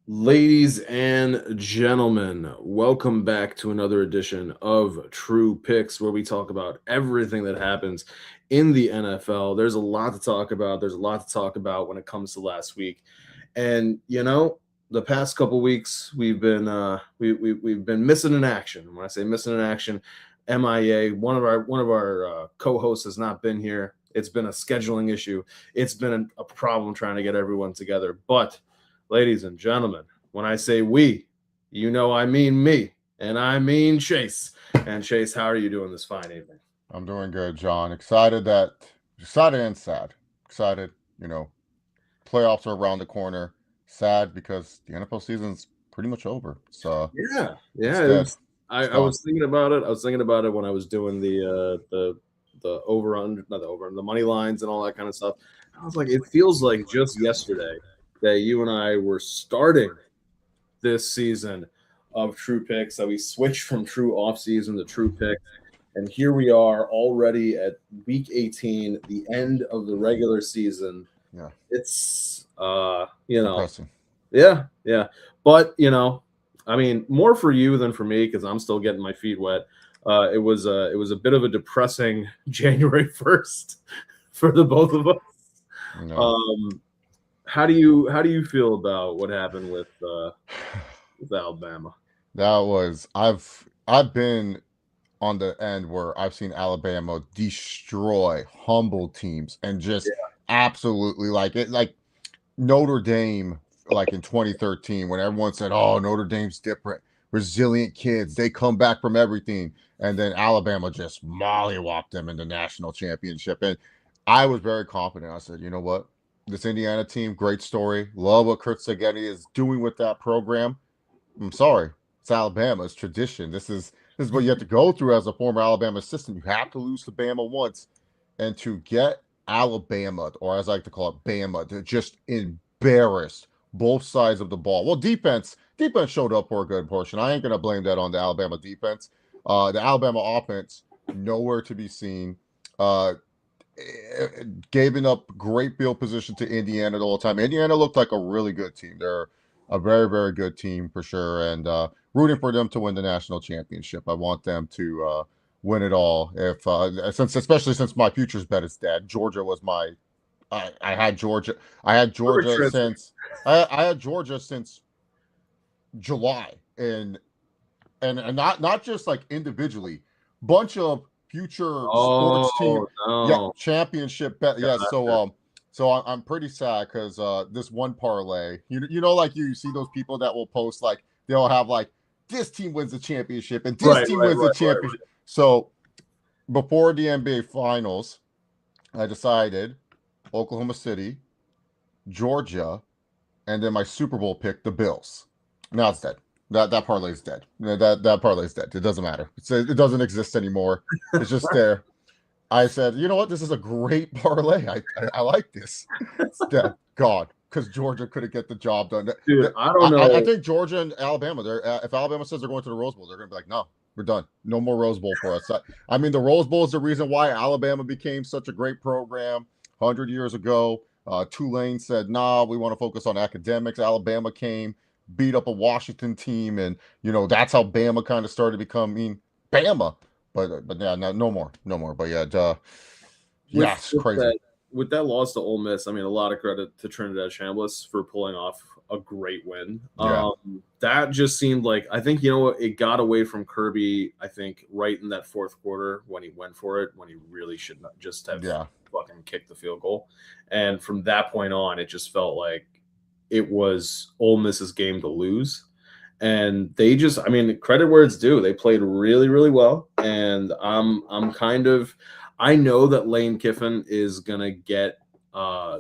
Ladies and gentlemen, welcome back to another edition of Tru Picks, where we talk about everything that happens in the NFL. There's a lot to talk about. There's a lot to talk about when it comes to last week, and the past couple weeks we've been missing in action. When I say missing in action, MIA. One of our co-hosts has not been here. It's been a scheduling issue. It's been a problem trying to get everyone together, but ladies and gentlemen, when I say we, I mean me, and I mean Chase. And Chase, how are you doing this fine evening? I'm doing good, John. Excited and sad. Excited, you know, playoffs are around the corner. Sad because the NFL season's pretty much over. Yeah, It's yeah. It dead. was, It's I gone. was thinking about it. I was thinking about it when I was doing the over under, not the over, the money lines and all that kind of stuff. I was like, it feels like just yesterday that you and I were starting this season of True Picks, that we switched from True Off Season to True Picks. And here we are already at week 18, the end of the regular season. Yeah, It's depressing. yeah, yeah. But I mean, more for you than for me because I'm still getting my feet wet. It was a bit of a depressing January 1st for the both of us. You know, Um, how do you feel about what happened with Alabama? I've been on the end where I've seen Alabama destroy humble teams and just absolutely like Notre Dame, like in 2013, when everyone said, "Oh, Notre Dame's different, resilient kids, they come back from everything," and then Alabama just mollywopped them in the national championship. And I was very confident. I said, "You know what? This Indiana team, great story. Love what Kurt Sagetti is doing with that program. I'm sorry, it's Alabama. It's tradition. This is what you have to go through as a former Alabama assistant. You have to lose to Bama once, and to get Alabama, or as I like to call it, Bama, to just embarrass both sides of the ball. Well, defense showed up for a good portion. I ain't gonna blame that on the Alabama defense. The Alabama offense, nowhere to be seen. Uh, giving up great field position to Indiana the whole time. Indiana looked like a really good team. They're a very, very good team for sure, and rooting for them to win the national championship. I want them to win it all. If especially since my futures bet is dead. Georgia was my. I had Georgia. I had Perfect Georgia transition. since I had Georgia since July, and not just like individually, bunch of future sports team, Oh yeah, no. championship bet, yeah. So I'm pretty sad because this one parlay, like you see those people that will post like they'll have like this team wins the championship and this Right, team right, wins the right, right, championship. So before the NBA finals, I decided Oklahoma City, Georgia, and then my Super Bowl pick, the Bills. Now it's dead. That parlay is dead. That parlay is dead. It doesn't matter. It doesn't exist anymore. It's just there. I said, you know what? This is a great parlay. I like this. It's dead. God, because Georgia couldn't get the job done. dude. I don't I know. think Georgia and Alabama. They're if Alabama says they're going to the Rose Bowl, they're going to be like, no, we're done. No more Rose Bowl for us. I mean, the Rose Bowl is the reason why Alabama became such a great program 100 years ago. Tulane said, nah, we want to focus on academics. Alabama came, beat up a Washington team, and that's how Bama kind of started becoming Bama. But yeah, no more, no more. But yeah, yeah, with it's with crazy. that with that loss to Ole Miss, I mean, a lot of credit to Trinidad Chambliss for pulling off a great win. Yeah, That just seemed like, I think, it got away from Kirby. I think right in that fourth quarter when he went for it, when he really should not just have yeah, fucking kicked the field goal. And from that point on, it just felt like it was Ole Miss's game to lose. And they just, I mean, credit where it's due. They played really, really well. And I'm kind of, I know that Lane Kiffin is gonna get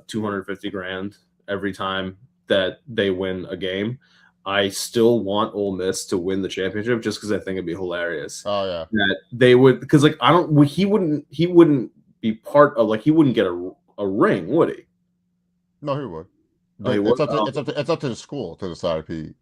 250 grand every time that they win a game. I still want Ole Miss to win the championship just because I think it'd be hilarious oh yeah. that they would, because like I don't, he wouldn't be part of, like, he wouldn't get a ring, would he? No, he would. Oh, he It's would. up to it's up to the school to decide if he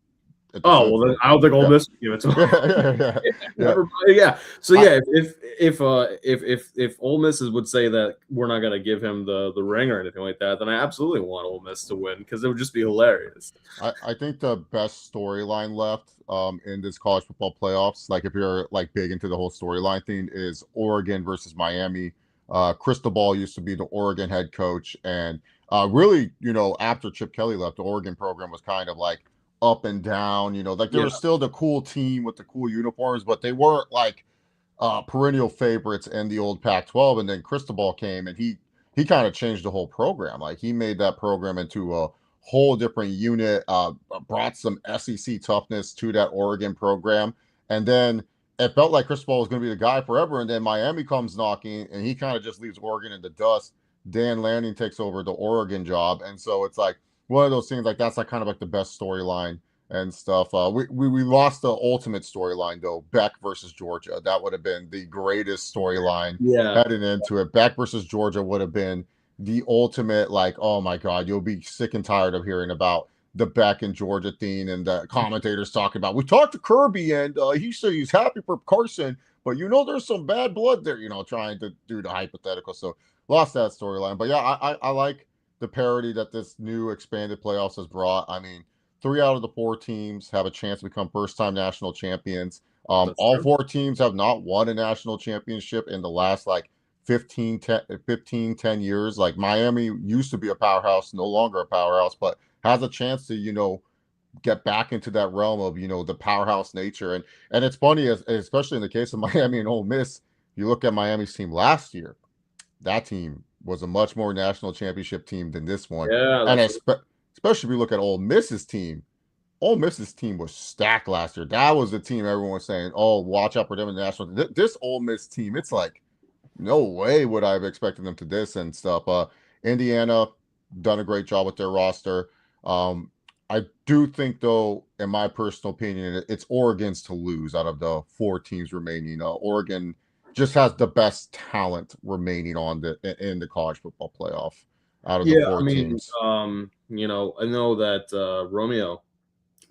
at the Oh, same well, then time. I don't think Ole Yeah. Miss would give it to Yeah, him. yeah, yeah, yeah. Never mind. Yeah. So I yeah, if Ole Miss would say that we're not gonna give him the ring or anything like that, then I absolutely want Ole Miss to win because it would just be hilarious. I think the best storyline left in this college football playoffs, like if you're like big into the whole storyline thing, is Oregon versus Miami. Cristobal used to be the Oregon head coach, and really, after Chip Kelly left, the Oregon program was kind of like up and down. Like they Yeah. were still the cool team with the cool uniforms, but they weren't like perennial favorites in the old Pac-12. And then Cristobal came and he kind of changed the whole program. Like he made that program into a whole different unit, brought some SEC toughness to that Oregon program. And then it felt like Cristobal was going to be the guy forever. And then Miami comes knocking and he kind of just leaves Oregon in the dust. Dan Lanning takes over the Oregon job. And so it's like one of those things like that's like kind of like the best storyline and stuff. We lost the ultimate storyline though. Beck versus Georgia. That would have been the greatest storyline Yeah. heading into it. Beck versus Georgia would have been the ultimate, like, oh my God, you'll be sick and tired of hearing about the Beck and Georgia thing and the commentators talking about. We talked to Kirby and he said he's happy for Carson, but there's some bad blood there. Trying to do the hypothetical. So lost that storyline. But yeah, I like the parity that this new expanded playoffs has brought. I mean, 3 out of the 4 teams have a chance to become first-time national champions. That's All true. 4 teams have not won a national championship in the last like 10 years. Like Miami used to be a powerhouse, no longer a powerhouse, but has a chance to, get back into that realm of, the powerhouse nature. And it's funny, especially in the case of Miami and Ole Miss, you look at Miami's team last year, that team was a much more national championship team than this one. Yeah, And that's true. especially if you look at Ole Miss's team was stacked last year. That was the team everyone was saying, oh, watch out for them in the national. This Ole Miss team, it's like, no way would I have expected them to this and stuff. Indiana done a great job with their roster. Um, I do think, though, in my personal opinion, it's Oregon's to lose out of the 4 teams remaining. Oregon just has the best talent remaining in the college football playoff out of the Yeah, four I mean, teams. I know that Romeo,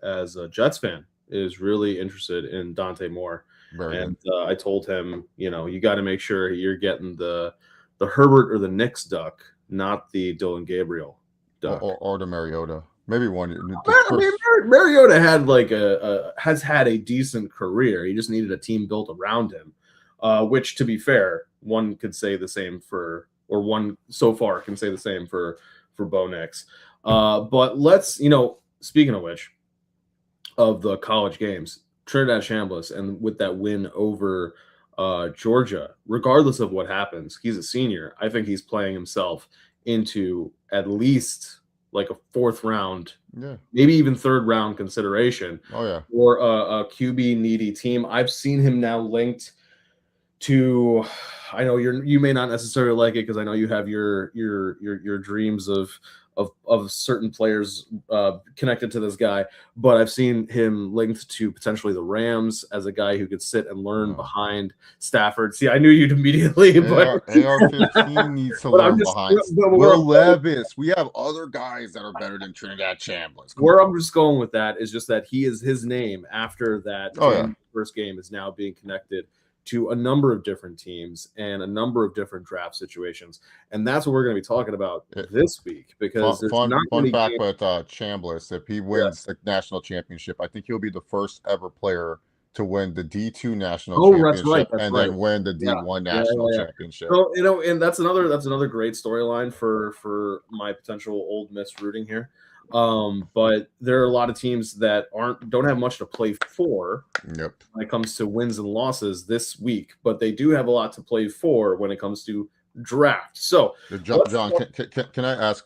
as a Jets fan, is really interested in Dante Moore, Very good. and I told him, you got to make sure you're getting the Herbert or the Knicks duck, not the Dylan Gabriel Or, duck. or the Mariota. Maybe one. The I mean, Chris. Mariota had like has had a decent career. He just needed a team built around him, which, to be fair, one could say the same for, or one so far can say the same for Bo Nix. But let's, speaking of which, of the college games, Trinidad Chambliss, and with that win over Georgia, regardless of what happens, he's a senior. I think he's playing himself into at least like a fourth round, Yeah. maybe even third round consideration Oh, yeah. for a QB needy team. I've seen him now linked to. I know you may not necessarily like it because I know you have your dreams of certain players connected to this guy, but I've seen him linked to potentially the Rams as a guy who could sit and learn No. behind Stafford. See, I knew you'd immediately, but AR-15 needs to but I'm learn just behind Will Levis. We have other guys that are better than Trinidad Chambliss. Come where on. I'm just going with that is just that his name after that Oh, yeah. January 1st game is now being connected to a number of different teams and a number of different draft situations. And that's what we're going to be talking about It, this week because there's not fun many fact games. with Chambliss. If he Yeah. wins the national championship, I think he'll be the first ever player to win the D2 national Oh, that's right. championship That's and right. then win the Yeah. D1 Yeah. national Yeah. Yeah. championship. So, and that's another great storyline for my potential Old Miss rooting here. But there are a lot of teams that don't have much to play for Yep. when it comes to wins and losses this week, but they do have a lot to play for when it comes to draft. So let's John, can I ask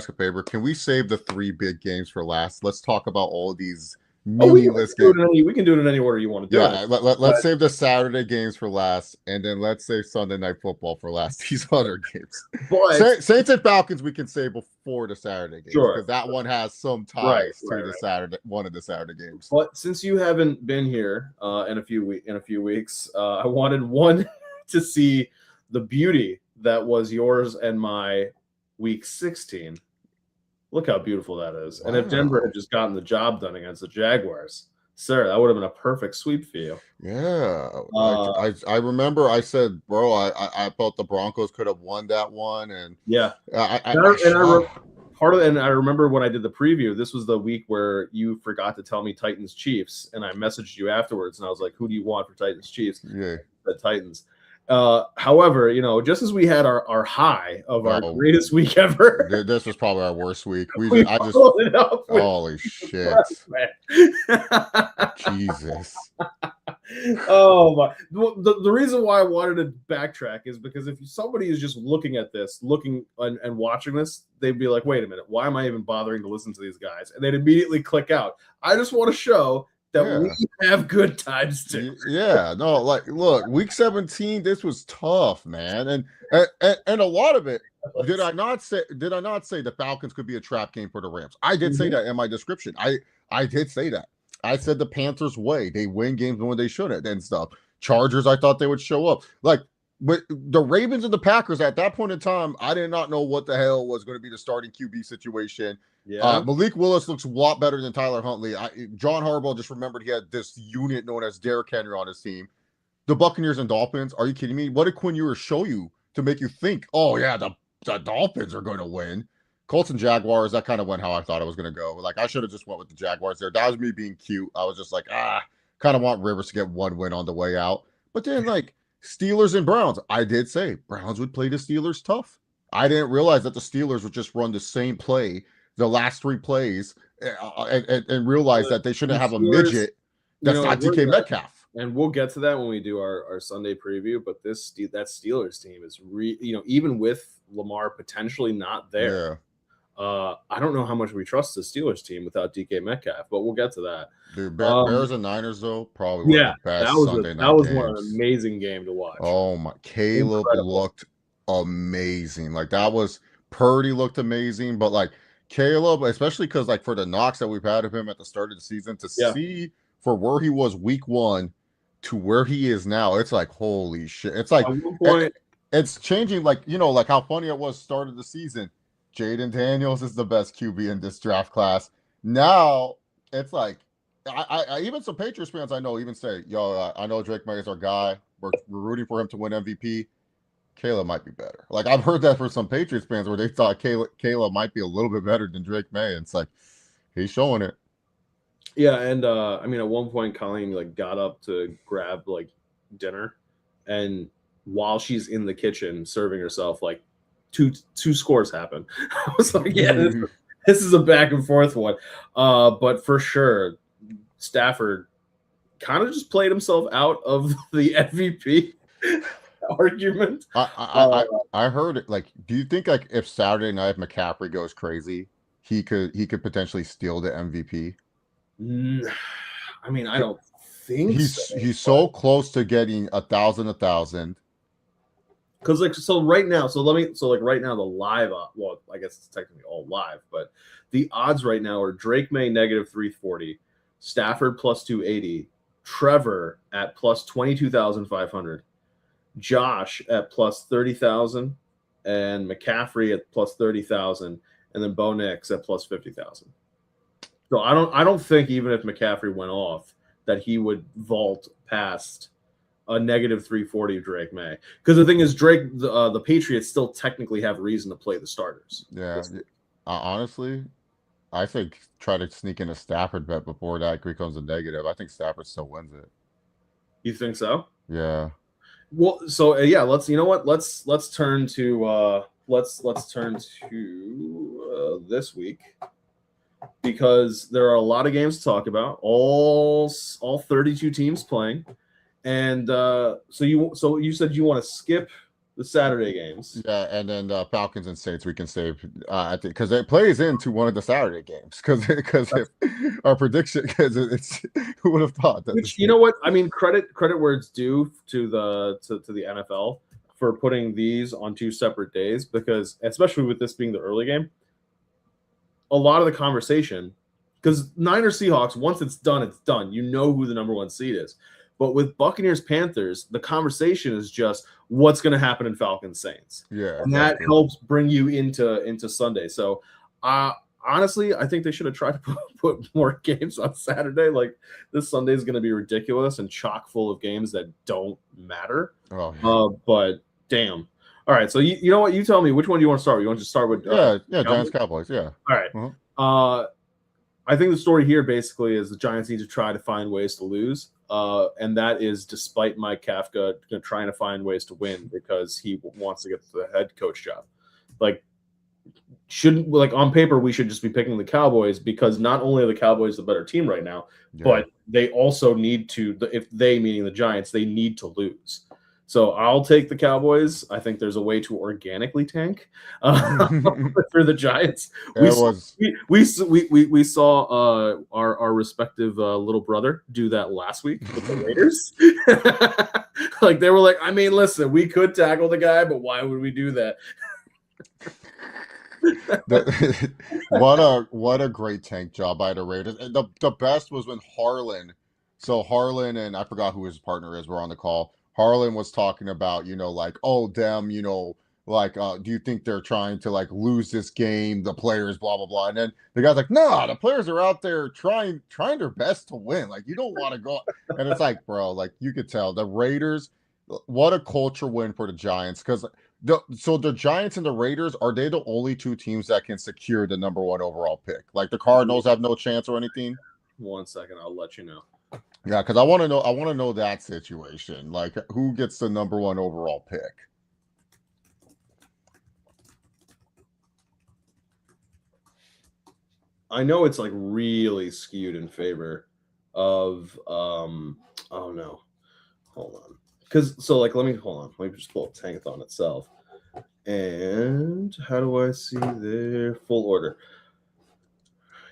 a favor? Can we save the 3 big games for last? Let's talk about all these oh, meaningless games. we can do it in any order you want to do Yeah, it. let's save the Saturday games for last, and then let's save Sunday Night Football for last. These other games, But Saints and Falcons, we can save before the Saturday games sure, because that one has some right, ties to right, the right. one of the Saturday games. But since you haven't been here in a few weeks, I wanted one to see the beauty that was yours and my week 16. Look how beautiful that is. And if Denver Wow, had just gotten the job done against the Jaguars, Sir, that would have been a perfect sweep for you. Yeah, like Uh, I remember I said, bro, I thought the Broncos could have won that one, and yeah. I, And I, I, and I re- oh, part of and I remember when I did the preview, this was the week where you forgot to tell me Titans Chiefs, and I messaged you afterwards, and I was like, "Who do you want for Titans Chiefs?" yeah, The Titans. However, just as we had our high of our no, greatest week ever, this was probably our worst week. we I just, followed it up with holy depressed, shit, man. Jesus, Oh my! The reason why I wanted to backtrack is because if somebody is just looking at this, looking and watching this, they'd be like, "Wait a minute, why am I even bothering to listen to these guys?" And they'd immediately click out. I just want to show that we yeah. have good times too. Yeah, no, like look, week 17, this was tough, man. And a lot of it, did I not say the Falcons could be a trap game for the Rams? I did say Mhm. that in my description. I did say that. I said the Panthers way. They win games when they shouldn't and stuff. Chargers, I thought they would show up. Like but the Ravens and the Packers at that point in time, I did not know what the hell was going to be the starting QB situation. Yeah. Malik Willis looks a lot better than Tyler Huntley. John Harbaugh just remembered he had this unit known as Derrick Henry on his team. The Buccaneers and Dolphins, are you kidding me? What did Quinn Ewers show you to make you think, oh, yeah, the Dolphins are going to win? Colts and Jaguars, that kind of went how I thought it was going to go. Like, I should have just went with the Jaguars there. That was me being cute. I was just like, kind of want Rivers to get one win on the way out. But then, like, Steelers and Browns, I did say Browns would play the Steelers tough. I didn't realize that the Steelers would just run the same play the last three plays and realize The, that they the shouldn't have a Steelers, midget that's not we're DK Metcalf. and we'll get to that when we do our Sunday preview. But that Steelers team is even with Lamar potentially not there. Yeah. I don't know how much we trust the Steelers team without DK Metcalf, but we'll get to that. Dude, Um, Bears and Niners, though, probably one of yeah, the best Sunday that night was one an games. amazing game to watch. Oh, my. Caleb Incredible. looked amazing. Like, that was Purdy looked amazing, but like Caleb, especially because, like, for the knocks that we've had of him at the start of the season, to Yeah. see for where he was week one to where he is now, it's like, holy shit. It's like, At one point, it's changing, like, like how funny it was start of the season. Jaden Daniels is the best QB in this draft class. Now it's like I even some Patriots fans I know even say, "Yo, I know Drake May is our guy. We're rooting for him to win MVP. Caleb might be better." Like I've heard that from some Patriots fans where they thought Caleb might be a little bit better than Drake May. And it's like he's showing it. yeah, and I mean, at one point, Colleen like got up to grab like dinner, and while she's in the kitchen serving herself, like two scores happen. I was like, yeah, this is a back and forth one. But for sure, Stafford kind of just played himself out of the MVP argument. I heard it. Like, do you think like if Saturday night McCaffrey goes crazy, he could potentially steal the MVP? I mean, I don't think so. He's so close to getting 1,000. Because like right now, right now the live well, I guess it's technically all live, but the odds right now are Drake May negative 340, Stafford plus 280, Trevor at plus 22,500, Josh at plus 30,000, and McCaffrey at plus 30,000, and then Bo Nix at plus 50,000. So I don't think even if McCaffrey went off that he would vault past a negative 340 of Drake May. Because the thing is, the Patriots still technically have reason to play the starters. Yeah, honestly, I think try to sneak in a Stafford bet before that becomes a negative. I think Stafford still wins it. You think so? Yeah. Well, so yeah, let's turn to this week because there are a lot of games to talk about. All 32 teams playing. And so you said you want to skip the Saturday games. Yeah, and then Falcons and Saints we can save I think because it plays into one of the Saturday games because our prediction because it's who would have thought that Which you know what I mean, credit where it's due to the NFL for putting these on two separate days, because especially with this being the early game, a lot of the conversation, because Niners Seahawks, once it's done, it's done. You know who the number one seed is. But with Buccaneers Panthers, the conversation is just what's going to happen in Falcons Saints. Yeah, and that helps bring you into Sunday. So I honestly, I think they should have tried to put more games on Saturday. Like this Sunday is going to be ridiculous and chock full of games that don't matter. Oh yeah. But damn. All right, so you know what? You tell me which one do you want to start with? You want to start with Yeah, Giants Cowboys? Cowboys, yeah. All right. Uh-huh. I think the story here basically is the Giants need to try to find ways to lose, and that is despite Mike Kafka trying to find ways to win because he wants to get the head coach job. Like, shouldn't like on paper we should just be picking the Cowboys because not only are the Cowboys the better team right now, Yeah. but they also need to. If they, meaning the Giants, they need to lose. So I'll take the Cowboys. I think there's a way to organically tank for the Giants. We It saw, was we saw our respective little brother do that last week with the Raiders. Like they were like, I mean, listen, we could tackle the guy, but why would we do that? what a great tank job by the Raiders. And the best was when Harlan and I forgot who his partner is, were on the call. Harlan was talking about, like, oh, them, like, do you think they're trying to like lose this game? The players, blah blah blah. And then the guy's like, nah, the players are out there trying their best to win. Like, you don't want to go. And it's like, bro, like you could tell the Raiders. What a culture win for the Giants because so the Giants and the Raiders, are they the only two teams that can secure the number 1 overall pick? Like the Cardinals have no chance or anything? 1 second, I'll let you know. Yeah, because I want to know that situation. Like who gets the number 1 overall pick? I know it's like really skewed in favor of oh no. Hold on. Because so like let me hold on. Let me just pull up Tankathon itself. And how do I see their full order?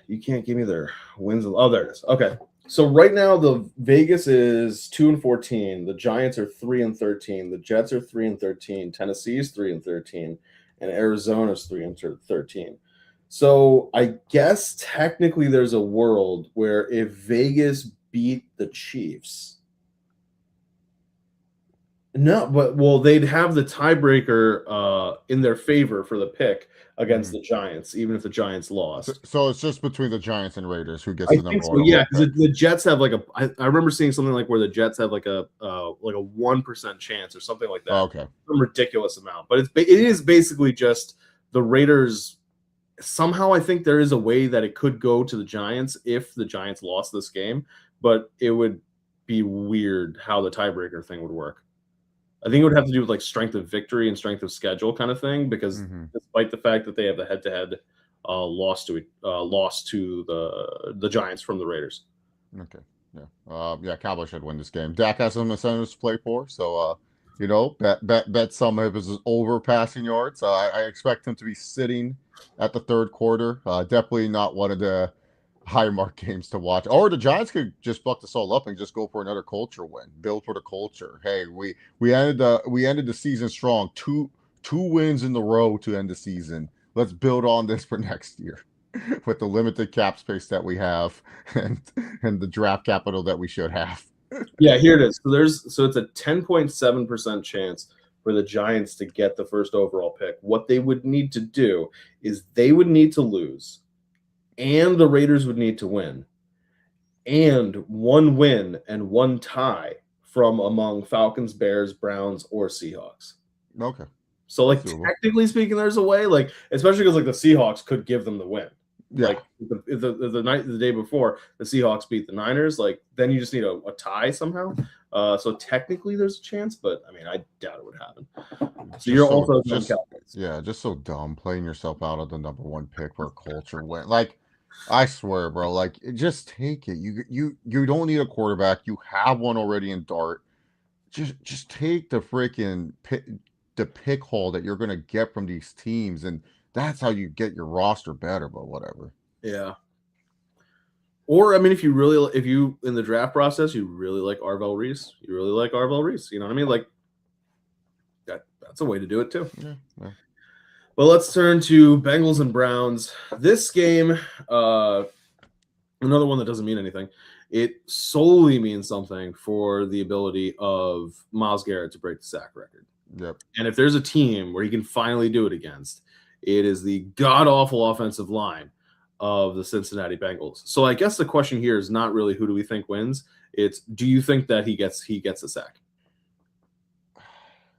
You can't give me their wins. Oh, there it is. Okay. So right now the Vegas is 2-14. The Giants are 3-13. The Jets are 3-13. Tennessee is 3-13, and Arizona's 3-13. So I guess technically there's a world where if Vegas beat the Chiefs, no, but well, they'd have the tiebreaker in their favor for the pick against the Giants, even if the Giants lost. So it's just between the Giants and Raiders who gets I the think number so, 1 yeah, overall because pick. the Jets have like a. I remember seeing something like where the Jets have like a 1% chance or something like that, Oh, okay. some ridiculous amount. But it is basically just the Raiders. Somehow, I think there is a way that it could go to the Giants if the Giants lost this game, but it would be weird how the tiebreaker thing would work. I think it would have to do with like strength of victory and strength of schedule kind of thing, because despite the fact that they have the head-to-head loss to the Giants from the Raiders. Okay. Yeah. Cowboys should win this game. Dak has some incentives to play for, so bet some of his over passing yards. I expect him to be sitting at the third quarter. Definitely not one of the high mark games to watch. Or the Giants could just buck this all up and just go for another culture win. Build for the culture. Hey, we ended the season strong. Two wins in a row to end the season. Let's build on this for next year. With the limited cap space that we have and the draft capital that we should have. Yeah, here it is. So it's a 10.7% chance for the Giants to get the first overall pick. What they would need to do is they would need to lose, and the Raiders would need to win, and one win and one tie from among Falcons, Bears, Browns, or Seahawks. Okay. So, like, technically speaking, there's a way, like, especially because like the Seahawks could give them the win. Yeah. Like the day before the Seahawks beat the Niners, like then you just need a tie somehow. So technically there's a chance, but I mean I doubt it would happen. So you're also just so dumb playing yourself out of the number 1 pick for a culture win. Like, I swear, bro, like just take it. You don't need a quarterback. You have one already in Dart. Just take the freaking pick haul that you're gonna get from these teams, and that's how you get your roster better, but whatever. Yeah. Or I mean, if you in the draft process, you really like Arvell Reese, you know what I mean? Like that's a way to do it too. Yeah. Well, let's turn to Bengals and Browns. This game, another one that doesn't mean anything. It solely means something for the ability of Myles Garrett to break the sack record. Yep. And if there's a team where he can finally do it against, it is the god-awful offensive line of the Cincinnati Bengals. So I guess the question here is not really who do we think wins. It's do you think that he gets a sack?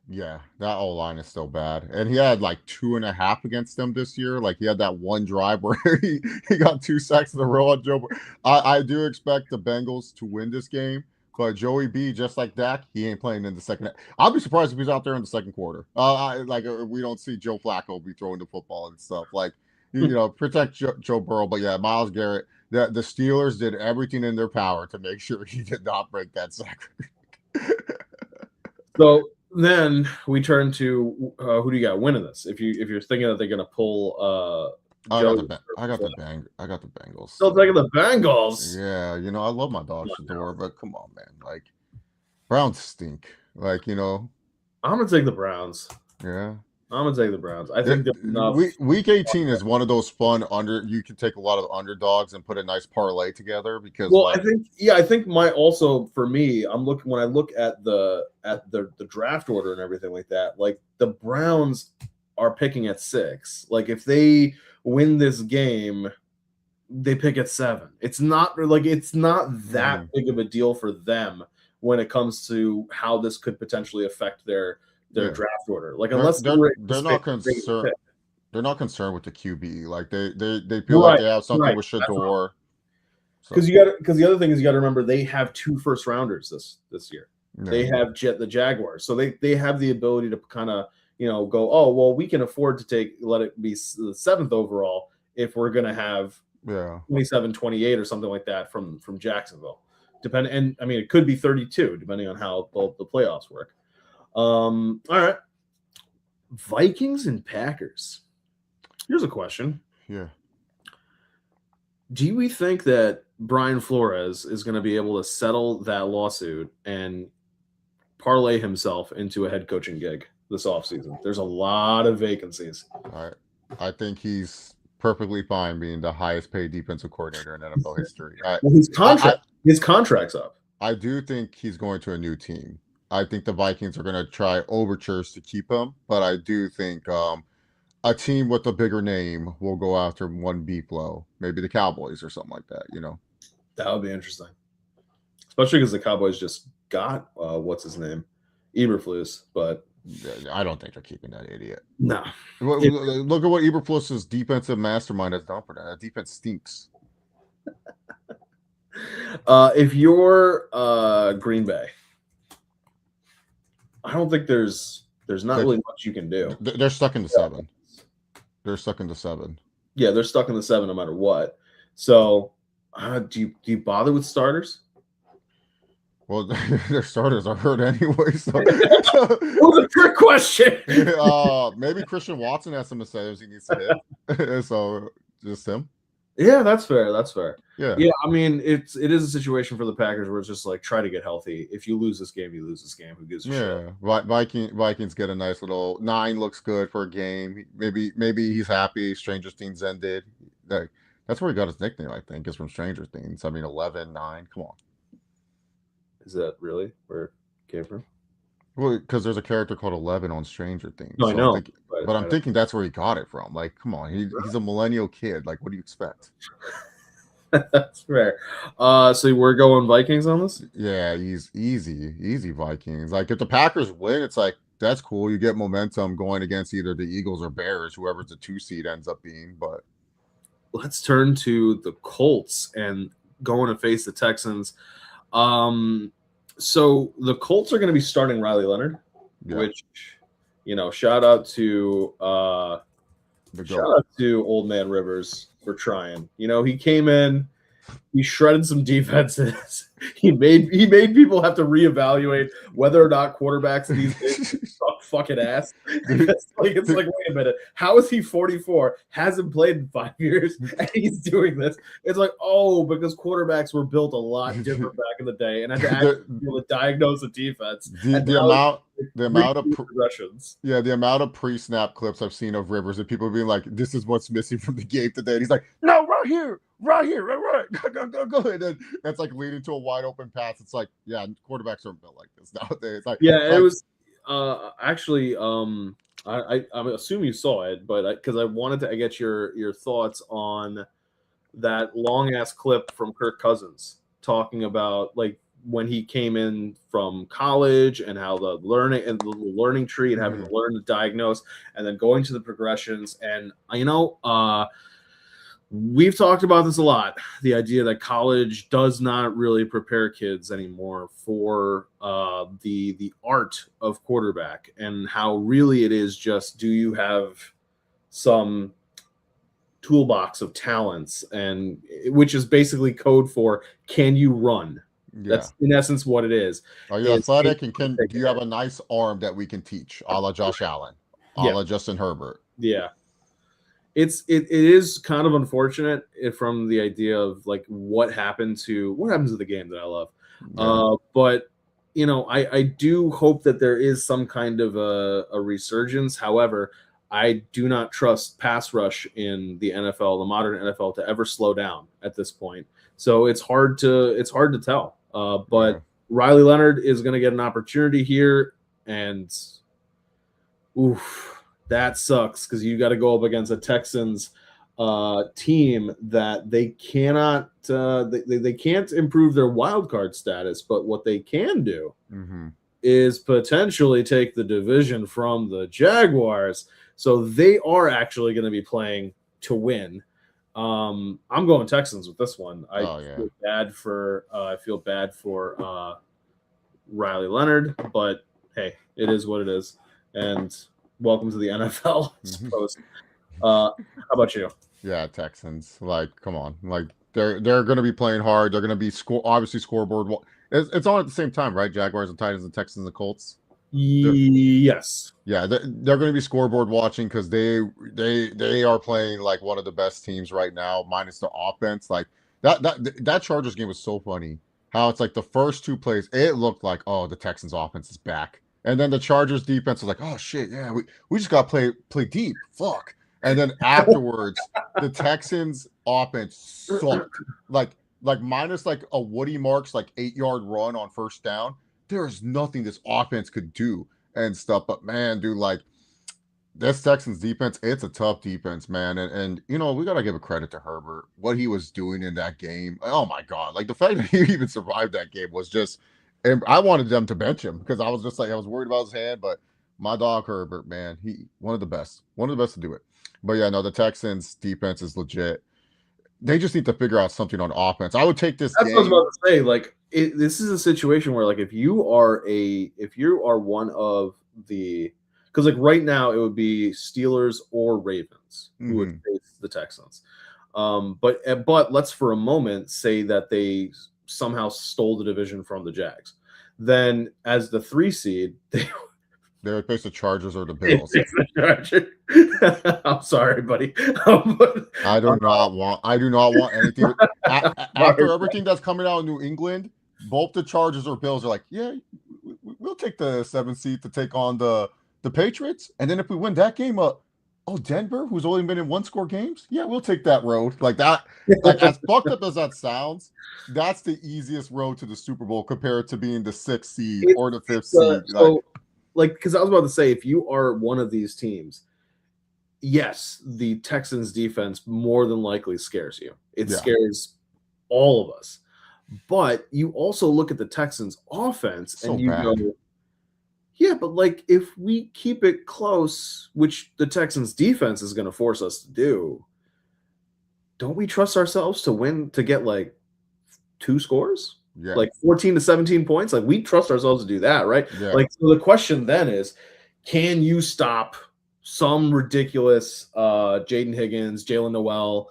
Yeah, that O line is still bad. And he had like 2.5 against them this year. Like he had that one drive where he got 2 sacks in a row on Joe. I do expect the Bengals to win this game, but Joey B, just like Dak, he ain't playing in the second. I'll be surprised if he's out there in the second quarter. We don't see Joe Flacco be throwing the football and stuff. Like, protect Joe Burrow. But yeah, Myles Garrett, the Steelers did everything in their power to make sure he did not break that sack. So then we turn to who do you got winning this? If you're thinking that they're going to pull I Joe, got the Bengals. still taking the Bengals. Yeah, I love my dog Shador, but come on, man. Like Browns stink. Like, I'm gonna take the Browns. Yeah. I'm gonna take the Browns. I think week 18 is one of those fun you can take a lot of underdogs and put a nice parlay together because I think for me, when I look at the draft order and everything like that, like the Browns are picking at 6. Like if they win this game, they pick at 7. It's not that big of a deal for them when it comes to how this could potentially affect their draft order. Like unless they're not concerned. They're not concerned with the QB. Like they feel like they have something with Shador. Because the other thing is you got to remember they have 2 first rounders this year. Yeah. They have the Jaguars, so they have the ability to kind of go, oh well, we can afford to let it be the 7th overall if we're going to have 27, 28 or something like that from Jacksonville. And I mean it could be 32 depending on how the playoffs work. All right. Vikings and Packers. Here's a question. Yeah. Do we think that Brian Flores is going to be able to settle that lawsuit and parlay himself into a head coaching gig this offseason? There's a lot of vacancies. I think he's perfectly fine being the highest paid defensive coordinator in NFL history. His contract's up. I do think he's going to a new team. I think the Vikings are going to try overtures to keep him, but I do think a team with a bigger name will go after one B flow, maybe the Cowboys or something like that. That would be interesting, especially because the Cowboys just got what's his name, Eberflus, but I don't think they're keeping that idiot. No. Look at what Eberflus's defensive mastermind has done for that. That defense stinks. If you're Green Bay, I don't think there's not really much you can do. They're stuck in the 7. They're stuck in the 7. Yeah, they're stuck in the 7 no matter what. So, do you bother with starters? Well, their starters are hurt anyway. So, it was a trick question. Maybe Christian Watson has some incentives he needs to hit. So, just him. Yeah, that's fair. Yeah. I mean, it is a situation for the Packers where it's just like try to get healthy. If you lose this game, you lose this game. Who gives a shit? Vikings get a nice little 9. Looks good for a game. Maybe he's happy. Stranger Things ended. That's where he got his nickname. I think is from Stranger Things. I mean, 11, 9. Come on. Is that really where it came from? Well, because there's a character called 11 on Stranger Things. No, I know. I'm thinking that's where he got it from. Like, come on, he's a millennial kid. Like, what do you expect? That's fair. So we're going Vikings on this? Yeah, he's easy Vikings. Like, if the Packers win, it's like that's cool. You get momentum going against either the Eagles or Bears, whoever's the 2 seed ends up being. But let's turn to the Colts and going to face the Texans. So the Colts are going to be starting Riley Leonard, which, shout out to Old Man Rivers for trying. He came in, he shredded some defenses. He made people have to reevaluate whether or not quarterbacks these days suck fucking ass. It's like wait a minute, how is he 44? Hasn't played in 5 years, and he's doing this? It's like, oh, because quarterbacks were built a lot different back in the day, and I had to actually be able to diagnose the defense. The amount of pre-snap clips I've seen of Rivers and people being like, "This is what's missing from the game today." And he's like, "No, right here, right, go." And then that's like leading to a wide open pass. It's like, yeah, quarterbacks aren't built like this nowadays. It was actually. I assume you saw it, but because I wanted to get your thoughts on that long ass clip from Kirk Cousins talking about like when he came in from college and how the learning tree and having to Mhm. learn to diagnose and then going to the progressions. And we've talked about this a lot. The idea that college does not really prepare kids anymore for the art of quarterback, and how really it is just, do you have some toolbox of talents, and which is basically code for, can you run? Yeah. That's in essence what it is. Are you Is can athletic and you can take do you a have hit? a nice arm that we can teach, a la Josh Allen, a Yeah, la Justin Herbert? yeah. It is kind of unfortunate from the idea of like what happens to the game that I love. Yeah. But I do hope that there is some kind of a resurgence. However, I do not trust pass rush in the NFL, the modern NFL, to ever slow down at this point. So it's hard to tell. Yeah. But Riley Leonard is going to get an opportunity here, and oof, that sucks because you got to go up against a Texans team that they cannot they can't improve their wild card status, but what they can do Mhm. is potentially take the division from the Jaguars. So they are actually going to be playing to win. I'm going Texans with this one. I Oh, yeah. feel bad for Riley Leonard, but hey, it is what it is. And welcome to the NFL, I Mhm. suppose. How about you? Yeah, Texans. Like, come on. Like they're going to be playing hard. They're going to be obviously scoreboard. It's on at the same time, right? Jaguars and Titans and Texans and the Colts. They're, Yes. yeah, they're going to be scoreboard watching because they are playing like one of the best teams right now, minus the offense. Like that Chargers game was so funny. How it's like the first two plays, it looked like, oh, the Texans offense is back, and then the Chargers defense was like, oh shit, yeah, we just got to play deep, fuck. And then afterwards, the Texans offense sucked. Like minus like a Woody Marks like 8 yard run on first down. There is nothing this offense could do and stuff. But man, dude, like this Texans defense, it's a tough defense, man. And you know, we gotta give a credit to Herbert. What he was doing in that game. Oh my god. Like the fact that he even survived that game was just, and I wanted them to bench him because I was just like I was worried about his hand, but my dog Herbert, man, he one of the best. One of the best to do it. But yeah, no, the Texans defense is legit. They just need to figure out something on offense. I would take this That's what I was game. about to say. Like, this is a situation where, like, if you are one of the, because like right now it would be Steelers or Ravens who would Mhm. face the Texans. But let's for a moment say that they somehow stole the division from the Jags. Then, as the 3 seed, they They would face the Chargers or the they Bills. face the Chargers. I'm sorry, buddy. But, I do not want anything. sorry. After everything that's coming out of New England, both the Chargers or Bills are like, yeah, we'll take the 7th seed to take on the Patriots, and then if we win that game, oh Denver, who's only been in one score games, yeah, we'll take that road like that. Like as fucked up as that sounds, that's the easiest road to the Super Bowl compared to being the 6th seed or the fifth It's seed. Like, so like because I was about to say, if you are one of these teams, yes, the Texans defense more than likely scares you. It yeah, scares all of us. But you also look at the Texans offense so and you bad. go, yeah, but like if we keep it close, which the Texans defense is going to force us to do, don't we trust ourselves to win, to get like 2 scores? Yeah, Like 14 to 17 points? Like we trust ourselves to do that, right? yeah, Like so the question then is, can you stop some ridiculous Jaden Higgins, Jalen Noel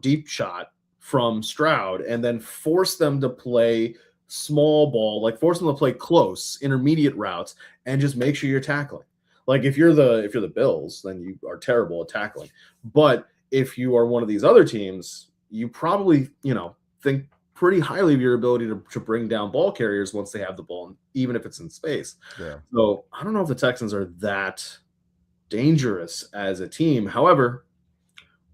deep shot from Stroud and then force them to play small ball, like force them to play close, intermediate routes, and just make sure you're tackling. Like if you're the Bills, then you are terrible at tackling. But if you are one of these other teams, you probably, think pretty highly of your ability to bring down ball carriers once they have the ball, even if it's in space. yeah, So I don't know if the Texans are that dangerous as a team. However,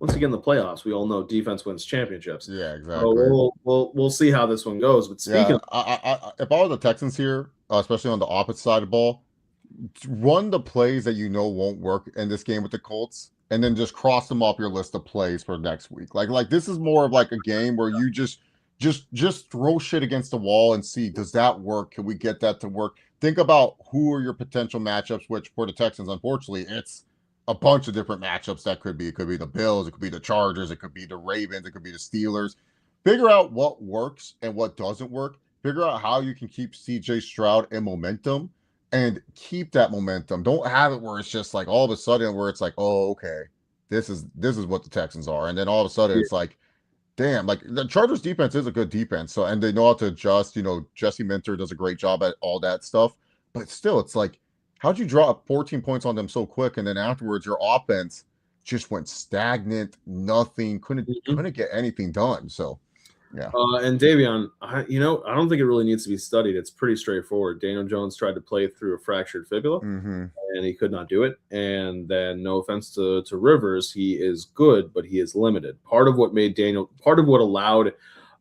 once again, the playoffs, we all know defense wins championships. yeah, So exactly. we'll see how this one goes. But speaking Yeah, of, if I were the Texans here, especially on the opposite side of the ball, run the plays that you know won't work in this game with the Colts. and then just cross them off your list of plays for next week. Like this is more of like a game where you just throw shit against the wall and see, does that work? Can we get that to work? Think about who are your potential matchups, which for the Texans, unfortunately, it's a bunch of different matchups that could be. It could be the Bills, it could be the Chargers, it could be the Ravens, it could be the Steelers. Figure out what works and what doesn't work. Figure out how you can keep CJ Stroud in momentum and keep that momentum. Don't have it where it's just like all of a sudden where it's like, oh, okay, this is what the Texans are. And then all of a sudden Yeah. it's like, damn, like the Chargers defense is a good defense. So and they know how to adjust. Jesse Minter does a great job at all that stuff. But still, it's like, how'd you drop 14 points on them so quick? And then afterwards, your offense just went stagnant, nothing, couldn't Mhm. couldn't get anything done. So yeah. And Davion, I don't think it really needs to be studied. It's pretty straightforward. Daniel Jones tried to play through a fractured fibula, Mm-hmm. and he could not do it. And then, no offense to Rivers, he is good, but he is limited. Part of what allowed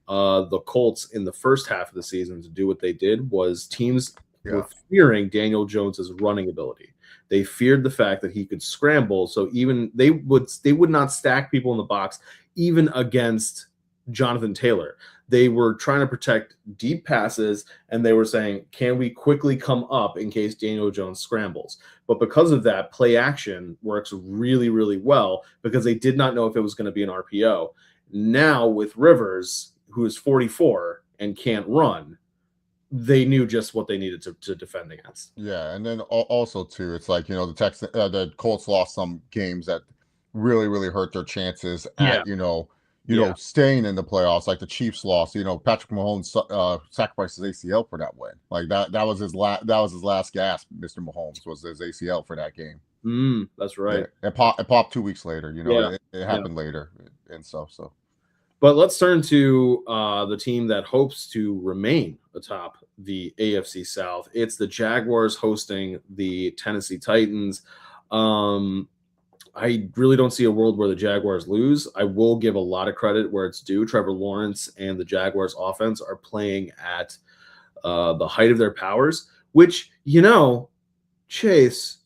the Colts in the first half of the season to do what they did was teams were Yeah. fearing Daniel Jones's running ability. They feared the fact that he could scramble, so even they would not stack people in the box even against Jonathan Taylor. They were trying to protect deep passes, and they were saying, "Can we quickly come up in case Daniel Jones scrambles?" But because of that, play action works really, really well because they did not know if it was going to be an RPO. Now with Rivers, who is 44 and can't run, they knew just what they needed to defend against. Yeah, and then also too, it's like the Colts lost some games that really really hurt their chances Yeah, at yeah. staying in the playoffs. Like the Chiefs lost. Patrick Mahomes sacrificed his ACL for that win. Like that was his last gasp. Mr. Mahomes was his ACL for that game. That's Yeah, right. it popped 2 weeks later. Yeah, It yeah. happened later and stuff. So But let's turn to the team that hopes to remain atop the AFC South. It's the Jaguars hosting the Tennessee Titans. Um, I really don't see a world where the Jaguars lose. I will give a lot of credit where it's due. Trevor Lawrence and the Jaguars offense are playing at the height of their powers, which, Chase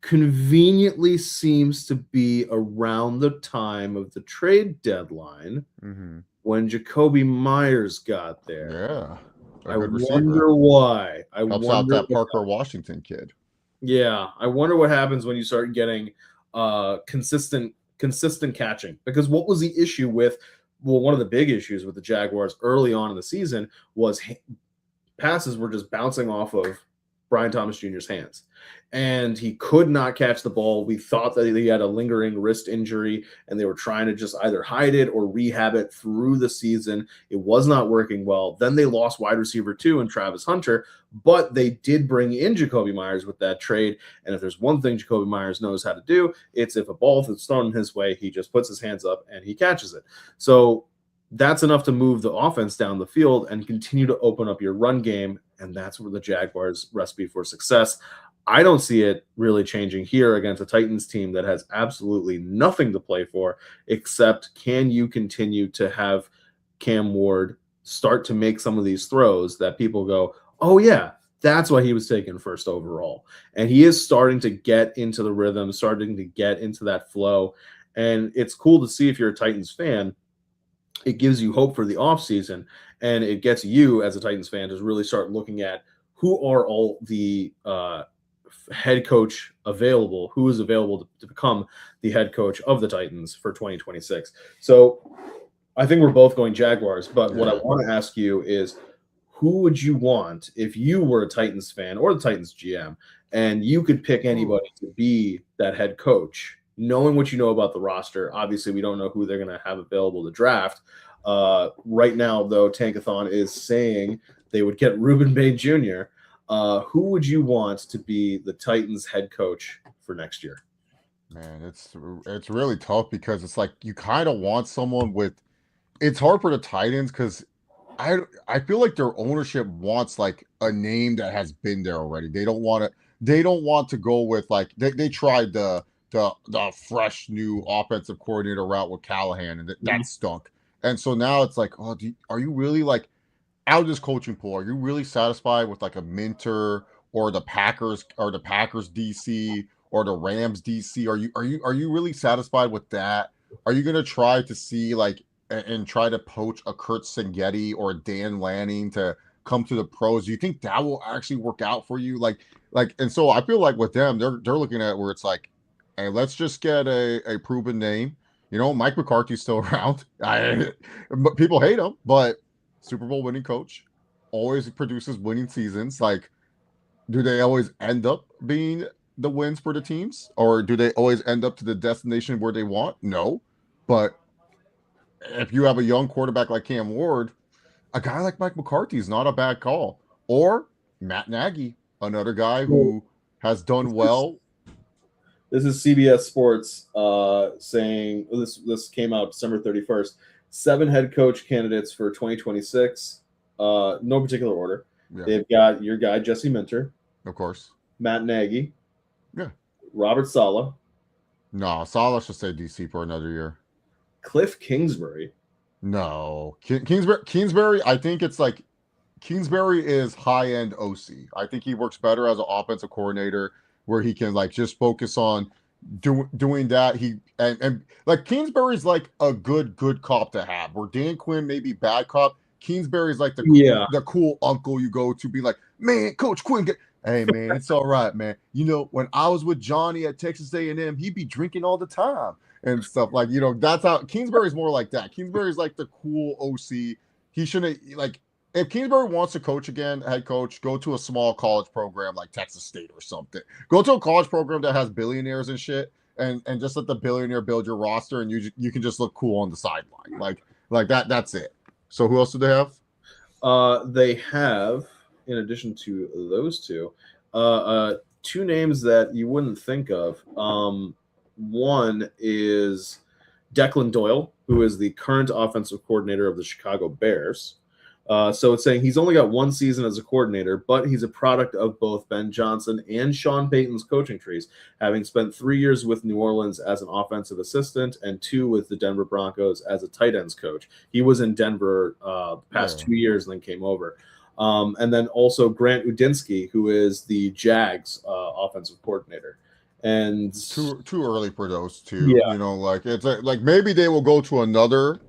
conveniently seems to be around the time of the trade deadline hmm when Jacoby Myers got there. yeah, a I good receiver wonder why. I helps out wonder that Parker Washington kid. yeah, I wonder what happens when you start getting consistent catching. Because what was the issue with one of the big issues with the Jaguars early on in the season was passes were just bouncing off of Brian Thomas Jr.'s hands. And he could not catch the ball. We thought that he had a lingering wrist injury, and they were trying to just either hide it or rehab it through the season. It was not working well. Then they lost wide receiver 2 and Travis Hunter, but they did bring in Jacoby Myers with that trade. And if there's one thing Jacoby Myers knows how to do, it's if a ball is thrown his way, he just puts his hands up and he catches it. So that's enough to move the offense down the field and continue to open up your run game. And that's where the Jaguars' recipe for success. I don't see it really changing here against a Titans team that has absolutely nothing to play for, except can you continue to have Cam Ward start to make some of these throws that people go, oh, yeah, that's why he was taken first overall. And he is starting to get into the rhythm, starting to get into that flow. And it's cool to see if you're a Titans fan. It gives you hope for the offseason, and it gets you as a Titans fan to really start looking at who are all the head coach available, who is available to become the head coach of the Titans for 2026. So I think we're both going Jaguars, but what I Yeah. want to ask you is who would you want if you were a Titans fan or the Titans GM and you could pick Ooh. anybody to be that head coach, knowing what you know about the roster? Obviously, we don't know who they're going to have available to draft. Right now, though, Tankathon is saying they would get Ruben Bay Jr. Who would you want to be the Titans head coach for next year? Man, it's really tough because it's like you kind of want someone with. It's hard for the Titans because I feel like their ownership wants like a name that has been there already. They don't want to. They don't want to go with like they tried the fresh new offensive coordinator route with Callahan and that Mhm. stunk. And so now it's like, oh, are you really like out of this coaching pool? Are you really satisfied with like a Minter or the Packers DC or the Rams DC? Are you really satisfied with that? Are you gonna try to see like and try to poach a Kurt Senghetti or Dan Lanning to come to the pros? Do you think that will actually work out for you? And so I feel like with them, they're looking at it where it's like, hey, let's just get a proven name. Mike McCarthy's still around. People hate him, but Super Bowl winning coach always produces winning seasons. Like, do they always end up being the wins for the teams, or do they always end up to the destination where they want? No, but if you have a young quarterback like Cam Ward, a guy like Mike McCarthy is not a bad call. Or Matt Nagy, another guy Well, who has done this is well. this is CBS Sports saying this came out December 31st. 7 head coach candidates for 2026. No particular order. Yeah, They've got your guy Jesse Minter, of course. Matt Nagy, Yeah. Robert Saleh, No, Salah should stay DC for another year. Cliff Kingsbury. No, Kingsbury. I think it's like Kingsbury is high end OC. I think he works better as an offensive coordinator, where he can like just focus on doing that. And like Kingsbury's like a good cop to have. Where Dan Quinn may be bad cop, Kingsbury's like Yeah, the cool uncle you go to, be like, man, Coach Quinn, hey man, it's all right, man. When I was with Johnny at Texas A&M, he'd be drinking all the time and stuff. Like, that's how Kingsbury's more like that. Kingsbury's like the cool OC. He shouldn't like, if Kingsbury wants to coach again, head coach, go to a small college program like Texas State or something. Go to a college program that has billionaires and shit, and just let the billionaire build your roster, and you can just look cool on the sideline. Like that. That's it. So who else do they have? they have, in addition to those two, 2 names that you wouldn't think of. One is Declan Doyle, who is the current offensive coordinator of the Chicago Bears. So it's saying he's only got 1 season as a coordinator, but he's a product of both Ben Johnson and Sean Payton's coaching trees, having spent 3 years with New Orleans as an offensive assistant and 2 with the Denver Broncos as a tight ends coach. He was in Denver the past 2 years and then came over. And then also Grant Udinsky, who is the Jags offensive coordinator. And Too early for those two. yeah, Like it's like maybe they will go to another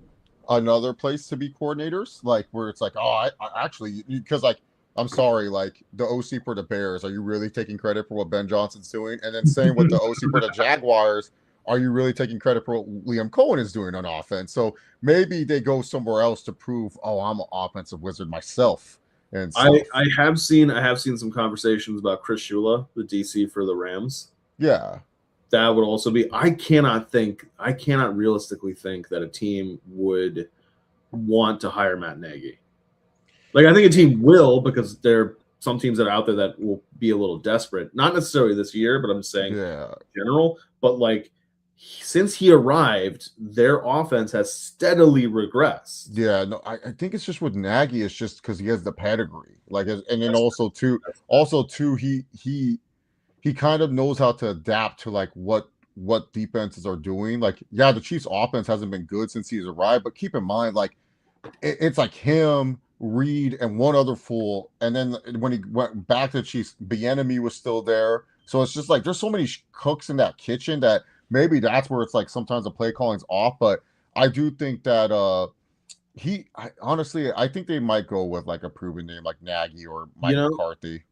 place to be coordinators, like where it's like, oh, I actually, because like, I'm sorry, like the OC for the Bears, are you really taking credit for what Ben Johnson's doing? And then same with the OC for the Jaguars, are you really taking credit for what Liam Cohen is doing on offense? So maybe they go somewhere else to prove, oh, I'm an offensive wizard myself and stuff. I have seen some conversations about Chris Shula, the DC for the Rams. Yeah. That would also be. I cannot realistically think that a team would want to hire Matt Nagy. Like, I think a team will, because there are some teams that are out there that will be a little desperate. Not necessarily this year, but I'm saying in general. But like, since he arrived, their offense has steadily regressed. Yeah, no, I think it's just with Nagy, it's just because he has the pedigree. Like, and then also too, he kind of knows how to adapt to like what defenses are doing. Like, yeah, the Chiefs' offense hasn't been good since he's arrived, but keep in mind, like, it's like him, Reed, and one other fool. And then when he went back to the Chiefs, Bieniemy was still there. So it's just like there's so many cooks in that kitchen that maybe that's where it's like sometimes the play calling's off. But I do think that honestly, I think they might go with like a proven name like Nagy or Mike McCarthy.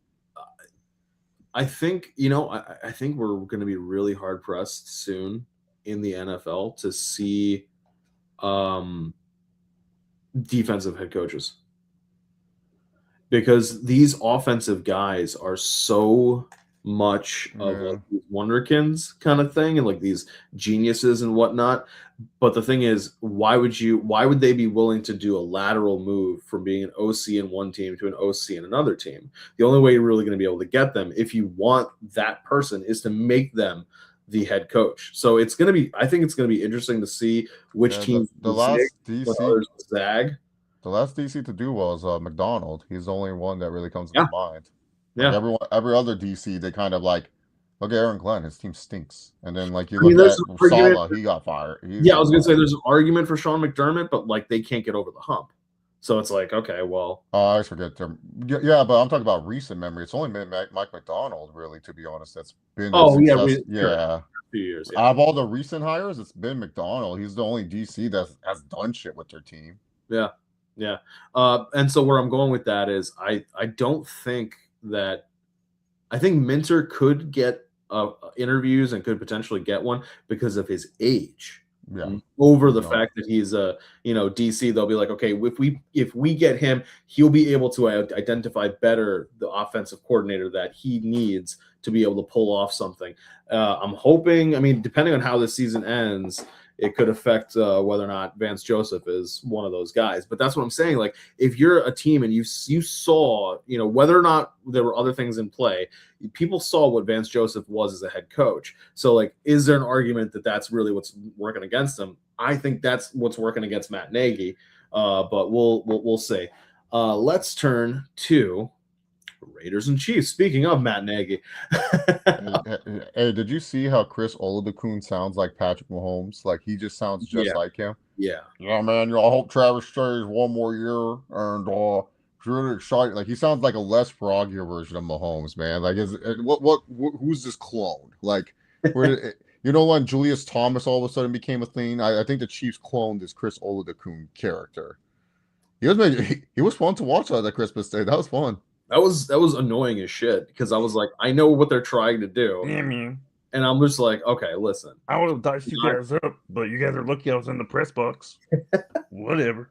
I think I think we're going to be really hard pressed soon in the NFL to see defensive head coaches, because these offensive guys are so much of like these wonderkins kind of thing and like these geniuses and whatnot. But the thing is, why would they be willing to do a lateral move from being an OC in one team to an OC in another team? The only way you're really going to be able to get them, if you want that person, is to make them the head coach. So I think it's going to be interesting to see which teams the last zig, others zag. The last DC to do was McDonald. He's the only one that really comes to mind. Like every other DC, they kind of like, look at Aaron Glenn. His team stinks. And then like you look at Saleh, he got fired. I was gonna say there's an argument for Sean McDermott, but like they can't get over the hump. So it's like, okay, well, I always forget them. Yeah, but I'm talking about recent memory. It's only been Mike McDonald, really, to be honest. That's been a oh yeah, success. sure, Yeah, a few years, yeah, out of all the recent hires, it's been McDonald. He's the only DC that has done shit with their team. yeah, yeah. And so where I'm going with that is, I don't think that I think Minter could get interviews and could potentially get one because of his age. Yeah, Over he's the young. fact that he's DC, they'll be like, okay, if we get him, he'll be able to identify better the offensive coordinator that he needs to be able to pull off something. I'm hoping. I mean, depending on how the season ends, it could affect whether or not Vance Joseph is one of those guys. But that's what I'm saying. Like, if you're a team and you saw, whether or not there were other things in play, people saw what Vance Joseph was as a head coach. So, like, is there an argument that that's really what's working against him? I think that's what's working against Matt Nagy. But we'll see. Let's turn to Raiders and Chiefs. Speaking of Matt Nagy, Hey, did you see how Chris Oladokun sounds like Patrick Mahomes? Like he just sounds just yeah, like him. yeah. Yeah, man. I hope Travis stays one more year, and it's really exciting. Like he sounds like a less froggier version of Mahomes, man. Like, who's this clone? Like, where did when Julius Thomas all of a sudden became a thing? I think the Chiefs cloned this Chris Oladokun character. He was fun to watch on that Christmas day. That was fun. That was annoying as shit because I was like, I know what they're trying to do, Yeah, man. and I'm just like, okay, listen. I would have diced you guys up, but you guys are lucky I was in the press box. Whatever.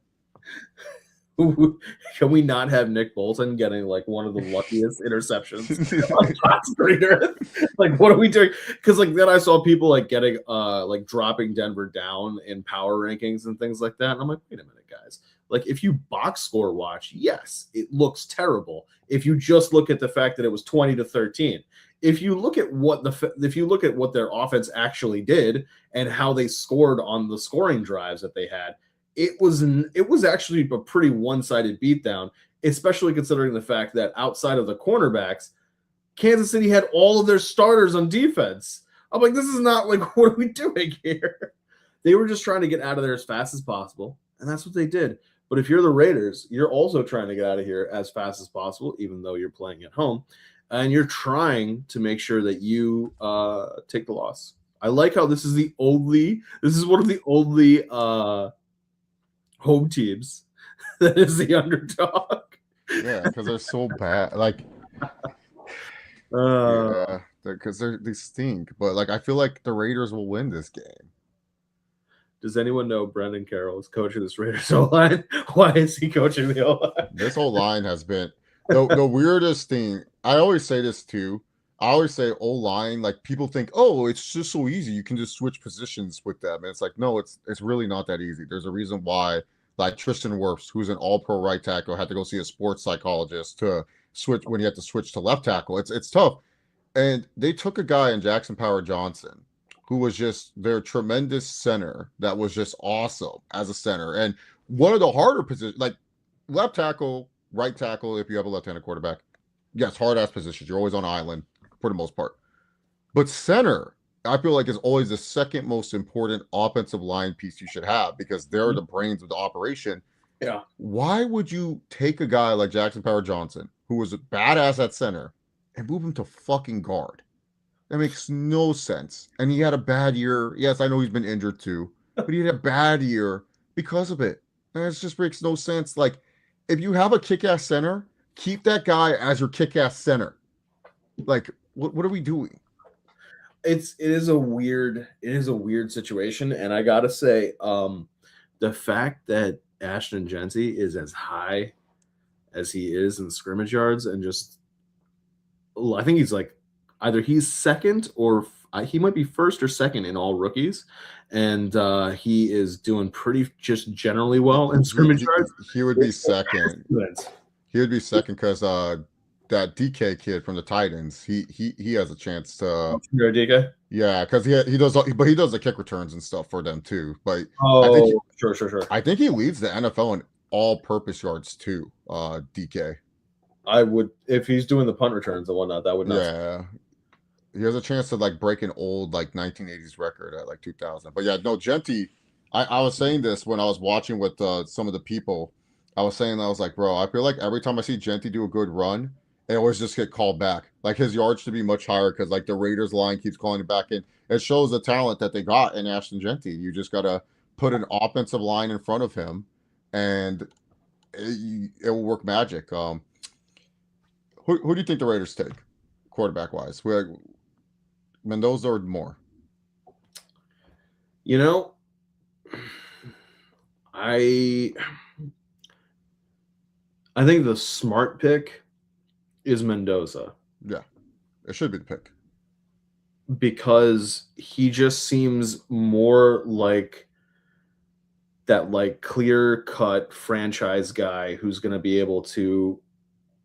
Can we not have Nick Bolton getting like one of the luckiest interceptions on God's green earth? Like, what are we doing? Because like then I saw people like getting like dropping Denver down in power rankings and things like that. And I'm like, wait a minute, guys. Like, if you box score watch, yes, it looks terrible. If you just look at the fact that it was 20-13, if you look at what their offense actually did and how they scored on the scoring drives that they had, it was actually a pretty one-sided beatdown, especially considering the fact that outside of the cornerbacks, Kansas City had all of their starters on defense. I'm like, this is not like, what are we doing here? They were just trying to get out of there as fast as possible, and that's what they did. But if you're the Raiders, you're also trying to get out of here as fast as possible, even though you're playing at home, and you're trying to make sure that you take the loss. I like how this is one of the only home teams that is the underdog. Yeah, because they're so bad. Like, Uh, yeah, because they stink. But like, I feel like the Raiders will win this game. does anyone know Brendan Carroll is coaching this Raiders O line? Why is he coaching the O line? This whole line has been the weirdest thing. I always say this too. I always say O line, like people think, oh, it's just so easy. You can just switch positions with them. And it's like, no, it's really not that easy. There's a reason why, like Tristan Wirfs, who's an all-pro right tackle, had to go see a sports psychologist to switch when he had to switch to left tackle. It's tough. And they took a guy in Jackson Power Johnson who was just their tremendous center that was just awesome as a center. And one of the harder positions, like left tackle, right tackle, if you have a left-handed quarterback, yes, hard ass positions. You're always on island for the most part. But center, I feel like is always the second most important offensive line piece you should have because they're the brains of the operation. Yeah. Why would you take a guy like Jackson Power Johnson, who was a badass at center, and move him to fucking guard? That makes no sense. And he had a bad year. Yes, I know he's been injured too, but he had a bad year because of it. And it just makes no sense. Like, if you have a kick-ass center, keep that guy as your kick-ass center. Like, what are we doing? It is a weird situation, and I gotta say, the fact that Ashton Genty is as high as he is in scrimmage yards and just, I think he's like either he's second or he might be first or second in all rookies, and he is doing pretty just generally well in scrimmage yards. He would be second. He would be second because that DK kid from the Titans, he has a chance to. DK. Yeah, because he does, but he does the kick returns and stuff for them too. But Sure. I think he leads the NFL in all-purpose yards too. DK. I would, if he's doing the punt returns and whatnot, that would not. Yeah, he has a chance to like break an old like 1980s record at like 2000. But yeah, no, Genty. I was saying this when I was watching with some of the people. I was saying, I was like, bro, I feel like every time I see Genty do a good run, they always just get called back. Like his yards should be much higher because like the Raiders line keeps calling it back in. It shows the talent that they got in Ashton Genty. You just gotta put an offensive line in front of him, and it will work magic. Who do you think the Raiders take, quarterback wise? Mendoza or Moore? You know, I think the smart pick is Mendoza Yeah, it should be the pick. because he just seems more like that like clear-cut franchise guy who's going to be able to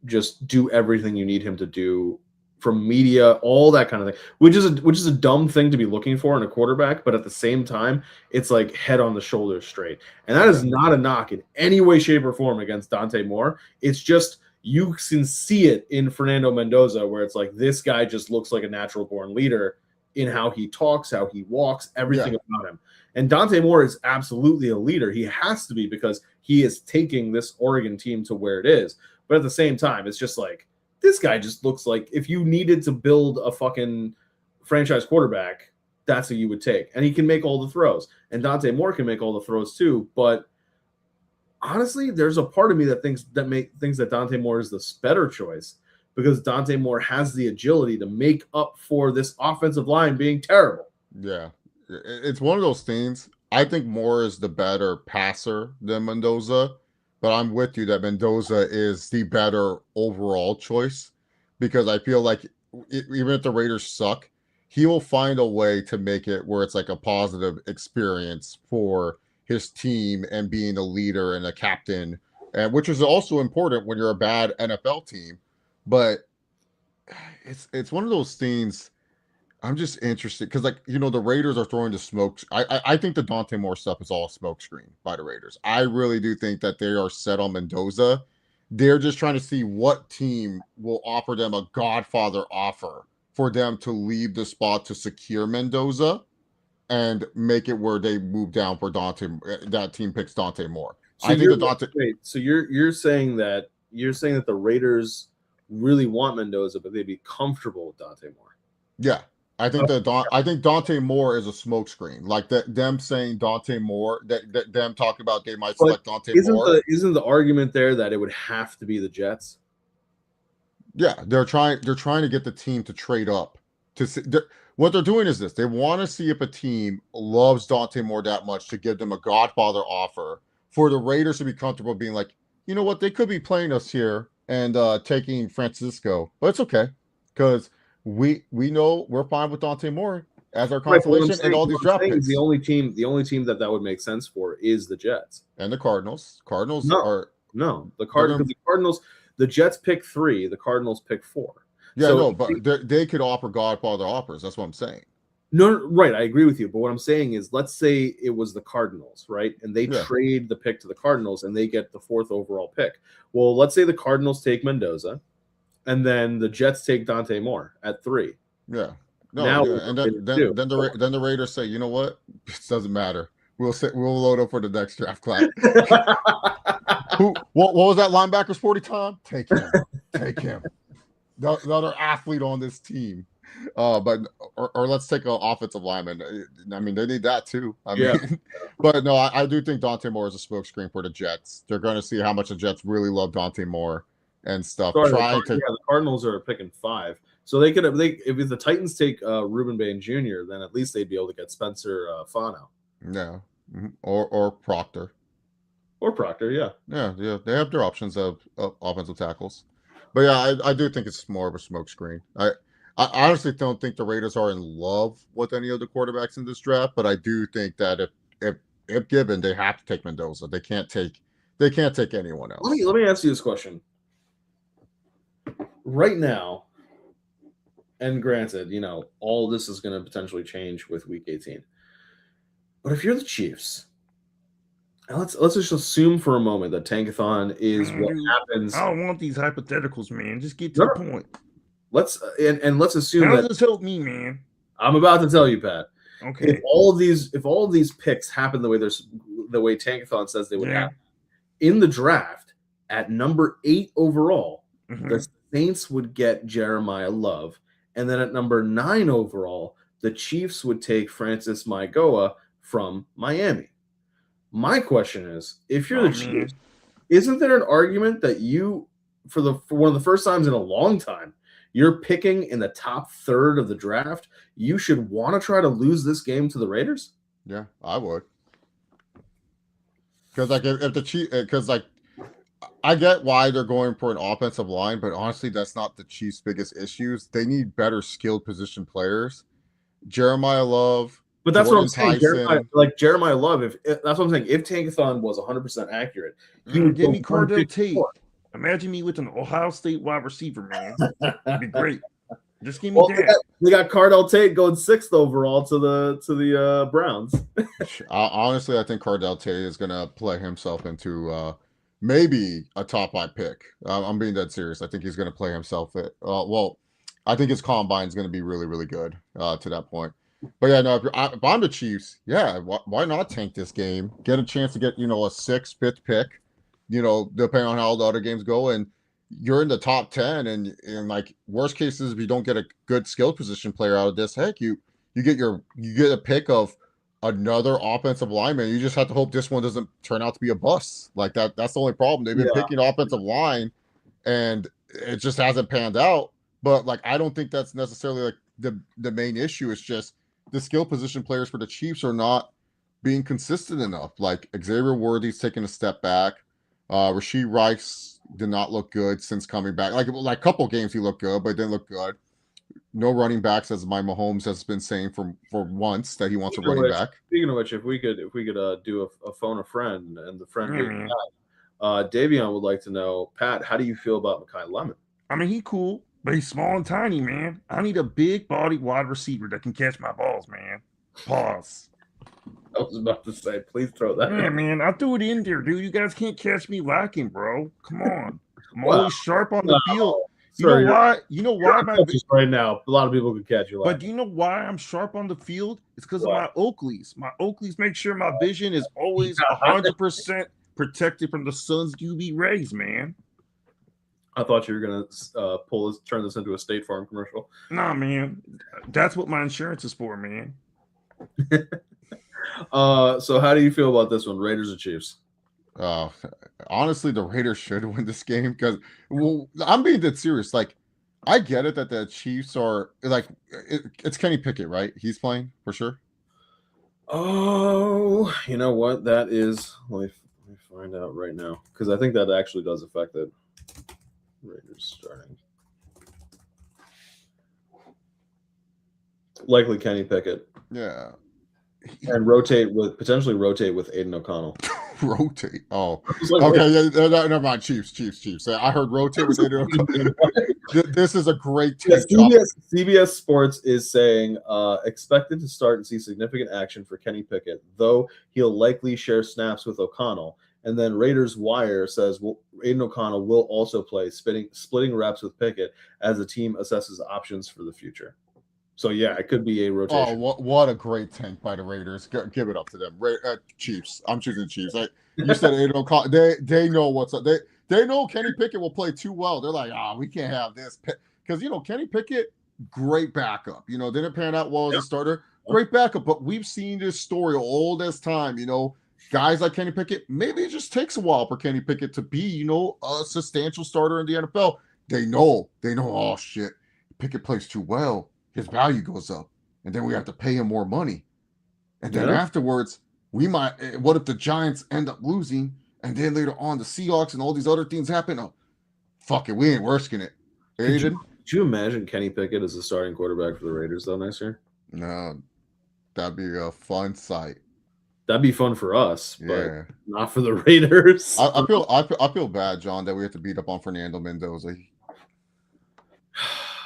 just do everything you need him to do from media, all that kind of thing, which is a dumb thing to be looking for in a quarterback, but at the same time, it's like head on the shoulders straight. And that is not a knock in any way, shape, or form against Dante Moore. It's just you can see it in Fernando Mendoza, where it's like this guy just looks like a natural born leader in how he talks, how he walks, everything about him. And Dante Moore is absolutely a leader. He has to be because he is taking this Oregon team to where it is. But at the same time, it's just like this guy just looks like if you needed to build a fucking franchise quarterback, that's who you would take. And he can make all the throws. And Dante Moore can make all the throws too. But honestly, there's a part of me that thinks that Dante Moore is the better choice because Dante Moore has the agility to make up for this offensive line being terrible. Yeah. It's one of those things. I think Moore is the better passer than Mendoza, but I'm with you that Mendoza is the better overall choice because I feel like even if the Raiders suck, he will find a way to make it where it's like a positive experience for his team and being a leader and a captain, and which is also important when you're a bad NFL team. But it's one of those things. I'm just interested because, like, the Raiders are throwing the smoke. I think the Dante Moore stuff is all a smoke screen by the Raiders. I really do think that they are set on Mendoza. They're just trying to see what team will offer them a Godfather offer for them to leave the spot to secure Mendoza and make it where they move down for Dante. That team picks Dante Moore. So I think the Dante. wait, so you're saying that the Raiders really want Mendoza, but they'd be comfortable with Dante Moore. Yeah. I think Dante Moore is a smokescreen. Like them saying Dante Moore, that them talking about they might select Dante Moore. Isn't the argument there that it would have to be the Jets? Yeah, they're trying to get the team to trade up. What they're doing is this: they want to see if a team loves Dante Moore that much to give them a Godfather offer for the Raiders to be comfortable being like, you know what, they could be playing us here and taking Francisco, but it's okay because we know we're fine with Dante Moore as our consolation and all these draft picks. The only team that would make sense for is the Jets and the Cardinals. The Cardinals. The Jets pick 3, the Cardinals pick 4. Yeah, so, no, but they could offer Godfather offers. That's what I'm saying. No, right. I agree with you. But what I'm saying is, let's say it was the Cardinals, right? And they trade the pick to the Cardinals and they get the 4th overall pick. Well, let's say the Cardinals take Mendoza and then the Jets take Dante Moore at 3. Yeah. No, and then the Raiders say, you know what? It doesn't matter. We'll load up for the next draft class. What was that linebacker's 40 time? Take him. Take him. The other athlete on this team. But let's take an offensive lineman. I mean, they need that too. But no, I do think Dante Moore is a smokescreen for the Jets. They're going to see how much the Jets really love Dante Moore and stuff. The Cardinals are picking 5, so they could if the Titans take Ruben Bain Jr., then at least they'd be able to get Spencer Fano. Yeah, or Proctor. Or Proctor, yeah. They have their options of offensive tackles. But yeah, I do think it's more of a smokescreen. I honestly don't think the Raiders are in love with any of the quarterbacks in this draft, but I do think that if given, they have to take Mendoza. They can't take anyone else. Let me ask you this question. Right now, and granted, all this is going to potentially change with Week 18. But if you're the Chiefs, and let's just assume for a moment that Tankathon is what happens. I don't want these hypotheticals, man. Just get to the point. Let's assume How does this help me, man? I'm about to tell you, Pat. Okay. If all of these picks happen the way Tankathon says they would happen in the draft, at number 8 overall, Mhm. the Saints would get Jeremiah Love. And then at number 9 overall, the Chiefs would take Francis Maigoa from Miami. My question is, if you're Oh, the Chiefs, man. isn't there an argument that you, for one of the first times in a long time, you're picking in the top third of the draft? You should want to try to lose this game to the Raiders? Yeah, I would. Because like if the Chiefs, because like I get why they're going for an offensive line, but honestly, that's not the Chiefs' biggest issues. They need better skilled position players. Jeremiah Love, But that's what I'm Jordan saying. Tyson. Jeremiah Love, that's what I'm saying. If Tankathon was 100% accurate, he Man, would give go me Cardell Tate. 154. Imagine me with an Ohio State wide receiver, man. It'd be great. Just give me Well, that. they got Cardell Tate going 6th overall to the Browns. Honestly, I think Cardell Tate is going to play himself into maybe a top 5 pick. I'm being dead serious. I think he's going to play himself it. Well, I think his combine is going to be really, really good to that point. But yeah, no, if I'm the Chiefs, yeah, why not tank this game? Get a chance to get, a 6th, 5th pick, depending on how the other games go. And you're in the top 10. And like, worst cases, if you don't get a good skill position player out of this, heck, you get a pick of another offensive lineman. You just have to hope this one doesn't turn out to be a bust. Like that's the only problem. They've been picking offensive line and it just hasn't panned out. But like, I don't think that's necessarily like the main issue. It's just the skill position players for the Chiefs are not being consistent enough. Like Xavier Worthy's taking a step back. Rashid Rice did not look good since coming back. Like a couple games he looked good, but didn't look good. No running backs, as my Mahomes has been saying for months that he wants a running back. Speaking of which, if we could do a phone a friend, and the friend being Mm. Pat, Davion would like to know, Pat, how do you feel about Mekhi Lemon? I mean, he cool, but he's small and tiny, man. I need a big body wide receiver that can catch my balls, man. Pause. I was about to say, please throw that. Yeah, man, I threw it in there, dude. You guys can't catch me lacking, bro. Come on. I'm always sharp on the field. You know why? You know why? Right now, a lot of people could catch you. But do you know why I'm sharp on the field? It's because of my Oakleys. My Oakleys make sure my vision is always 100% protected from the sun's UV rays, man. I thought you were gonna turn this into a State Farm commercial. Nah, man, that's what my insurance is for, man. So how do you feel about this one, Raiders or Chiefs? Honestly, the Raiders should win this game because, well, I'm being dead serious. Like, I get it that the Chiefs are like, it's Kenny Pickett, right? He's playing for sure. Oh, you know what? That is. Let me find out right now because I think that actually does affect it. Raiders starting. Likely Kenny Pickett. Yeah. And potentially rotate with Aiden O'Connell. Rotate. Oh, okay. Yeah, never mind. Chiefs. I heard rotate with Aiden O'Connell. This is a great take. CBS Sports is saying expected to start and see significant action for Kenny Pickett, though he'll likely share snaps with O'Connell. And then Raiders Wire says Aiden O'Connell will also play, splitting reps with Pickett as the team assesses options for the future. So, yeah, it could be a rotation. Oh, what a great tank by the Raiders. Give it up to them. Chiefs. I'm choosing Chiefs. You said Aiden O'Connell. They know what's up. They know Kenny Pickett will play too well. They're like, we can't have this. Because, Kenny Pickett, great backup. Didn't pan out well as a starter. Great backup. But we've seen this story all this time. Guys like Kenny Pickett, maybe it just takes a while for Kenny Pickett to be, a substantial starter in the NFL. They know, oh, shit, Pickett plays too well. His value goes up, and then we have to pay him more money. And then afterwards, what if the Giants end up losing, and then later on the Seahawks and all these other things happen? Oh, fuck it, we ain't risking it. Aiden? Could you imagine Kenny Pickett as the starting quarterback for the Raiders, though, next year? No, that'd be a fun sight. That'd be fun for us, but not for the Raiders. I feel bad, John, that we have to beat up on Fernando Mendoza.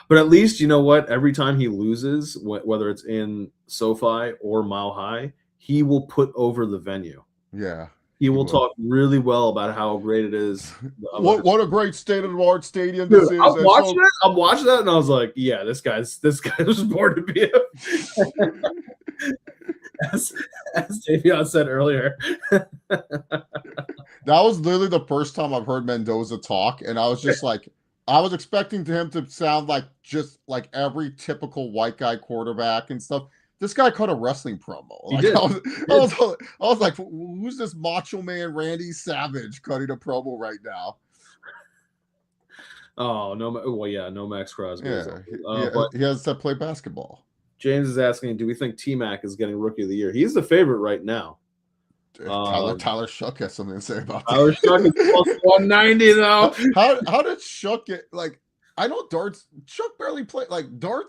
But at least, you know what? Every time he loses, whether it's in SoFi or Mile High, he will put over the venue. Yeah. He will talk really well about how great it is. What a great state-of-the-art stadium this is. I'm watching that, and I was like, yeah, this guy was born to be as Davion said earlier. That was literally the first time I've heard Mendoza talk, and I was just like, I was expecting him to sound like just like every typical white guy quarterback and stuff. This guy cut a wrestling promo. He Like did. I was like, who's this Macho Man Randy Savage cutting a promo right now? Oh no! Well, yeah, no Max Crosby. Yeah, But he has to play basketball. James is asking, do we think T Mac is getting Rookie of the Year? He's the favorite right now. Tyler Shuck has something to say about Tyler that. Shuck is plus 190 though. How did Shuck get like? I know Shuck barely played. Like Dart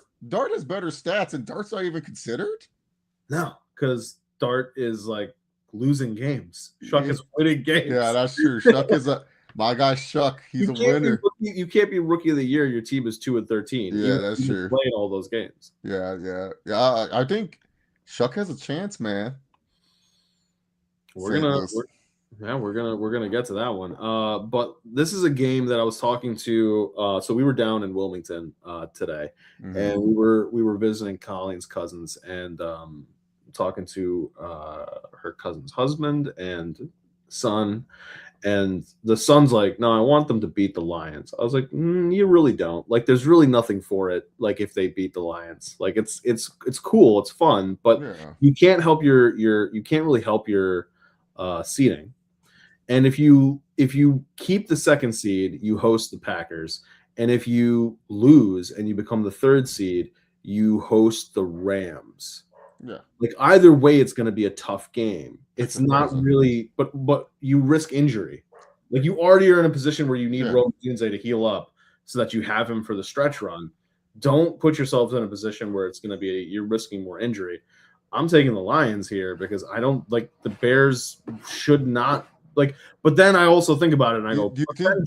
has better stats, and Dart's not even considered. No, because Dart is like losing games. Shuck is winning games. Yeah, that's true. Shuck is my guy. Shuck, he's a winner. You can't be Rookie of the Year. Your team is 2-13. Yeah, that's true. Playing all those games. Yeah. I think Shuck has a chance, man. We're gonna get to that one. But this is a game that I was talking to. So we were down in Wilmington today, and we were visiting Colleen's cousins and talking to her cousin's husband and son. And the son's like, no, I want them to beat the Lions. I was like, you really don't. Like, there's really nothing for it. Like, if they beat the Lions, like it's cool, it's fun, but you can't help you can't really help your seeding. And if you keep the second seed, you host the Packers, and if you lose and you become the third seed, you host the Rams. Yeah. Like either way, it's going to be a tough game. It's not really, but you risk injury. Like you already are in a position where you need Rome Dunze to heal up so that you have him for the stretch run. Don't put yourselves in a position where it's going to be you're risking more injury. I'm taking the Lions here because I don't like the Bears should not like. But then I also think about it and I go, do you think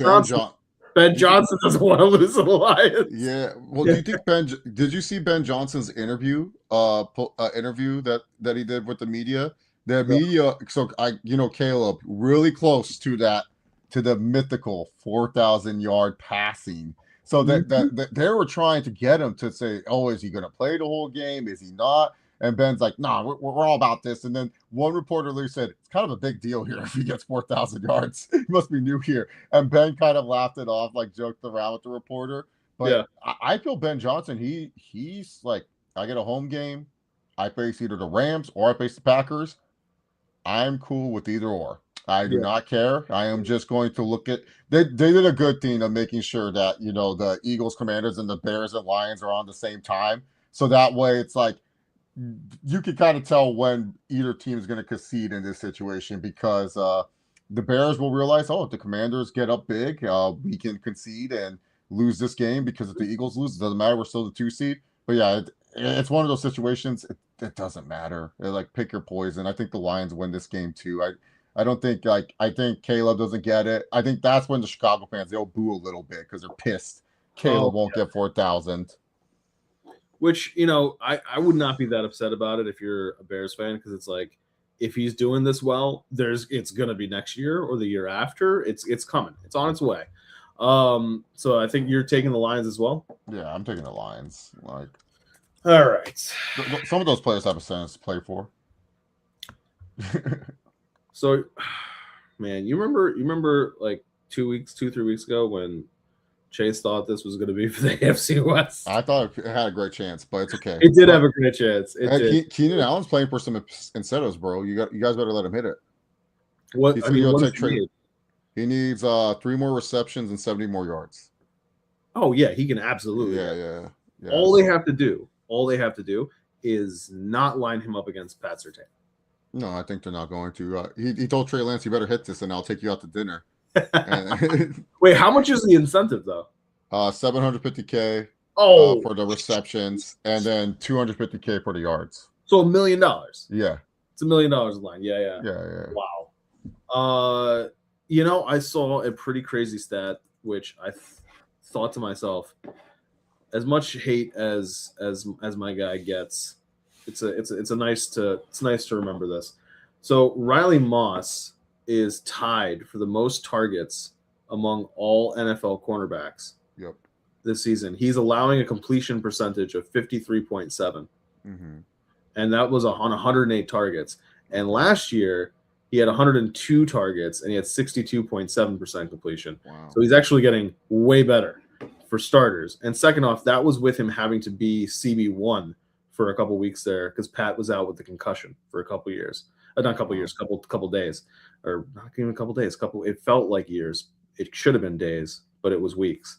Ben Johnson doesn't want to lose to the Lions? Yeah. Well, do you think did you see Ben Johnson's interview? Interview that he did with the media. The media. So Caleb really close to the mythical 4,000-yard passing. So that they were trying to get him to say, oh, is he going to play the whole game? Is he not? And Ben's like, nah, we're all about this. And then one reporter literally said, it's kind of a big deal here if he gets 4,000 yards. He must be new here. And Ben kind of laughed it off, like joked around with the reporter. But I feel Ben Johnson, he's like, I get a home game, I face either the Rams or I face the Packers. I'm cool with either or. I do not care. I am just going to look at they did a good thing of making sure that the Eagles, Commanders, and the Bears and Lions are on the same time. So that way it's like you can kind of tell when either team is going to concede in this situation because the Bears will realize, oh, if the Commanders get up big, we can concede and lose this game because if the Eagles lose, it doesn't matter. We're still the 2 seed. But yeah, it's one of those situations. It doesn't matter. Like pick your poison. I think the Lions win this game too. I don't think I think Caleb doesn't get it. I think that's when the Chicago fans they'll boo a little bit because they're pissed. Caleb won't get 4,000. Which, I would not be that upset about it if you're a Bears fan because it's like if he's doing this well, it's going to be next year or the year after. It's coming. It's on its way. So I think you're taking the Lions as well. Yeah, I'm taking the Lions. Like, all right. Some of those players have a sentence to play for. So, man, you remember like 3 weeks ago when Chase thought this was going to be for the AFC West. I thought it had a great chance, but it's okay. It did have a great chance. Keenan Allen's playing for some incentives, bro. You guys better let him hit it. What he needs 3 more receptions and 70 more yards. Oh yeah, he can absolutely. Yeah. All they have to do is not line him up against Pat Surtain. No, I think they're not going to. He told Trey Lance, "You better hit this, and I'll take you out to dinner." Wait, how much is the incentive though? $750K. For the receptions, and then $250K for the yards. So $1 million. Yeah, it's $1 million a line. Yeah. Wow. I saw a pretty crazy stat, which I thought to myself, as much hate as my guy gets, it's nice to remember this. So Riley Moss is tied for the most targets among all NFL cornerbacks. Yep. This season, he's allowing a completion percentage of 53.7, and that was on 108 targets. And last year, He had 102 targets, and he had 62.7% completion. Wow. So he's actually getting way better for starters. And second off, that was with him having to be CB1 for a couple weeks there because Pat was out with the concussion for a couple years. Not a couple years, couple days, or not even a couple days. It felt like years. It should have been days, but it was weeks.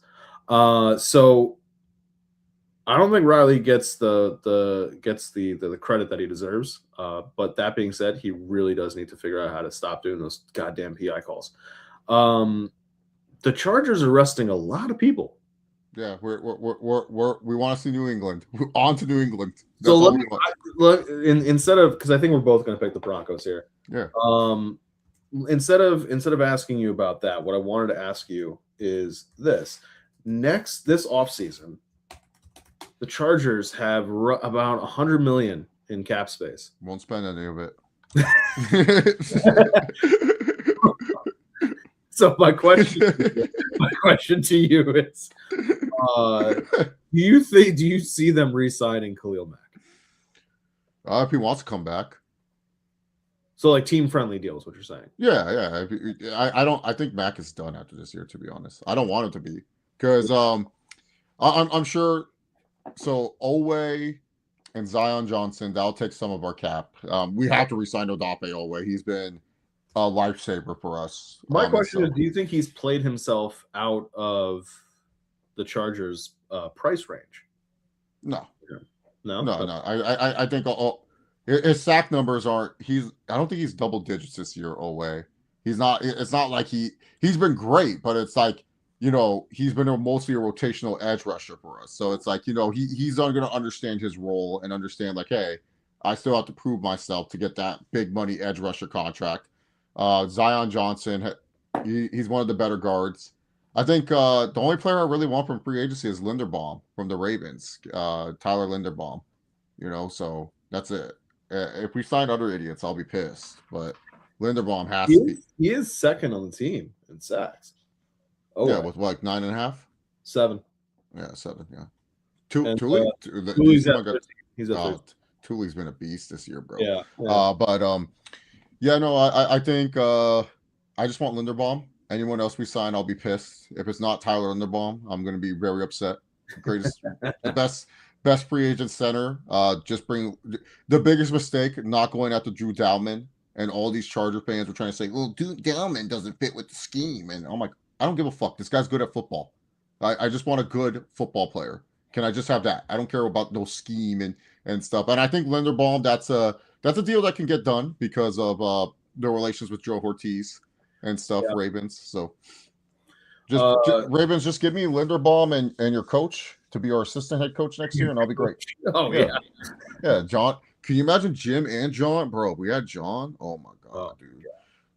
So I don't think Riley gets the credit that he deserves. But that being said, he really does need to figure out how to stop doing those goddamn PI calls. The Chargers are resting a lot of people. Yeah, we want to see New England. We're on to New England. That's So all we want. look, instead of, because I think we're both going to pick the Broncos here. Yeah. Instead of asking you about that, what I wanted to ask you is this: this offseason, the Chargers have about $100 million in cap space. Won't spend any of it. So my question to you is, do you see them re-signing Khalil Mack? If he wants to come back. So like team-friendly deals, what you're saying? Yeah. I think Mack is done after this year, to be honest. I don't want him to be. Because I'm sure, so Owe and Zion Johnson, that'll take some of our cap. We have to re-sign Odafe Owe. He's been a lifesaver for us. My question is, do you think he's played himself out of the Chargers' price range? No. No. I think his sack numbers aren't. I don't think he's double digits this year. Owe. He's not. It's not like he's been great, but it's like, he's been mostly a rotational edge rusher for us. So it's like, he's going to understand his role and understand like, hey, I still have to prove myself to get that big money edge rusher contract. Zion Johnson, he's one of the better guards. I think the only player I really want from free agency is Linderbaum from the Ravens, Tyler Linderbaum. So that's it. If we sign other idiots, I'll be pissed. But Linderbaum has to be. He is second on the team in sacks. Oh, yeah, with like 9.5? 7. Yeah, 7. Yeah. Thule's at 13. He's at 13. Thule's been a beast this year, bro. Yeah. I think I just want Linderbaum. Anyone else we sign, I'll be pissed. If it's not Tyler Linderbaum, I'm going to be very upset. Greatest, the best free agent center. Just bring the biggest mistake, not going after Drew Dalman. And all these Charger fans were trying to say, well, Drew Dalman doesn't fit with the scheme. And I'm like, I don't give a fuck. This guy's good at football. I just want a good football player. Can I just have that? I don't care about no scheme and stuff. And I think Linderbaum, that's a deal that can get done because of the relations with Joe Ortiz and stuff, yeah. Ravens. So Ravens, just give me Linderbaum and your coach to be our assistant head coach next year, and I'll be great. Oh, yeah. Yeah, John. Can you imagine Jim and John? Bro, we had John. Oh, my God, dude. Yeah.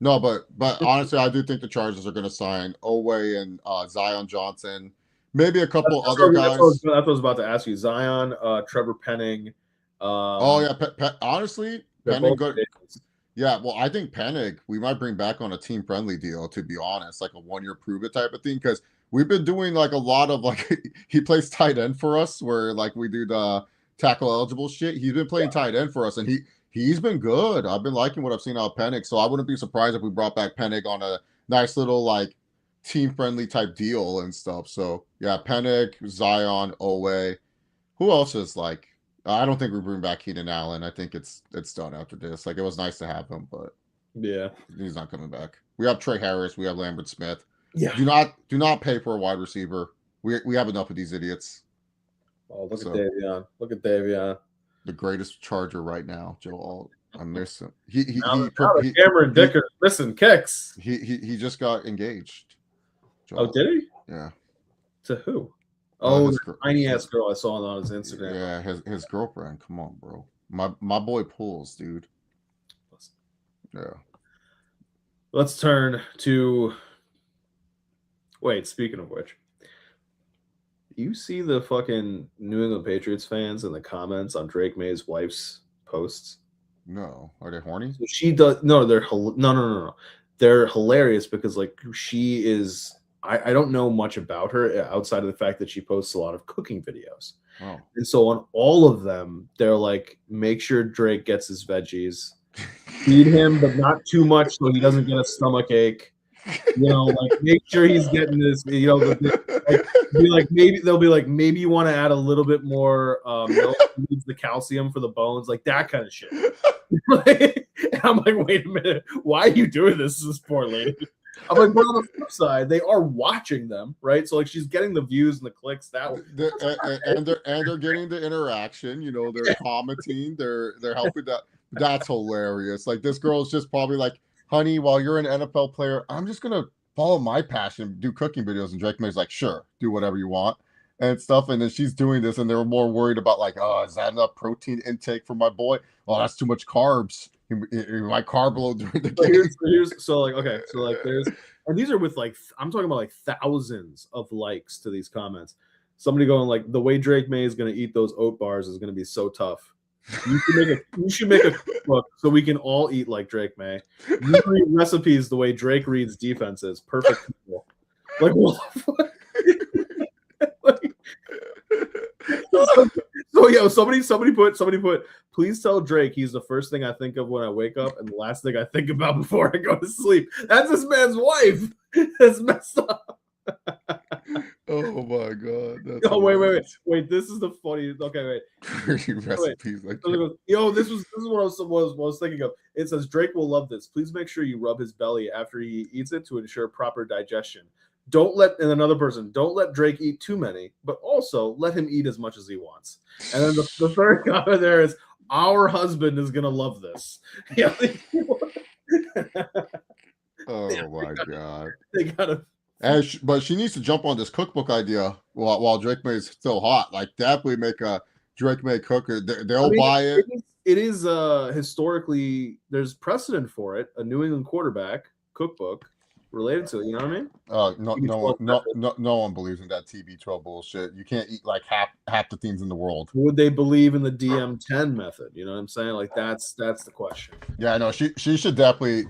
No, but honestly, I do think the Chargers are going to sign Owe and Zion Johnson. Maybe a couple other guys. That's what I was about to ask you. Zion, Trevor Penning. Honestly, Penning good. Yeah, well, I think Penning, we might bring back on a team-friendly deal, to be honest, like a one-year prove-it type of thing, because we've been doing like a lot of like he plays tight end for us, where like we do the tackle-eligible shit. He's been playing tight end for us, and he's been good. I've been liking what I've seen out of Penning, so I wouldn't be surprised if we brought back Penning on a nice little like team-friendly type deal and stuff. So yeah, Penning, Zion, Owe. Who else is like? I don't think we bring back Keenan Allen. I think it's done after this. Like, it was nice to have him, but yeah, he's not coming back. We have Trey Harris. We have Lambert Smith. Yeah. Do not pay for a wide receiver. We have enough of these idiots. Oh, look at Davion. Look at Davion. The greatest Charger right now, Joe Alt. I miss him. Cameron Dicker missing kicks. He just got engaged. Joel. Oh, did he? Yeah. To who? Oh, the tiny ass girl I saw on his Instagram. Yeah, his girlfriend. Come on, bro. My boy pulls, dude. Yeah. Let's turn to. Wait, speaking of which, you see the fucking New England Patriots fans in the comments on Drake May's wife's posts? No, are they horny? So she does. No, they're no. They're hilarious because like she is. I don't know much about her outside of the fact that she posts a lot of cooking videos. Oh. And so on all of them, they're like, make sure Drake gets his veggies. Feed him, but not too much so he doesn't get a stomach ache. Like make sure he's getting this. Like be like maybe they'll be like maybe you want to add a little bit more milk. He needs the calcium for the bones, like that kind of shit. And I'm like, wait a minute, why are you doing this to this poor lady? I'm like, but on the flip side, they are watching them, right? So like she's getting the views and the clicks that way. And they're getting the interaction. They're commenting. They're helping. That's hilarious. Like this girl's just probably like, honey, while you're an NFL player, I'm just gonna follow my passion, do cooking videos. And Drake May's like, sure, do whatever you want and stuff. And then she's doing this, and they were more worried about like, oh, is that enough protein intake for my boy? Oh, that's too much carbs. He might carb load during the game. There's, and these are with like I'm talking about like thousands of likes to these comments. Somebody going like, the way Drake May is going to eat those oat bars is going to be so tough. You should make a cookbook so we can all eat like Drake May. You read recipes the way Drake reads defenses. Perfect people. Like what? Somebody put, please tell Drake he's the first thing I think of when I wake up and the last thing I think about before I go to sleep. That's this man's wife. That's messed up. Oh my god! Oh wait! This is the funny. Okay, wait. Recipes like this is what I was thinking of. It says Drake will love this. Please make sure you rub his belly after he eats it to ensure proper digestion. Don't let Drake eat too many, but also let him eat as much as he wants. And then the third comment there is, our husband is gonna love this. Yeah. Oh my god! They gotta. But she needs to jump on this cookbook idea while Drake May is still hot. Like definitely make a Drake May cooker. They'll buy it. It is historically there's precedent for it. A New England quarterback cookbook related to it. You know what I mean? No one believes in that TB12 bullshit. You can't eat like half the things in the world. Would they believe in the DM10 method? You know what I'm saying? Like that's the question. Yeah, no, she should definitely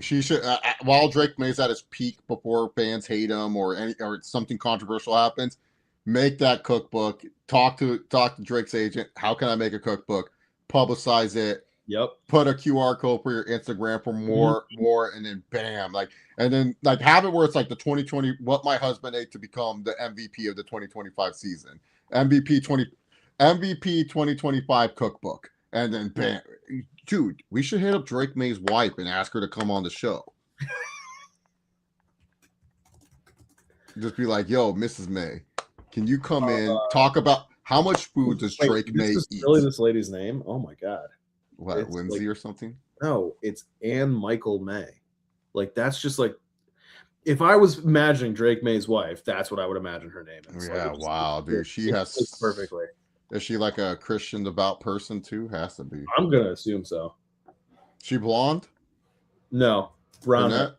while Drake May's at his peak before fans hate him or something controversial happens, make that cookbook. Talk to Drake's agent. How can I make a cookbook? Publicize it. Yep. Put a QR code for your Instagram for more, and then bam, and then have it where it's like the 2020 what my husband ate to become the MVP of the 2025 season, MVP 2025 cookbook, and then bam, dude, we should hit up Drake May's wife and ask her to come on the show. Just be like, yo, Mrs. May, can you come in, talk about how much food does Drake May eat? Really, this lady's name? Oh my god. What, it's Lindsay or something? No, it's Ann Michael May. Like that's just like if I was imagining Drake May's wife, that's what I would imagine her name is. Yeah, like, wow, dude. She has perfectly. Is she like a Christian devout person too? Has to be. I'm gonna assume so. She blonde? No, brown. Oh,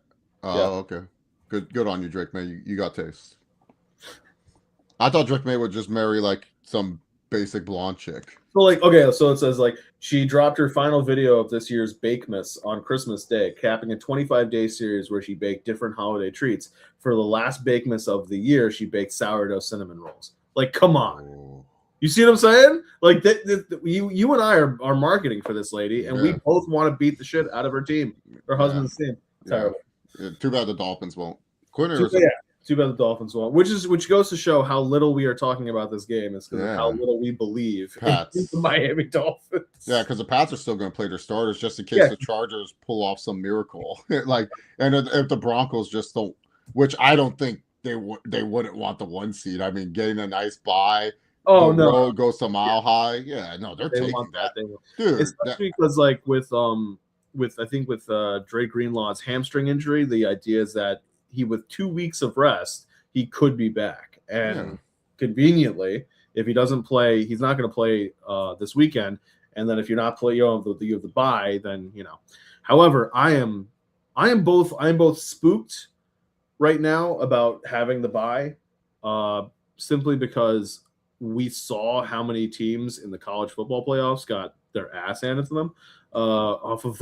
yeah. Okay. Good on you, Drake May. You got taste. I thought Drake May would just marry like some basic blonde chick. So it says like she dropped her final video of this year's Bakemas on Christmas Day, capping a 25-day series where she baked different holiday treats. For the last Bakemas of the year, she baked sourdough cinnamon rolls. Like, come on. Oh. You see what I'm saying? Like you and I are marketing for this lady, and we both want to beat the shit out of her team. Her husband's team. Terrible. Yeah, too bad the Dolphins won't. Too bad the Dolphins won't. Which goes to show how little we are talking about this game. Is because of how little we believe in the Miami Dolphins. Yeah, because the Pats are still going to play their starters just in case the Chargers pull off some miracle. And if the Broncos just don't, which I don't think they wouldn't want the 1 seed. I mean, getting a nice bye. Oh the no, road goes to Mile High. Yeah, no, they're taking that. Dude, especially because like with Dre Greenlaw's hamstring injury, the idea is that with 2 weeks of rest, he could be back. And conveniently, if he doesn't play, he's not going to play this weekend. And then if you're not playing, you have the bye, then However, I am both spooked right now about having the bye, simply because we saw how many teams in the college football playoffs got their ass handed to them off of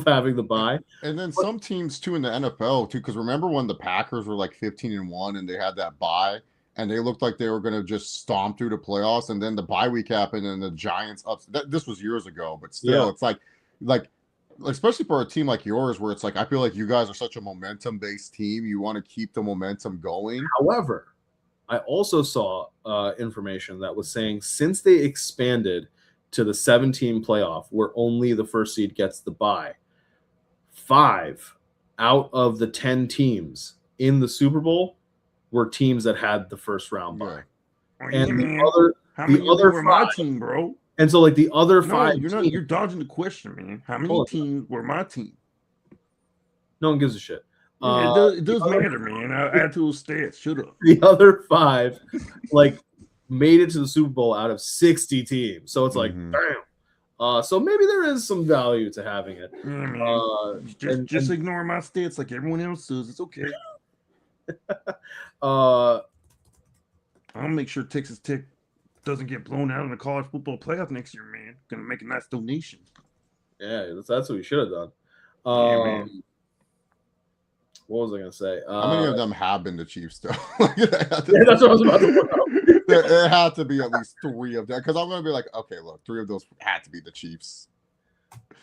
having the bye. And then some teams too in the NFL too, because remember when the Packers were like 15-1 and they had that bye and they looked like they were going to just stomp through the playoffs, and then the bye week happened and the Giants this was years ago, but still it's like especially for a team like yours, where it's like I feel like you guys are such a momentum-based team. You want to keep the momentum going. However, I also saw information that was saying since they expanded to the 7-team playoff, where only the first seed gets the bye, 5 out of the 10 teams in the Super Bowl were teams that had the first round bye. Oh, And yeah, man. How the many of them other were my 5, team, bro? and so like the other No, 5 you're not. teams, You're dodging the question, man. How many Hold on. teams were my team? no one gives a shit. Yeah, it does matter, man. I add to those stats. Shut up. The other 5 like made it to the Super Bowl out of 60 teams. So it's like, damn. So maybe there is some value to having it. Yeah, man. Just ignore my stats like everyone else does. It's okay. I'll make sure Texas Tech doesn't get blown out in the college football playoff next year, man. Gonna make a nice donation. Yeah, that's what we should have done. Yeah, man. What was I gonna say? How many of them have been the Chiefs, though? Yeah, that's what I was about to look up. There had to be at least 3 of them, because I'm gonna be like, okay, look, 3 of those had to be the Chiefs.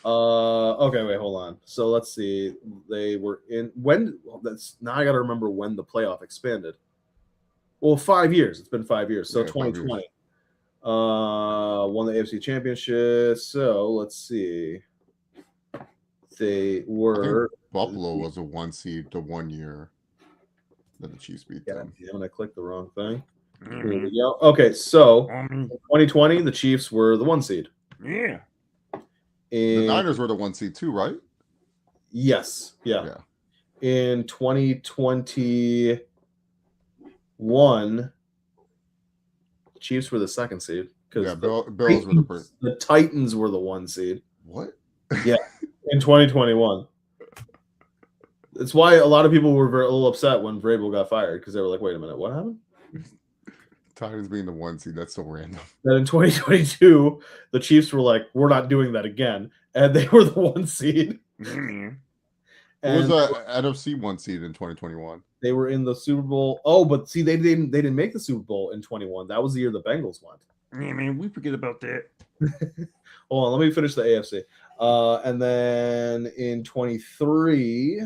Okay, wait, hold on. So let's see. They were in when. That's now I got to remember when the playoff expanded. Well, 5 years. It's been 5 years. So 2020. Won the AFC Championship. So let's see. They were. Buffalo was a 1 seed the 1 year that the Chiefs beat them. Damn, I clicked the wrong thing. Here we go. Okay, so 2020, the Chiefs were the 1 seed. Yeah. The Niners were the 1 seed too, right? Yes. Yeah. In 2021, Chiefs were the 2nd seed because Bills were the first. The Titans were the 1 seed. What? Yeah, in 2021. That's why a lot of people were a little upset when Vrabel got fired, because they were like, "Wait a minute, what happened?" Titans being the 1 seed, that's so random. Then in 2022, the Chiefs were like, "We're not doing that again," and they were the 1 seed. Mm-hmm. Who was the NFC 1 seed in 2021? They were in the Super Bowl. Oh, but see, they didn't make the Super Bowl in 21. That was the year the Bengals went. Yeah, man, we forget about that. Hold on, let me finish the AFC. And then in 23,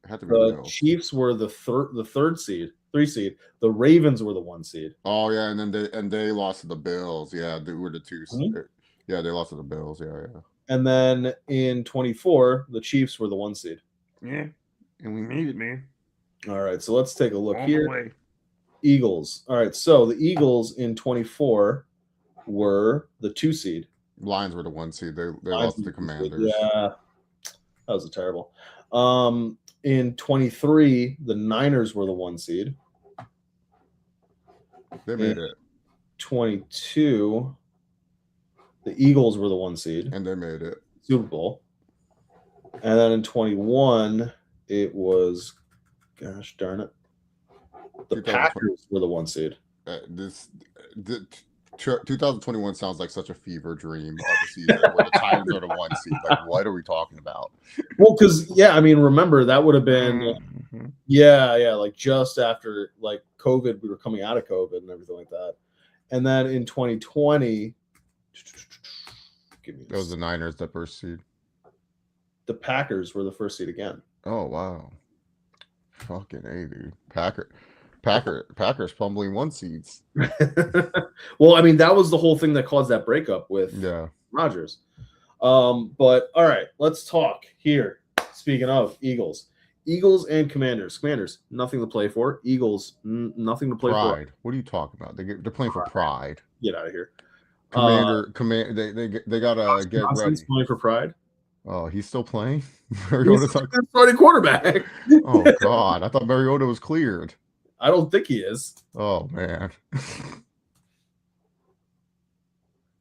the Chiefs were the 3rd seed. 3 seed. The Ravens were the 1 seed. Oh yeah, and then they lost to the Bills. Yeah, they were the 2 seed. Yeah, they lost to the Bills. Yeah. And then in 24, the Chiefs were the 1 seed. Yeah, and we made it, man. All right, so let's take a look All here. the way. Eagles. All right, so the Eagles in 24 were the 2 seed. Lions were the 1 seed. They lost to the Commanders. Yeah, that was terrible. In 23, the Niners were the 1 seed. They made it. 22, the Eagles were the 1 seed. And they made it. Super Bowl. And then in 21, it was, gosh darn it, the Packers were the 1 seed. 2021 sounds like such a fever dream of a season where the Titans are the 1 seed. Like, what are we talking about? Well, because I mean, remember that would have been, like just after like COVID, we were coming out of COVID and everything like that. And then in 2020, that was the Niners, the 1st seed. The Packers were the 1st seed again. Oh wow, fucking A, dude. Packers fumbling 1 seeds. Well, I mean, that was the whole thing that caused that breakup with Rodgers. But all right, let's talk here. Speaking of Eagles and Commanders. Commanders, nothing to play for. Eagles, nothing to play pride. for. What are you talking about? They're playing for pride. Get out of here. They gotta get ready. Playing for pride. Oh, he's still playing. He's starting quarterback. Oh God, I thought Mariota was cleared. I don't think he is. Oh man.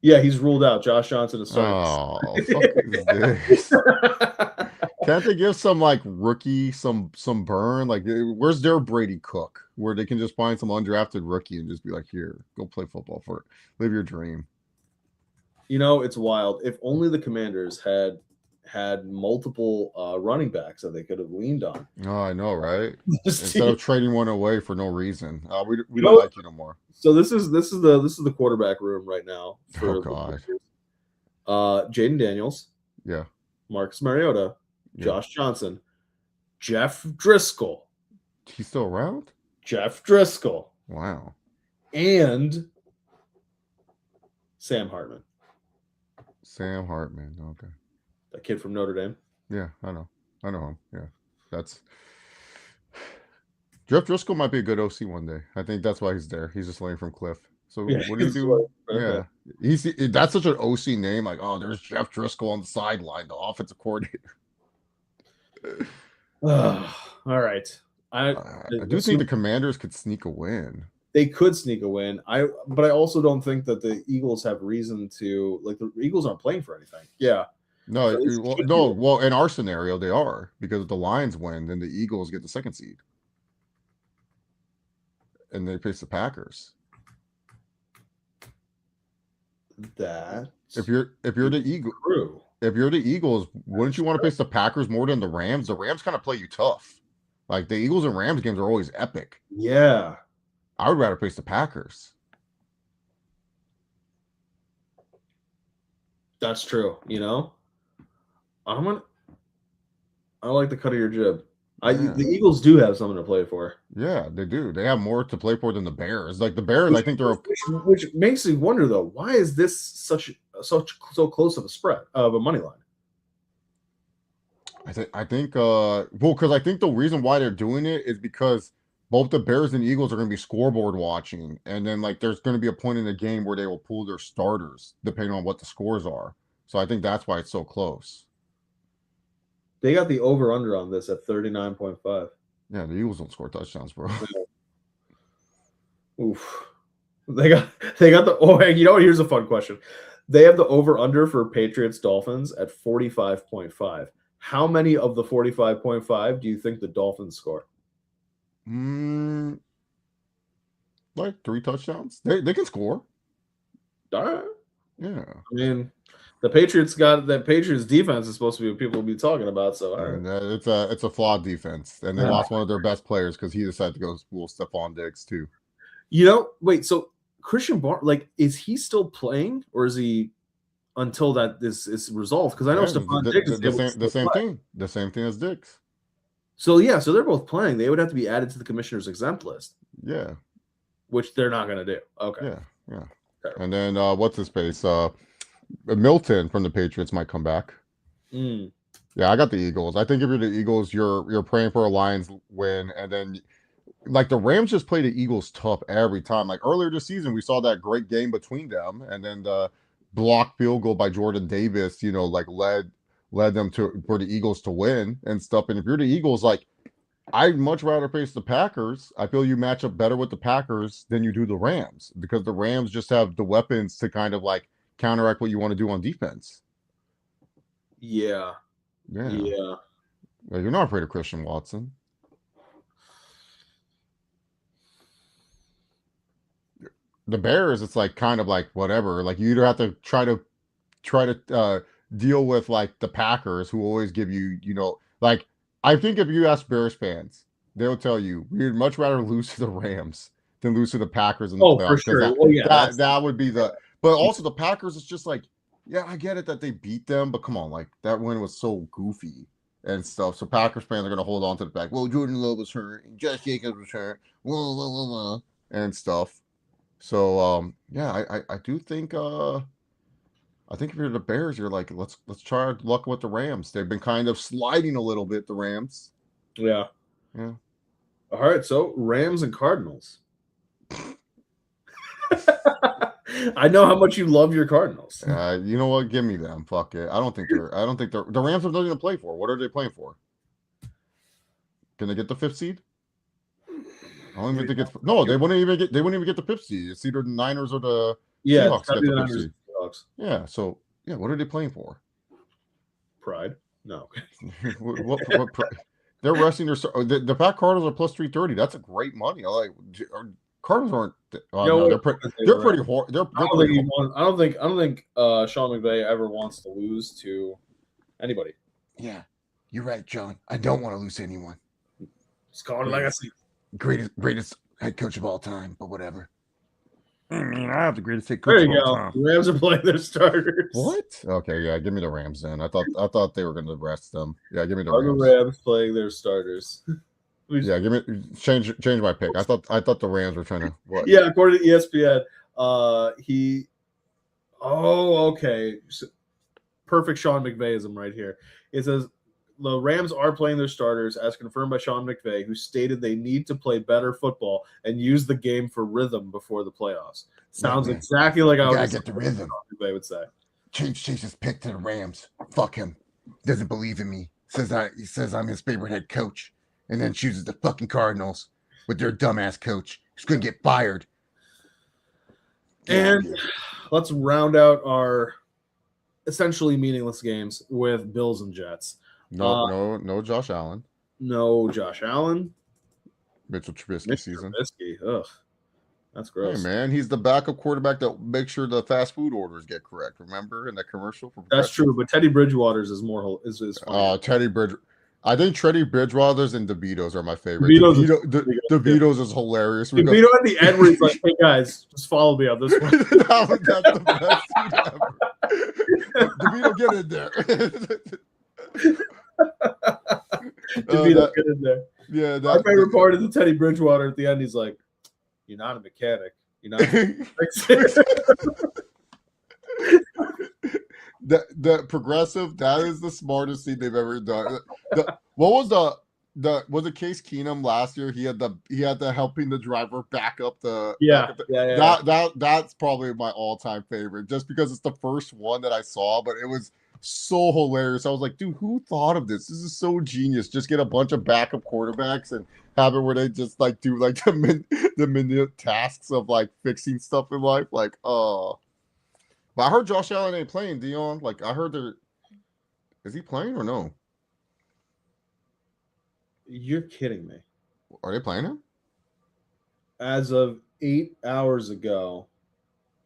Yeah, he's ruled out. Josh Johnson is starting. Oh, fuck is this? Can't they give some like rookie some burn? Like, where's their Brady Cook, where they can just find some undrafted rookie and just be like, here, go play football for it. Live your dream. You know, it's wild. If only the Commanders had multiple running backs that they could have leaned on. Oh, I know, right? Instead of trading one away for no reason. We don't like you no more. So this is the quarterback room right now for God. Jaden Daniels. Yeah. Marcus Mariota, Yeah. Josh Johnson, Jeff Driscoll, He's still around? Jeff Driscoll, Wow. and Sam Hartman, Sam Hartman. Okay. that kid from Notre Dame. Yeah, I know. I know him. Yeah. That's Jeff Driscoll might be a good OC one day. I think that's why he's there. He's just learning from Cliff. So Yeah, what do you he's do? okay. Yeah. That's such an OC name. Like, oh, there's Jeff Driscoll on the sideline, the offensive coordinator. All right. I do think the Commanders could sneak a win. They could sneak a win. But I also don't think that the Eagles have reason to, like, the Eagles aren't playing for anything. Yeah. No, So well, in our scenario, they are, because if the Lions win, then the Eagles get the second seed. And they face the Packers. That if you're the Eagles, if you're the Eagles, wouldn't you want to face the Packers more than the Rams? The Rams kind of play you tough. Like, the Eagles and Rams games are always epic. Yeah. I would rather face the Packers. That's true. I like the cut of your jib. The Eagles do have something to play for. Yeah, they do. They have more to play for than the Bears. Like, the Bears, I think they're which makes me wonder, though, why is this so close of a spread of a money line? I think because I think the reason why they're doing it is because both the Bears and Eagles are going to be scoreboard watching, and then, like, there's going to be a point in the game where they will pull their starters depending on what the scores are. So I think that's why it's so close. They got the over-under on this at 39.5. Yeah, the Eagles don't score touchdowns, bro. Oof. They got the here's a fun question. They have the over-under for Patriots Dolphins at 45.5. How many of the 45.5 do you think the Dolphins score? Like 3 touchdowns. They can score. Yeah. I mean, the Patriots defense is supposed to be what people will be talking about. So it's a flawed defense, and they lost one of their best players because he decided to go school Stephon Diggs too. Wait. So Christian is he still playing, or is he until that this is resolved? Because I know Stephon Diggs is the same thing as Diggs. So they're both playing. They would have to be added to the commissioner's exempt list. Yeah, which they're not going to do. Okay. Yeah. Okay. And then what's his face? Milton from the Patriots might come back. Yeah, I got the Eagles. I think if you're the Eagles, you're praying for a Lions win, and then, like, the Rams just play the Eagles tough every time. Like, earlier this season, we saw that great game between them, and then the blocked field goal by Jordan Davis, led them for the Eagles to win and stuff. And if you're the Eagles, like, I'd much rather face the Packers. I feel you match up better with the Packers than you do the Rams, because the Rams just have the weapons to kind of, like, counteract what you want to do on defense. Yeah. Well, you're not afraid of Christian Watson. The Bears, it's like kind of like whatever. Like, you either have to try to deal with, like, the Packers, who always give you, like, I think if you ask Bears fans, they'll tell you we'd much rather lose to the Rams than lose to the Packers in the playoffs. For sure. That would be the. But also the Packers, it's just like, yeah, I get it that they beat them, but come on, like, that win was so goofy and stuff. So Packers fans are going to hold on to the fact, well, Jordan Love was hurt, and Josh Jacobs was hurt, and stuff. So I do think I think if you're the Bears, you're like, let's try our luck with the Rams. They've been kind of sliding a little bit, the Rams. Yeah. All right, so Rams and Cardinals. I know how much you love your Cardinals. You know what? Give me them. Fuck it. I don't think they're the Rams have nothing to play for. What are they playing for? Can they get the 5th seed? I don't even think it's they wouldn't even get the 5th seed. It's either the Niners or the Seahawks get the 5th seed. Yeah, so what are they playing for? Pride? No. what they're resting their the fact Cardinals are plus 330. That's a great money. I like Cardinals aren't. They're pretty horrible. I don't think Sean McVay ever wants to lose to anybody. Yeah, you're right, John. I don't want to lose to anyone. It's called legacy. Greatest head coach of all time, but whatever. I have the greatest head There coach of you all go. time. The Rams are playing their starters. What? Okay, yeah, give me the Rams then. I thought they were going to rest them. Yeah, give me the Are the Rams. Rams playing their starters? Yeah, give me change my pick. I thought the Rams were trying to what? Yeah, according to ESPN, he. Oh, okay. Perfect Sean McVayism right here. It says the Rams are playing their starters as confirmed by Sean McVay, who stated they need to play better football and use the game for rhythm before the playoffs. Sounds Man, exactly like you I gotta would get the rhythm. Sean McVay would say. Change Chase's pick to the Rams. Fuck him. Doesn't believe in me. He says I'm his favorite head coach, and then chooses the fucking Cardinals with their dumbass coach. He's gonna get fired. And let's round out our essentially meaningless games with Bills and Jets. No Josh Allen. No Josh Allen. Mitchell Trubisky season. Trubisky. Ugh. That's gross. Hey man, he's the backup quarterback that makes sure the fast food orders get correct. Remember in that commercial? That's true, but Teddy Bridgewater's is more is funny. Teddy Bridge. I think Teddy Bridgewater's and DeVito's are my favorite. DeVito's is hilarious. DeVito at the end where he's like, "Hey guys, just follow me on this one." That's the best ever. DeVito, get in there. DeVito, get in there. Yeah, my favorite part is the Teddy Bridgewater at the end. He's like, "You're not a mechanic. You're not." The progressive, that is the smartest thing they've ever done. What was was it Case Keenum last year? He had the helping the driver back up the that's probably my all-time favorite, just because it's the first one that I saw, but it was so hilarious. I was like, dude, who thought of this? This is so genius. Just get a bunch of backup quarterbacks and have it where they just like do like the minute tasks of like fixing stuff in life. Like, oh. But I heard Josh Allen ain't playing, Dion. Like, I heard is he playing or no? You're kidding me. Are they playing him? As of 8 hours ago,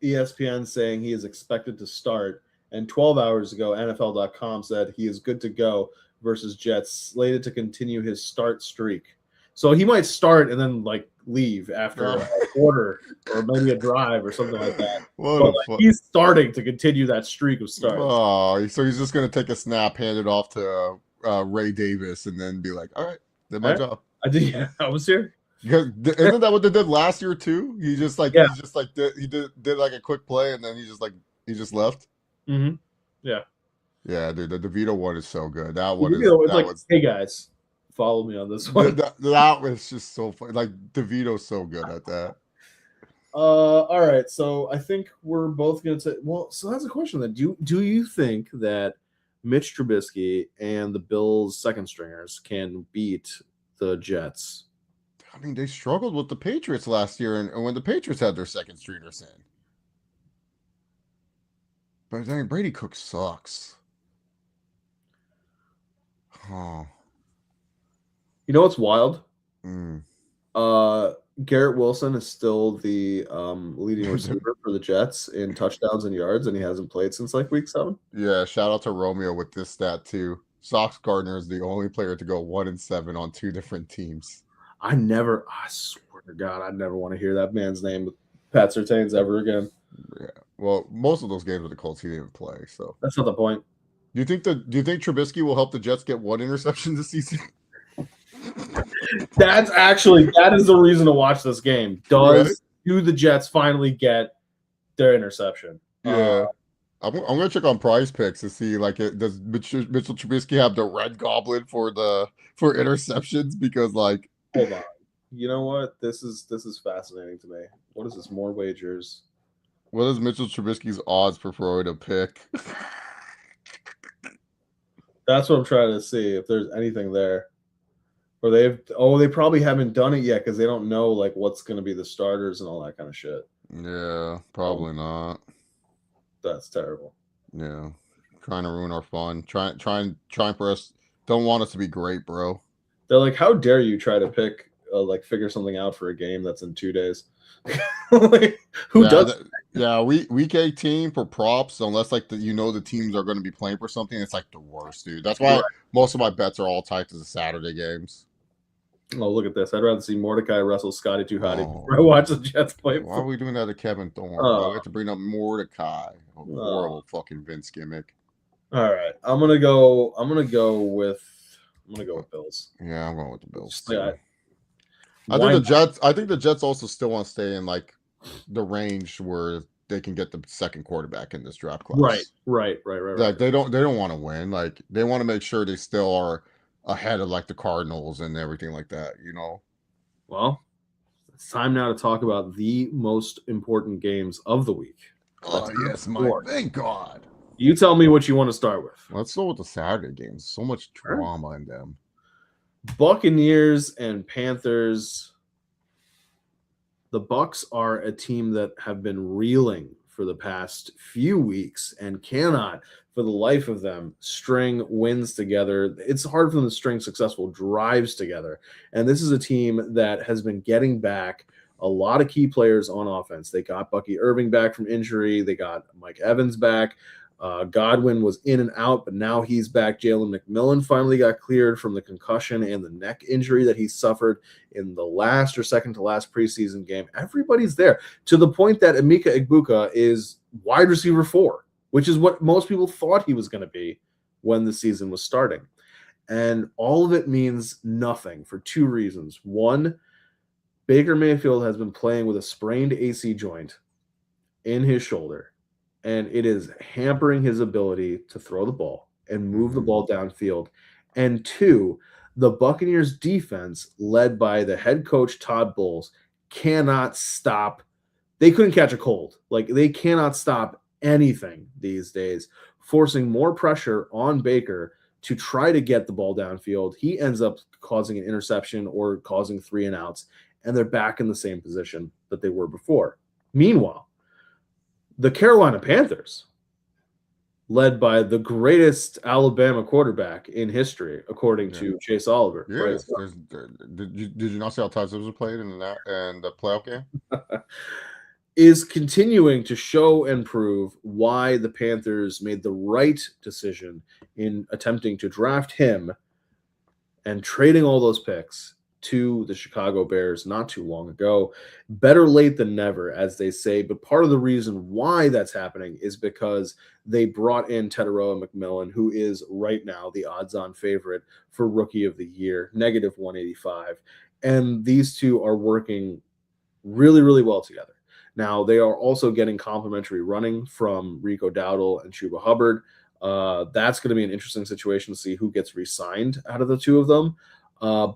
ESPN saying he is expected to start, and 12 hours ago, NFL.com said he is good to go versus Jets, slated to continue his start streak. So he might start and then like leave after a quarter or maybe a drive or something like that. But he's starting to continue that streak of starts. Oh, so he's just gonna take a snap, hand it off to Ray Davis, and then be like, "All right, did my job." I did. Yeah, I was here. Because isn't that what they did last year too? He just like did like a quick play and then he just left. Mm-hmm. Yeah. Yeah, dude, the DeVito one is so good. That one was hey guys, follow me on this one. That was just so funny. Like DeVito's so good at that. All right. So I think we're both gonna say. Well, so that's a question then. Do you think that Mitch Trubisky and the Bills' second stringers can beat the Jets? I mean, they struggled with the Patriots last year, and when the Patriots had their second stringers in. But I mean, Brady Cook sucks. Oh. You know what's wild? Mm. Garrett Wilson is still the leading receiver for the Jets in touchdowns and yards, and he hasn't played since like week 7. Yeah, shout out to Romeo with this stat too. Sauce Gardner is the only player to go 1-7 on 2 different teams. I swear to God, I never want to hear that man's name with Pat Surtain's ever again. Yeah. Well, most of those games with the Colts he didn't play, so that's not the point. Do you think Trubisky will help the Jets get 1 interception this season? That is the reason to watch this game. Do the Jets finally get their interception? Yeah. I'm gonna check on Prize Picks to see does Mitchell Trubisky have the red goblin for interceptions, because like hold on. You know what? This is fascinating to me. What is this? More wagers. What is Mitchell Trubisky's odds for throwing a pick? That's what I'm trying to see if there's anything there. Or they probably haven't done it yet because they don't know like what's going to be the starters and all that kind of shit. Yeah, probably not. That's terrible. Yeah, trying to ruin our fun. Trying for us. Don't want us to be great, bro. They're like, how dare you try to pick figure something out for a game that's in 2 days? Who does? Week 18 for props, unless the teams are going to be playing for something. It's like the worst, dude. That's why most of my bets are all tied to the Saturday games. Oh, look at this. I'd rather see Mordecai wrestle Scotty Too Hottie before I Oh, watch the Jets play. why are we doing that to Kevin Thorne? Why Oh, we have to bring up Mordecai? A oh. horrible fucking Vince gimmick. All right. I'm gonna go with Bills. Yeah, I'm going with the Bills Just, too. I think why the not? Jets. I think the Jets also still want to stay in like the range where they can get the second quarterback in this draft Right. class. Like they don't want to win. Like they want to make sure they still are ahead of like the Cardinals and everything like that. You know. Well, it's time now to talk about the most important games of the week. Oh yes, my thank God. You tell me what you want to start with. Let's go with the Saturday games. So much All right. drama in them. Buccaneers and Panthers. The Bucs are a team that have been reeling for the past few weeks and cannot, for the life of them, string wins together. It's hard for them to string successful drives together. And this is a team that has been getting back a lot of key players on offense. They got Bucky Irving back from injury. They got Mike Evans back. Godwin was in and out, but now he's back. Jalen McMillan finally got cleared from the concussion and the neck injury that he suffered in the last or second to last preseason game. Everybody's there to the point that Emeka Egbuka is wide receiver 4, which is what most people thought he was going to be when the season was starting. And all of it means nothing for two reasons. One, Baker Mayfield has been playing with a sprained AC joint in his shoulder, and it is hampering his ability to throw the ball and move the ball downfield. And two, the Buccaneers defense, led by the head coach Todd Bowles, cannot stop. They couldn't catch a cold. Like, they cannot stop anything these days, forcing more pressure on Baker to try to get the ball downfield. He ends up causing an interception or causing 3 and outs, and they're back in the same position that they were before. Meanwhile, the Carolina Panthers, led by the greatest Alabama quarterback in history, according to Chase Oliver. Yes. Did you not see how Ty Gibbs played in the playoff game? Is continuing to show and prove why the Panthers made the right decision in attempting to draft him and trading all those picks to the Chicago Bears not too long ago. Better late than never, as they say. But part of the reason why that's happening is because they brought in Teteroa McMillan, who is right now the odds-on favorite for Rookie of the Year, negative 185. And these two are working really, really well together. Now, they are also getting complimentary running from Rico Dowdle and Chuba Hubbard. That's going to be an interesting situation to see who gets re-signed out of the two of them.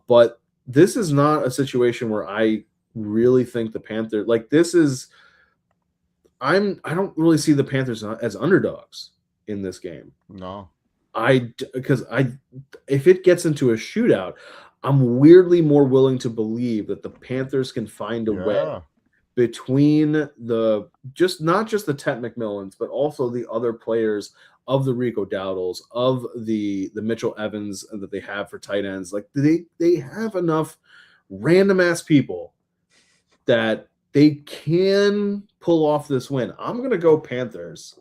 But this is not a situation where I really think the Panthers I don't really see the Panthers as underdogs in this game. No. If it gets into a shootout, I'm weirdly more willing to believe that the Panthers can find a way between not just the Tet McMillans, but also the other players of the Rico Dowdles, of the Mitchell Evans that they have for tight ends. Like they have enough random ass people that they can pull off this win. I'm gonna go Panthers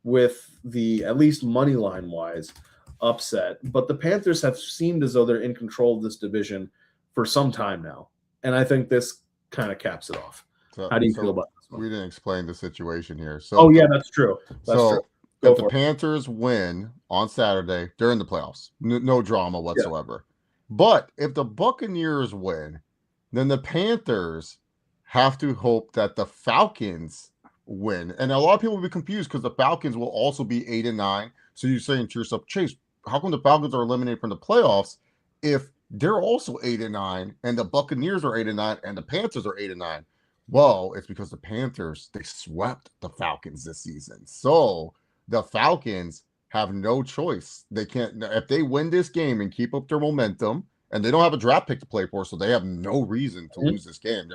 with the, at least money line wise, upset. But the Panthers have seemed as though they're in control of this division for some time now, and I think this kind of caps it off. How do you feel about this one? We didn't explain the situation here. So that's true. That's true. If the Panthers win on Saturday during the playoffs, no drama whatsoever. Yeah. But if the Buccaneers win, then the Panthers have to hope that the Falcons win. And a lot of people will be confused because the Falcons will also be 8-9. So you're saying to yourself, Chase, how come the Falcons are eliminated from the playoffs if they're also 8-9 and the Buccaneers are 8-9 and the Panthers are 8-9? Well, it's because the Panthers, they swept the Falcons this season. So the Falcons have no choice. They can't, if they win this game and keep up their momentum, and they don't have a draft pick to play for, so they have no reason to lose this game.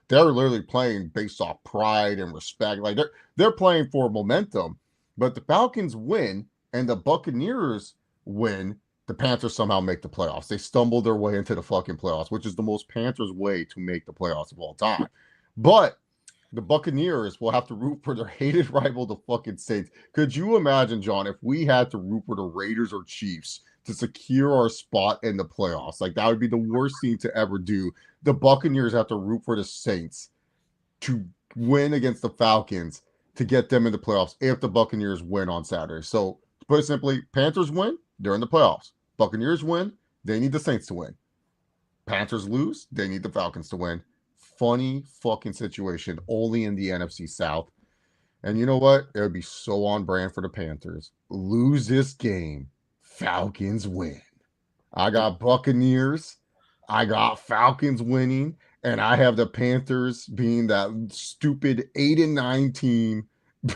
They're literally playing based off pride and respect. Like they're playing for momentum. But the Falcons win and the Buccaneers win, the Panthers somehow make the playoffs. They stumble their way into the fucking playoffs, which is the most Panthers way to make the playoffs of all time. But the Buccaneers will have to root for their hated rival, the fucking Saints. Could you imagine, John, if we had to root for the Raiders or Chiefs to secure our spot in the playoffs. Like, that would be the worst thing to ever do. The Buccaneers have to root for the Saints to win against the Falcons to get them in the playoffs if the Buccaneers win on Saturday. So, to put it simply, Panthers win, they're in the playoffs. Buccaneers win, they need the Saints to win. Panthers lose, they need the Falcons to win. Funny fucking situation, only in the NFC South. And you know what? It would be so on brand for the Panthers. Lose this game, Falcons win. I got Buccaneers, I got Falcons winning, and I have the Panthers being that stupid 8-9 team,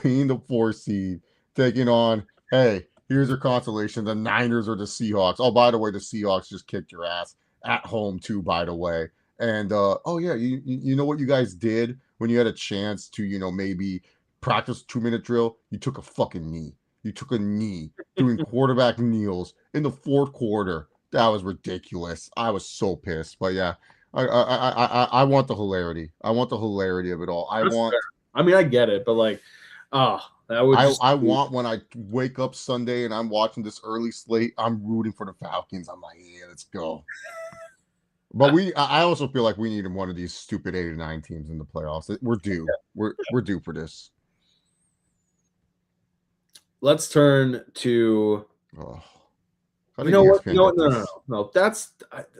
being the 4 seed, taking on, hey, here's your consolation, the Niners or the Seahawks. Oh, by the way, the Seahawks just kicked your ass at home too, by the way. And oh yeah, you know what you guys did when you had a chance to, maybe practice 2-minute drill? You took a fucking knee. You took a knee doing quarterback kneels in the fourth quarter. That was ridiculous. I was so pissed. But yeah, I want the hilarity. I want the hilarity of it all. That's fair. I mean, I get it, but like, that would. I want when I wake up Sunday and I'm watching this early slate, I'm rooting for the Falcons. I'm like, yeah, let's go. But I also feel like we need one of these stupid 8-9 teams in the playoffs. We're due. We're due for this. Let's turn to. Oh. You know what? No. That's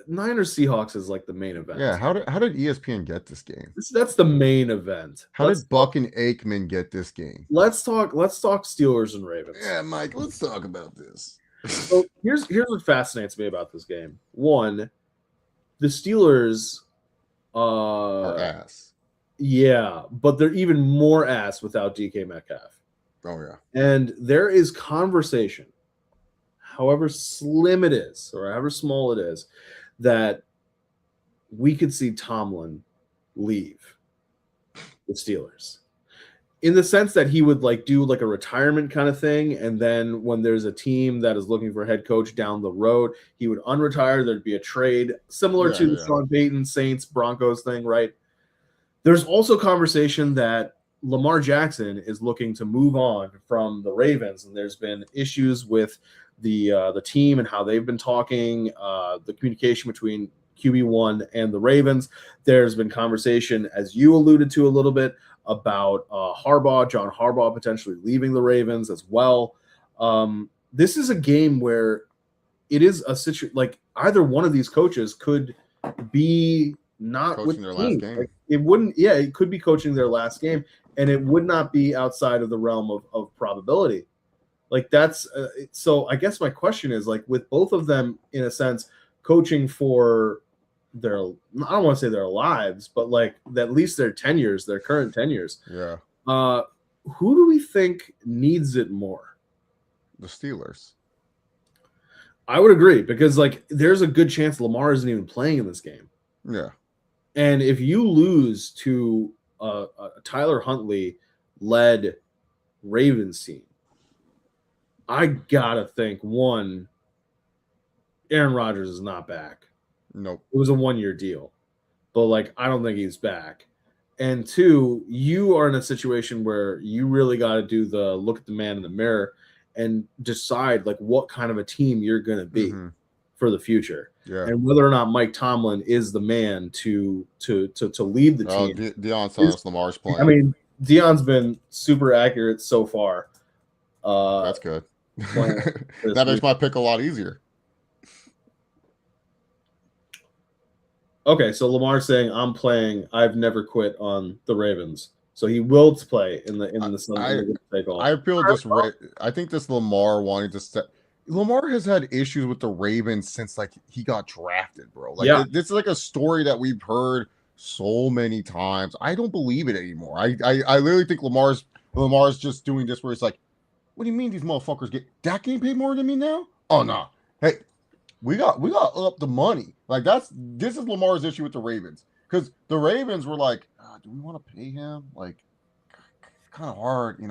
Niners Seahawks is like the main event. Yeah. How did ESPN get this game? That's the main event. How did Buck and Aikman get this game? Let's talk Steelers and Ravens. Yeah, Mike. Let's talk about this. So here's what fascinates me about this game. One, the Steelers are ass. Yeah, but they're even more ass without DK Metcalf. Oh yeah. And there is conversation, however slim it is, or however small it is, that we could see Tomlin leave the Steelers. In the sense that he would do a retirement kind of thing, and then when there's a team that is looking for a head coach down the road, he would unretire. There'd be a trade similar to the Sean Payton Saints Broncos thing, right? There's also conversation that Lamar Jackson is looking to move on from the Ravens, and there's been issues with the team and how they've been talking, the communication between QB1 and the Ravens. There's been conversation, as you alluded to a little bit, about John Harbaugh potentially leaving the Ravens as well. This is a game where it is a situation either one of these coaches could be not coaching with their the last team. game. It wouldn't. Yeah, it could be coaching their last game, and it would not be outside of the realm of probability. That's so. I guess my question is with both of them in a sense coaching for their, I don't want to say their lives, but at least their tenures, their current tenures. Yeah. Who do we think needs it more? The Steelers. I would agree, because there's a good chance Lamar isn't even playing in this game. Yeah. And if you lose to a Tyler Huntley led Ravens team, I gotta think, one, Aaron Rodgers is not back. Nope. It was a 1-year deal, but I don't think he's back. And two, you are in a situation where you really got to do the look at the man in the mirror and decide what kind of a team you're going to be for the future. Yeah. And whether or not Mike Tomlin is the man to lead the team. Deion says Lamar's playing. I mean, Deion's been super accurate so far. That's good. That makes my pick a lot easier. Okay, so Lamar's saying I'm playing. I've never quit on the Ravens, so he will play in the Sunday. I feel this. I think this Lamar wanting to step. Lamar has had issues with the Ravens since he got drafted, bro. This is a story that we've heard so many times. I don't believe it anymore. I literally think Lamar's just doing this where it's what do you mean these motherfuckers Dak getting paid more than me now? Oh no. Hey, we got up the money. This is Lamar's issue with the Ravens, because the Ravens were do we want to pay him? It's kind of hard,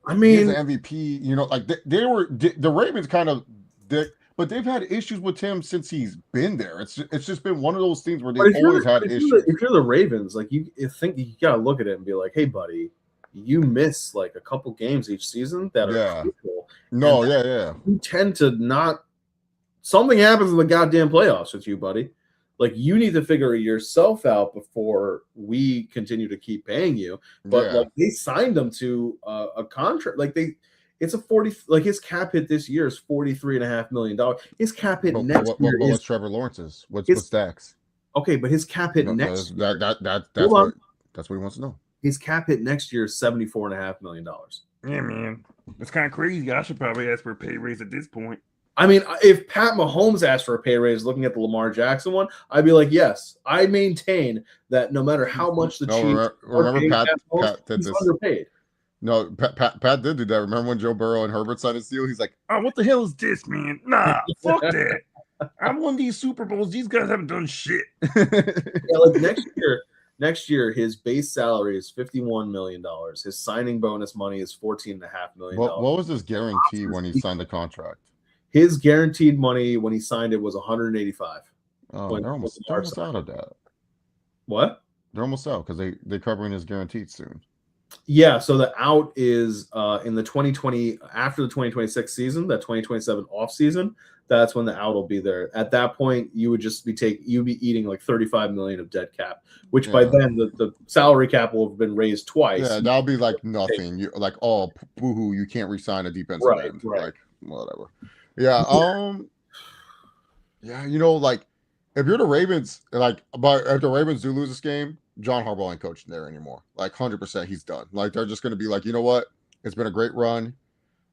I mean, he's the MVP. They were the Ravens kind of, but they've had issues with him since he's been there. It's just been one of those things where they've always had issues. If you're the Ravens, you think you gotta look at it and be like, hey, buddy, you miss a couple games each season that are crucial. No, yeah. You tend to not something happens in the goddamn playoffs with you, buddy. Like, you need to figure yourself out before we continue to keep paying you. But Yeah. like, they signed him to a contract. Like, it's a 40. Like, his cap hit this year is $43.5 million. His cap hit next year is what's Trevor Lawrence's? What's Dak's? okay, but his cap hit No, next year. That's what he wants to know. His cap hit next year is $74.5 million. Yeah, man. It's kind of crazy. I should probably ask for a pay raise at this point. I mean, if Pat Mahomes asked for a pay raise looking at the Lamar Jackson one, I'd be like, yes, I maintain that no matter how much the Chiefs remember Pat did he's this. underpaid. No, Pat did do that. Remember when Joe Burrow and Herbert signed his deal? He's like, oh, what the hell is this, man? Nah, fuck that. I won these Super Bowls. These guys haven't done shit. Yeah, like next year, his base salary is $51 million. His signing bonus money is $14.5 million. What was his guarantee when he signed the contract? His guaranteed money when he signed it was $185. Oh, they're almost out of that. What? They're almost out because they're covering his guaranteed soon. Yeah, so the out is in the 2020 after the 2026 season, that 2027 off season. That's when the out will be there. At that point, you would just be eating like $35 million of dead cap, which by then the salary cap will have been raised twice. Yeah, that'll be like nothing. You like, oh, boo-hoo, you can't re-sign a defensive end. Right. Like whatever. Yeah. Yeah. You know, like if you're the Ravens, but if the Ravens do lose this game, John Harbaugh ain't coaching there anymore. Like 100%, he's done. Like they're just going to be like, you know what? It's been a great run.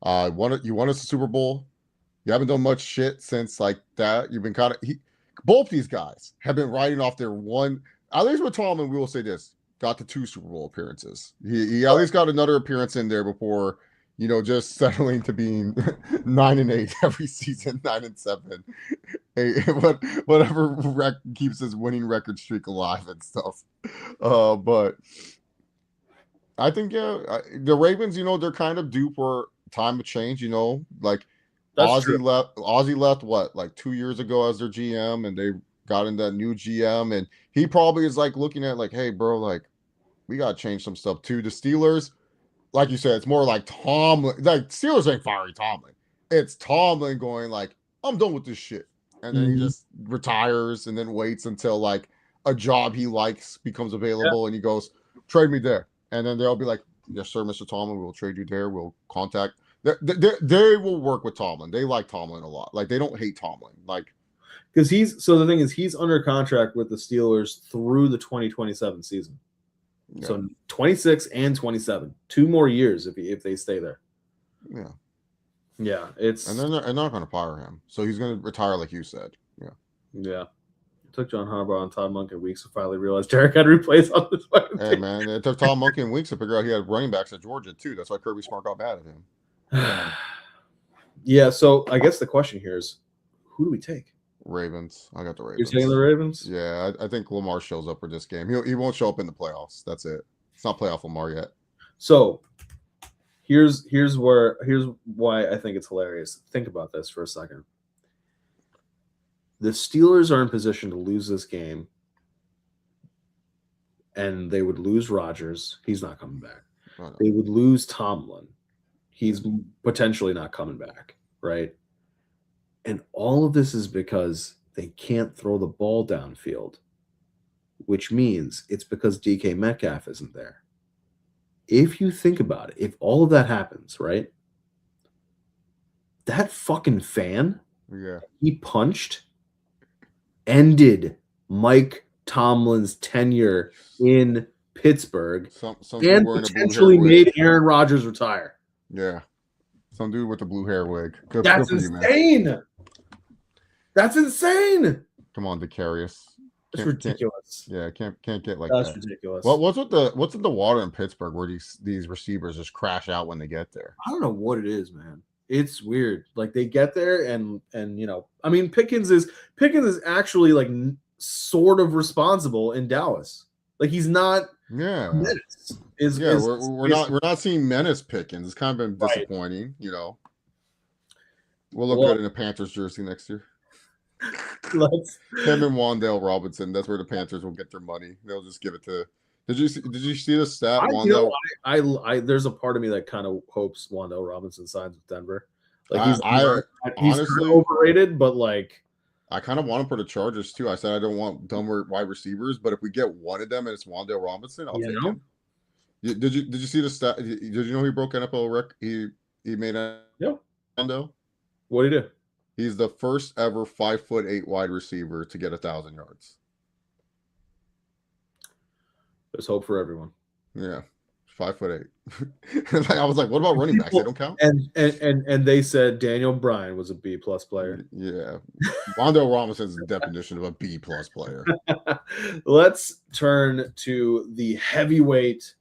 You won us a Super Bowl. You haven't done much shit since like that. You've been kind of both these guys have been riding off their one. At least with Tomlin, we will say this: got the 2 Super Bowl appearances. He at least got another appearance in there before. Just settling to being 9-8 every season, 9-7, whatever keeps his winning record streak alive and stuff. But I think the Ravens, they're kind of due for time of change. Like Ozzie left what, like 2 years ago as their GM, and they got in that new GM, and he probably is like looking at like, hey, bro, like we got to change some stuff too. The Steelers. Like you said, it's more like Tomlin. Like Steelers ain't firing Tomlin. It's Tomlin going like, I'm done with this shit. And then he just retires and then waits until like a job he likes becomes available and he goes, trade me there. And then they'll be like, yes, sir, Mr. Tomlin, we'll trade you there. We'll contact. They will work with Tomlin. They like Tomlin a lot. Like they don't hate Tomlin. Like, because the thing is, he's under contract with the Steelers through the 2027 season. Yeah. So 26 and 27, 2 more years if they stay there. Yeah, it's and they're not going to fire him, so he's going to retire, like you said. Yeah. It took John Harbaugh and Todd Monken weeks to finally realize Derek had to replace on this fucking team. Hey man, it took Todd Monken weeks to figure out he had running backs at Georgia too. That's why Kirby Smart got mad at him. Yeah, so I guess the question here is, who do we take? Ravens. I got the Ravens. You're taking the Ravens? Yeah, I think Lamar shows up for this game. He won't show up in the playoffs. That's it. It's not playoff Lamar yet. So here's why I think it's hilarious. Think about this for a second. The Steelers are in position to lose this game, and they would lose Rodgers. He's not coming back. They would lose Tomlin. He's potentially not coming back, right? And all of this is because they can't throw the ball downfield, which means it's because DK Metcalf isn't there. If you think about it, if all of that happens, right? That fucking fan he punched ended Mike Tomlin's tenure in Pittsburgh and potentially made Aaron Rodgers retire. Yeah. Some dude with the blue hair wig. That's insane. You, that's insane. Come on, Decarius. It's ridiculous. Can't get like that's that. That's ridiculous. What's in the water in Pittsburgh where these receivers just crash out when they get there? I don't know what it is, man. It's weird. Like they get there and I mean Pickens is actually like sort of responsible in Dallas. Like he's not Menace. We're not seeing Menace Pickens. It's kind of been disappointing, We'll look good in a Panthers jersey next year. Him and Wan'Dale Robinson. That's where the Panthers will get their money. They'll just give it to. Did you see the stat? I there's a part of me that kind of hopes Wan'Dale Robinson signs with Denver. Like I he's kind of honestly, overrated, but like I kind of want him for the Chargers too. I said I don't want dumber wide receivers, but if we get one of them and it's Wan'Dale Robinson, I'll you take know, him. Did you see the stat? Did you know he broke NFL record? He made a yep. Wan'Dale. What do you do? He's the first ever 5'8" wide receiver to get 1,000 yards. There's hope for everyone. Yeah, 5'8". I was like, what about running backs? They don't count. And they said Daniel Bryan was a B+ player. Yeah, Wan'Dale Robinson's the definition of a B+ player. Let's turn to the heavyweight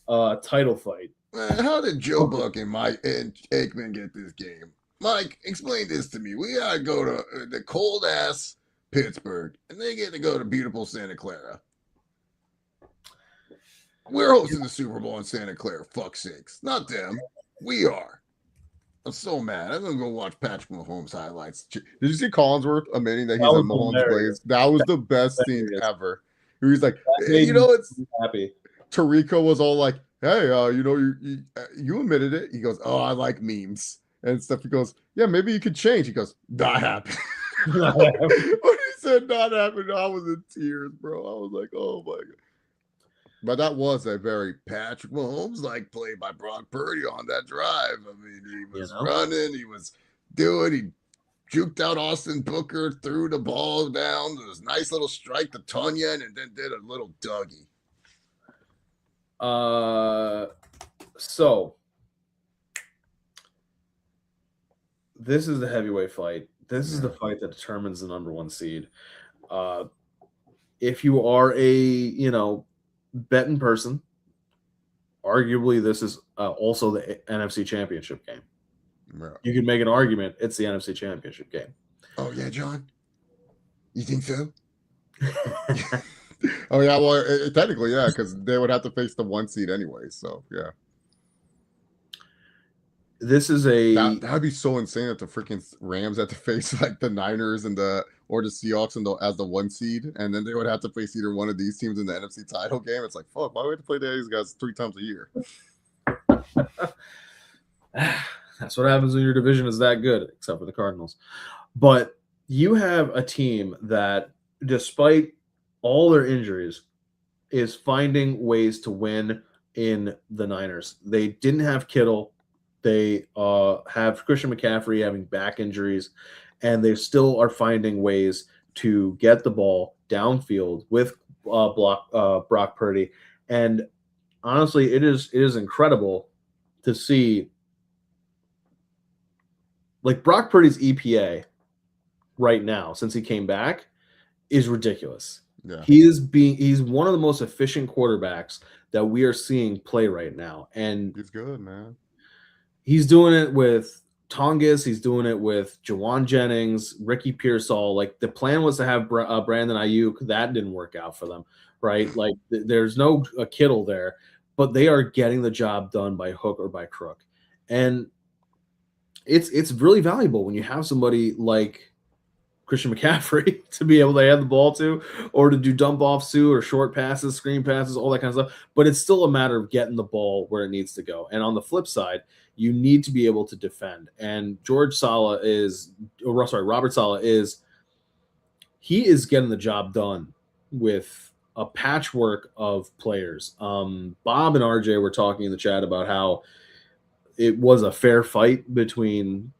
title fight. How did Joe Buck and Mike and Aikman get this game? Mike, explain this to me. We gotta go to the cold ass Pittsburgh, and they get to go to beautiful Santa Clara. We're hosting the Super Bowl in Santa Clara. Fuck sakes, not them. We are. I'm so mad. I'm gonna go watch Patrick Mahomes highlights. Did you see Collinsworth admitting that he's a Mahomes Blaze? That was the best scene ever. He was like, hey, it's happy. Tarico was all like, hey, you admitted it. He goes, oh, I like memes and stuff. He goes, yeah, maybe you could change. He goes, not happen. When he said not happen, I was in tears, bro. I was like, oh my god. But that was a very Patrick Mahomes like play by Brock Purdy on that drive. I mean, he was running, he was he juked out Austin Booker, threw the ball down. There was a nice little strike to Tunyon, and then did a little Dougie. So this is the heavyweight fight. This is the fight that determines the number 1 seed. If you are a, betting person, arguably this is also the NFC Championship game. Right. You could make an argument it's the NFC Championship game. Oh, yeah, John? You think so? Oh, yeah, well, technically, yeah, because they would have to face the 1 seed anyway, so, yeah. This is that would be so insane if the freaking Rams had to face like the Niners or the Seahawks as the 1 seed, and then they would have to face either one of these teams in the NFC title game. It's like, fuck, why do we have to play these guys 3 times a year? That's what happens when your division is that good, except for the Cardinals. But you have a team that, despite all their injuries, is finding ways to win in the Niners. They didn't have Kittle. They have Christian McCaffrey having back injuries, and they still are finding ways to get the ball downfield with Brock Purdy. And honestly, it is incredible to see. Like, Brock Purdy's EPA right now, since he came back, is ridiculous. Yeah. He's one of the most efficient quarterbacks that we are seeing play right now. And he's good, man. He's doing it with Tongas. He's doing it with Jawan Jennings, Ricky Pearsall. Like, the plan was to have Brandon Ayuk. That didn't work out for them, right? Like, there's no Kittle there, but they are getting the job done by hook or by crook. And it's really valuable when you have somebody like Christian McCaffrey to be able to hand the ball to, or to do dump offs to, or short passes, screen passes, all that kind of stuff. But it's still a matter of getting the ball where it needs to go. And on the flip side, you need to be able to defend. And Robert Saleh is he is getting the job done with a patchwork of players. Bob and RJ were talking in the chat about how it was a fair fight between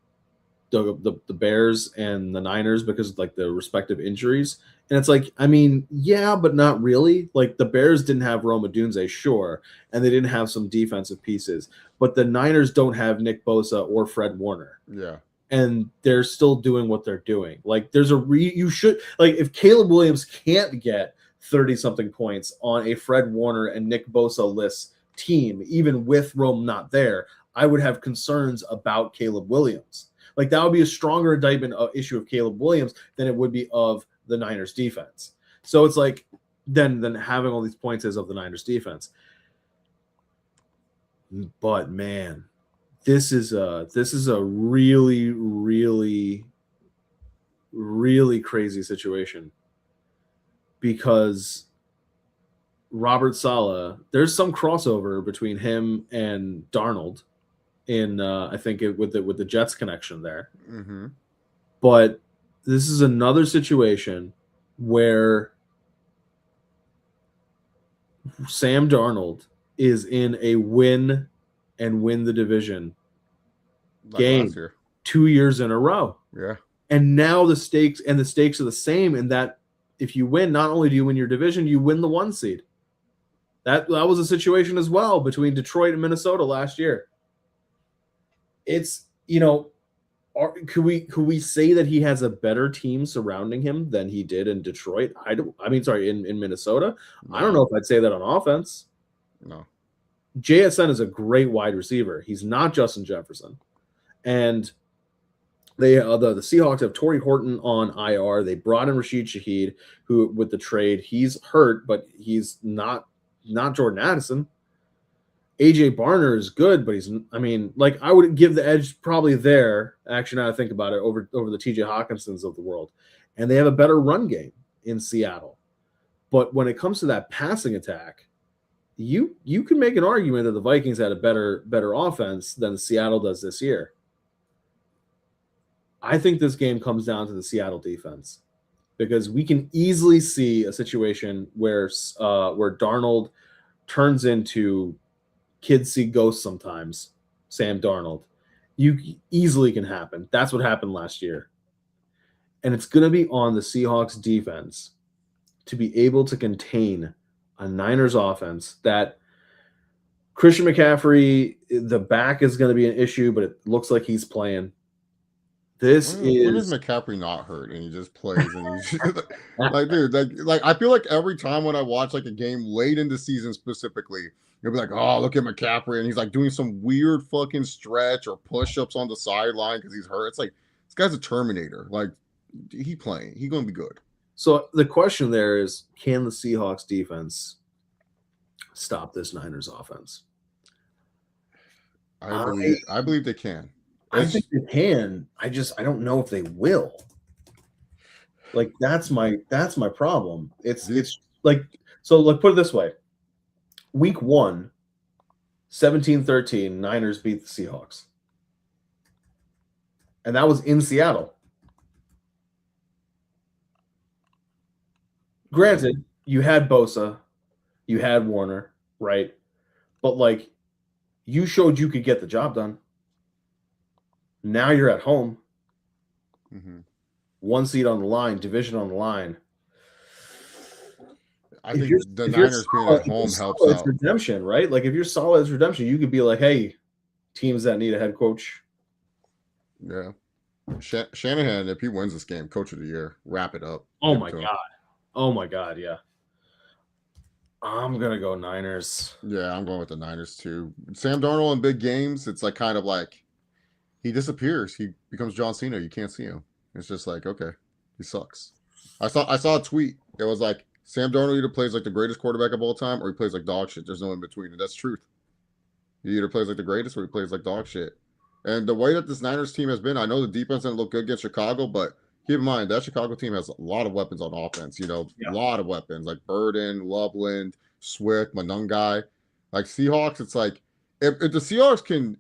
the Bears and the Niners because of, like, the respective injuries. And it's like, I mean, yeah, but not really. Like, the Bears didn't have Rome Odunze, sure, and they didn't have some defensive pieces. But the Niners don't have Nick Bosa or Fred Warner. Yeah. And they're still doing what they're doing. Like, there's you should, like, if Caleb Williams can't get 30-something points on a Fred Warner and Nick Bosa-less team, even with Rome not there, I would have concerns about Caleb Williams. Like, that would be a stronger indictment issue of Caleb Williams than it would be of the Niners defense. So it's like, then having all these points is of the Niners defense. But man, this is a really, really, really crazy situation, because Robert Saleh, there's some crossover between him and Darnold. in I think with the Jets connection there. Mm-hmm. But this is another situation where Sam Darnold is in a win and win the division Like last game year. 2 years in a row. Yeah. And now the stakes are the same in that if you win, not only do you win your division, you win the 1 seed. That was a situation as well between Detroit and Minnesota last year. It's, could we say that he has a better team surrounding him than he did in Detroit? In Minnesota. No. I don't know if I'd say that on offense. No. JSN is a great wide receiver. He's not Justin Jefferson. And they the Seahawks have Torrey Horton on IR. They brought in Rashid Shaheed, who with the trade, he's hurt, but he's not Jordan Addison. AJ Barner is good, but I would give the edge probably there. Actually, now I think about it, over the TJ Hawkinsons of the world, and they have a better run game in Seattle. But when it comes to that passing attack, you can make an argument that the Vikings had a better offense than Seattle does this year. I think this game comes down to the Seattle defense because we can easily see a situation where Darnold turns into kids see ghosts sometimes. Sam Darnold, you easily can happen. That's what happened last year, and it's going to be on the Seahawks defense to be able to contain a Niners offense that Christian McCaffrey, the back is going to be an issue, but it looks like he's playing. When is McCaffrey not hurt and he just plays and he's like, dude, like I feel like every time when I watch like a game late in the season specifically, you'll be like, oh, look at McCaffrey and he's like doing some weird fucking stretch or push-ups on the sideline because he's hurt. It's like this guy's a Terminator. Like he playing, he gonna be good. So the question there is, can the Seahawks defense stop this Niners offense? I believe they can. I think they can. I don't know if they will. Like that's my problem. It's like, so like, put it this way. Week 1, 17-13, Niners beat the Seahawks. And that was in Seattle. Granted, you had Bosa, you had Warner, right? But like, you showed you could get the job done. Now you're at home. Mm-hmm. 1 seed on the line, division on the line. I think the Niners being at home helps out. Redemption, right? Like if you're solid as redemption, you could be like, hey, teams that need a head coach. Yeah. Shanahan, if he wins this game, coach of the year, wrap it up. Oh my God. Oh my God, yeah. I'm gonna go Niners. Yeah, I'm going with the Niners too. Sam Darnold in big games, it's like kind of like he disappears. He becomes John Cena. You can't see him. It's just like, okay, he sucks. I saw a tweet. It was like Sam Darnold either plays like the greatest quarterback of all time or he plays like dog shit. There's no in between. And that's truth. He either plays like the greatest or he plays like dog shit. And the way that this Niners team has been, I know the defense didn't look good against Chicago, but keep in mind that Chicago team has a lot of weapons on offense. A lot of weapons like Burden, Loveland, Swift, Monungai. Like Seahawks, it's like if the Seahawks can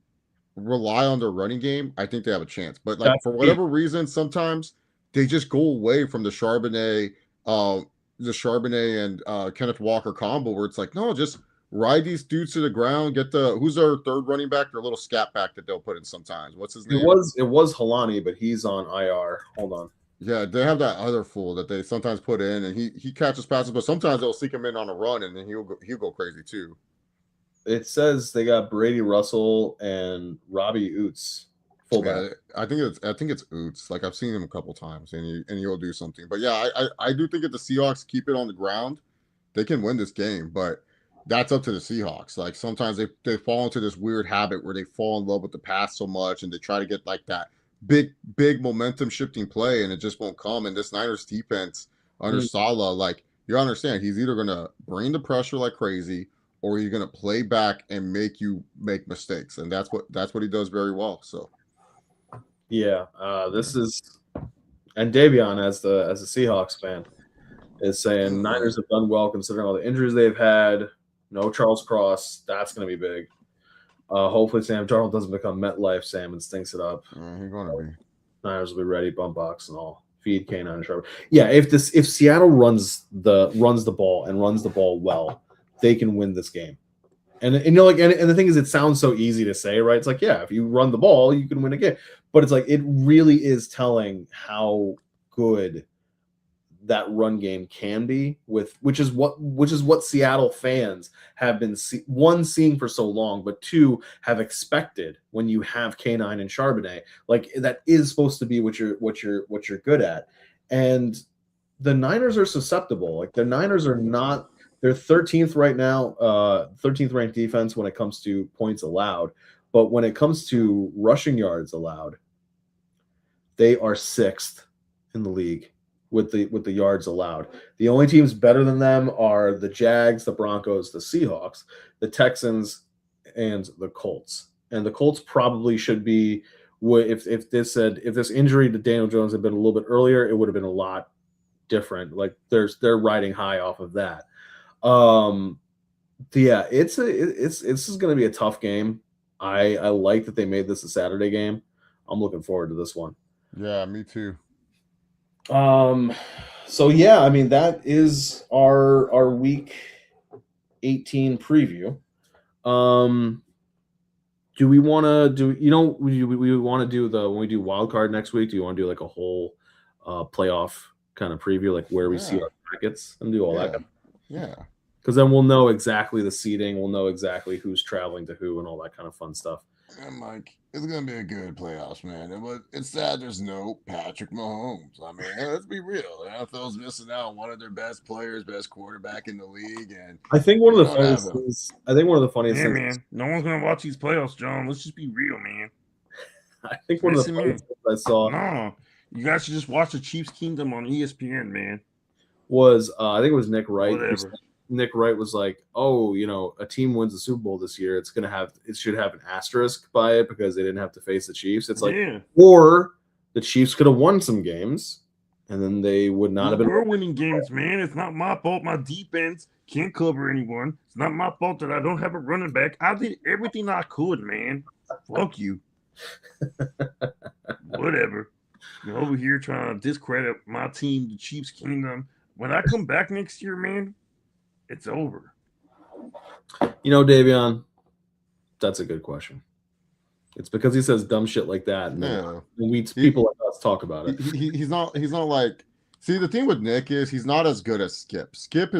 rely on their running game, I think they have a chance. But like for whatever reason, sometimes they just go away from the Charbonnet and Kenneth Walker combo where it's like, no, just ride these dudes to the ground. Get who's our third running back? Their little scat back that they'll put in sometimes. What's his name? It was Halani, but he's on IR. Hold on. Yeah, they have that other fool that they sometimes put in, and he catches passes, but sometimes they'll seek him in on a run, and then he'll go crazy too. It says they got Brady Russell and Robbie Oots fullback. Yeah, I think it's Oots. Like I've seen him a couple times, and he'll do something. But yeah, I do think if the Seahawks keep it on the ground, they can win this game. But that's up to the Seahawks. Like sometimes they fall into this weird habit where they fall in love with the pass so much, and they try to get like that big momentum shifting play, and it just won't come. And this Niners defense under Saleh, like you understand, he's either gonna bring the pressure like crazy, or he's gonna play back and make you make mistakes, and that's what he does very well. So, yeah, this is, and Davion as a Seahawks fan is saying Niners have done well considering all the injuries they've had. No Charles Cross, that's going to be big. Hopefully Sam Darnold doesn't become MetLife Sam and stinks it up. He's gonna be. Niners will be ready, bump box and all. Feed K9 and Sharp. Yeah, if Seattle runs the ball and runs the ball well, they can win this game. And the thing is, it sounds so easy to say, right? It's like, yeah, if you run the ball, you can win a game. But it's like it really is telling how good that run game can be, which is what Seattle fans have been seeing for so long, but two have expected when you have K9 and Charbonnet. Like that is supposed to be what you're good at. And the Niners are susceptible. Like the Niners are not. They're 13th right now, 13th ranked defense when it comes to points allowed. But when it comes to rushing yards allowed, they are 6th in the league with the yards allowed. The only teams better than them are the Jags, the Broncos, the Seahawks, the Texans, and the Colts. And the Colts probably should be, if this injury to Daniel Jones had been a little bit earlier, it would have been a lot different. Like they're riding high off of that. Yeah, this is going to be a tough game. I like that they made this a Saturday game. I'm looking forward to this one. Yeah, me too. So yeah, I mean that is our week 18 preview. Do we want to do? We want to do when we do wild card next week. Do you want to do like a whole playoff kind of preview, like where we see our brackets and do all that? Yeah. Because then we'll know exactly the seeding. We'll know exactly who's traveling to who and all that kind of fun stuff. And Mike, it's gonna be a good playoffs, man. It's sad there's no Patrick Mahomes. I mean, let's be real. The NFL's missing out on one of their best players, best quarterback in the league, and I think one of the funniest things. Man, no one's gonna watch these playoffs, John. Let's just be real, man. I think one of the funniest things I saw. No, you guys should just watch the Chiefs Kingdom on ESPN, man. Was I think it was Nick Wright. Whatever. Nick Wright was like, "Oh, a team wins the Super Bowl this year. It should have an asterisk by it because they didn't have to face the Chiefs." It's like, or the Chiefs could have won some games, and then they would not have been. We're winning games, man. It's not my fault. My defense can't cover anyone. It's not my fault that I don't have a running back. I did everything I could, man. Fuck you. Whatever. You're over here trying to discredit my team, the Chiefs Kingdom. When I come back next year, man, it's over. Davion, that's a good question. It's because he says dumb shit like that. And people like us talk about it. He's not like. See, the thing with Nick is he's not as good as Skip. Skip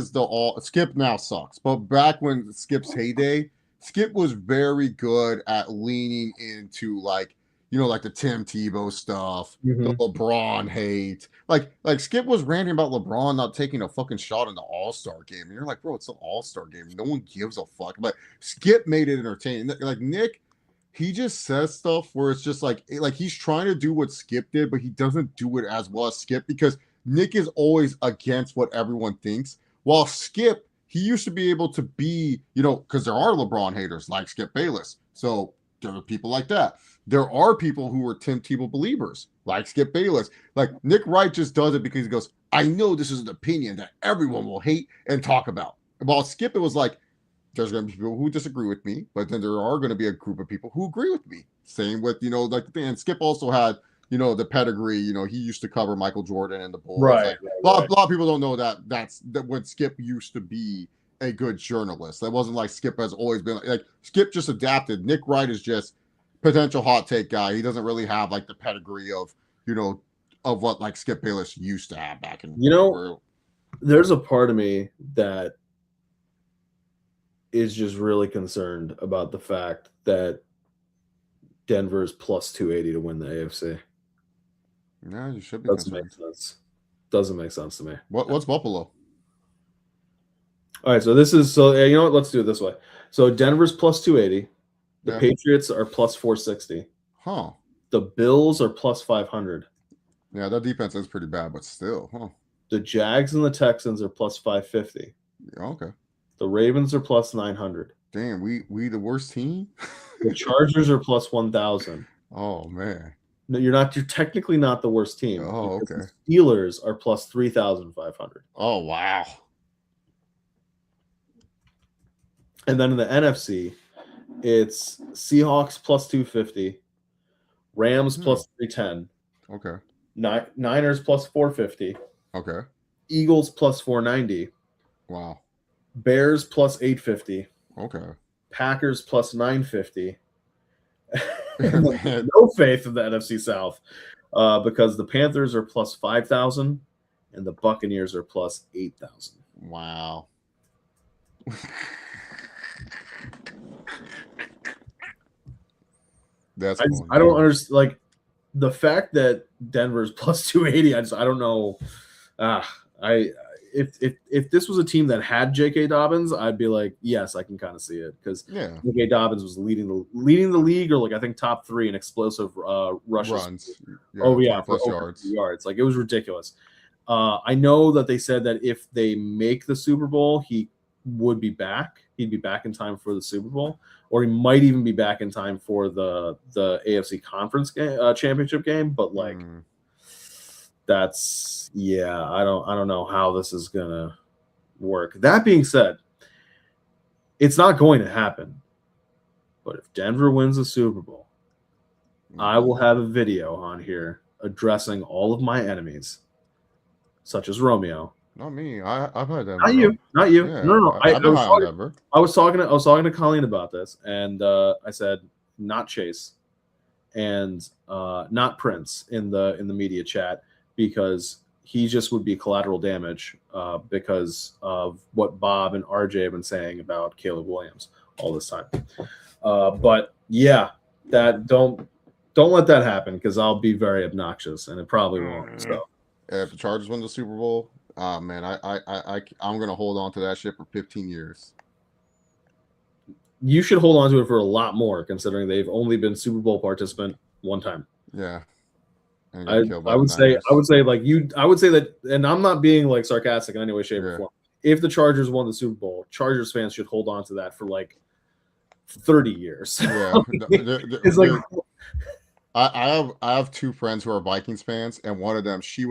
now sucks. But back when Skip's heyday, Skip was very good at leaning into like the Tim Tebow stuff, the LeBron hate. Like Skip was ranting about LeBron not taking a fucking shot in the All-Star game. And you're like, bro, it's an All-Star game. No one gives a fuck. But Skip made it entertaining. Like Nick, he just says stuff where it's just like he's trying to do what Skip did, but he doesn't do it as well as Skip because Nick is always against what everyone thinks. While Skip, he used to be able to be, because there are LeBron haters like Skip Bayless. So there are people like that. There are people who are Tim Tebow believers, like Skip Bayless. Like Nick Wright just does it because he goes, I know this is an opinion that everyone will hate and talk about. While Skip, it was like, there's going to be people who disagree with me, but then there are going to be a group of people who agree with me. Same with, like the thing. And Skip also had, the pedigree. He used to cover Michael Jordan and the Bulls. Right. A lot of people don't know that that's when Skip used to be a good journalist. That wasn't like Skip has always been like Skip just adapted. Nick Wright is just potential hot take guy. He doesn't really have like the pedigree of what like Skip Bayless used to have back in there's a part of me that is just really concerned about the fact that Denver's plus 280 to win the AFC. Yeah, you should be. Doesn't make sense. Doesn't make sense to me. What's Buffalo? All right, so this is you know what? Let's do it this way. So Denver's plus 280. The Patriots are plus 460. Huh. The Bills are plus 500. Yeah, their defense is pretty bad, but still, huh? The Jags and the Texans are plus 550. Okay. The Ravens are plus 900. Damn, we the worst team? The Chargers are plus 1,000. Oh, man. No, you're technically not the worst team. Oh, okay. The Steelers are plus 3,500. Oh, wow. And then in the NFC, It's Seahawks plus 250, Rams plus 310, Okay. Niners plus 450, Okay. Eagles plus 490, Wow. Bears plus 850, Okay. Packers plus 950. Man. No faith in the NFC South because the Panthers are plus 5,000 and the Buccaneers are plus 8,000. Wow. That's cool. I don't understand. Like the fact that Denver's plus 280, I don't know. If this was a team that had J.K. Dobbins, I'd be like, yes, I can kind of see it because J.K. Dobbins was leading the league, or like I think top 3 in explosive rushes. Runs. Yeah, plus yards. Like it was ridiculous. I know that they said that if they make the Super Bowl, he would be back. He'd be back in time for the Super Bowl, or he might even be back in time for the AFC Conference championship game. But like, that's I don't know how this is gonna work. That being said, it's not going to happen. But if Denver wins the Super Bowl, I will have a video on here addressing all of my enemies, such as Romeo. Not me. I've had Denver. Not you. Yeah, no. I've been high on Denver. I was talking to Colleen about this, and I said not Chase, and not Prince in the media chat, because he just would be collateral damage because of what Bob and RJ have been saying about Caleb Williams all this time. But yeah, that don't let that happen, because I'll be very obnoxious, and it probably won't. So if the Chargers win the Super Bowl, man, I'm gonna hold on to that shit for 15 years. You should hold on to it for a lot more, considering they've only been Super Bowl participant one time. Yeah. I would say that, and I'm not being like sarcastic in any way, shape, or form. If the Chargers won the Super Bowl, Chargers fans should hold on to that for like 30 years. Yeah. It's like I have 2 friends who are Vikings fans, and one of them, she's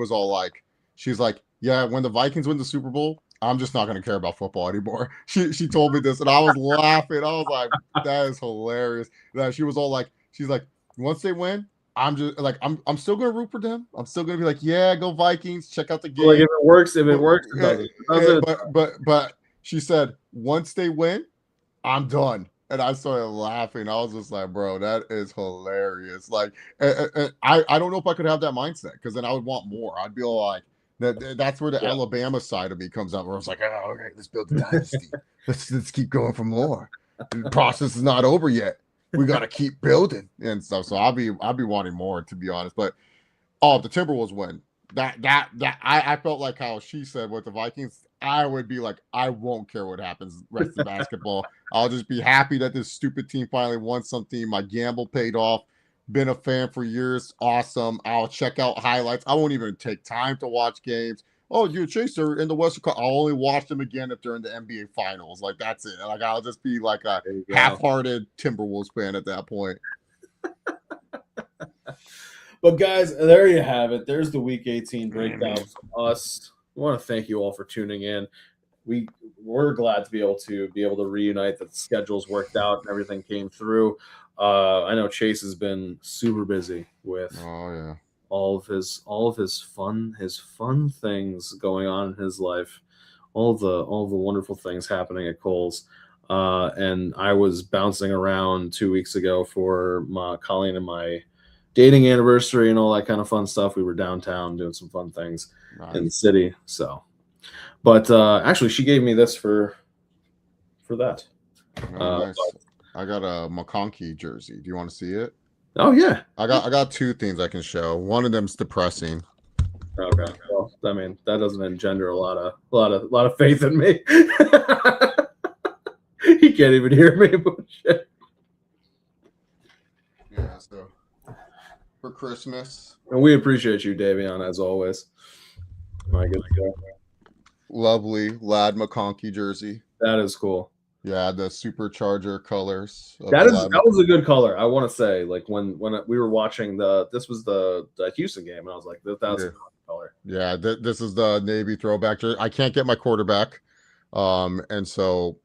like, yeah, when the Vikings win the Super Bowl, I'm just not going to care about football anymore. She told me this, and I was laughing. I was like, that is hilarious. That she was all like, she's like, once they win, I'm just like, I'm still going to root for them. I'm still going to be like, yeah, go Vikings. Check out the game. Like if it works, it doesn't. But she said, once they win, I'm done. And I started laughing. I was just like, bro, that is hilarious. Like, I don't know if I could have that mindset, because then I would want more. I'd be like, that's where the Alabama side of me comes out, where I was like, oh, okay, let's build the dynasty. let's keep going for more. The process is not over yet. We got to keep building and stuff. So I'll be wanting more, to be honest. But if the Timberwolves win, that I felt like how she said with the Vikings, I would be like, I won't care what happens rest of basketball. I'll just be happy that this stupid team finally won something. My gamble paid off. Been a fan for years. Awesome. I'll check out highlights. I won't even take time to watch games. Oh, you're a chaser in the Western Conference. I'll only watch them again if they're in the NBA Finals. Like, that's it. Like, I'll just be like a half-hearted Timberwolves fan at that point. But guys, there you have it. There's the Week 18 breakdown from us. I want to thank you all for tuning in. We're glad to be able to reunite. That the schedules worked out and everything came through. I know Chase has been super busy with all of his fun things going on in his life, all the wonderful things happening at Kohl's. And I was bouncing around 2 weeks ago for my Colleen and my dating anniversary and all that kind of fun stuff. We were downtown doing some fun things in the city. So, but actually, she gave me this for that. Nice. I got a McConkey jersey. Do you want to see it? Oh yeah. I got 2 things I can show. One of them's depressing. Okay. Well, I mean, that doesn't engender a lot of faith in me. He can't even hear me. Bullshit. Yeah. So for Christmas, and we appreciate you, Davion, as always. My good guy. Lovely Lad McConkey jersey. That is cool. Yeah, the supercharger colors. That was a good color. I want to say, like when we were watching this was the Houston game, and I was like, that was a good color. Yeah, this is the Navy throwback jersey. I can't get my quarterback, and so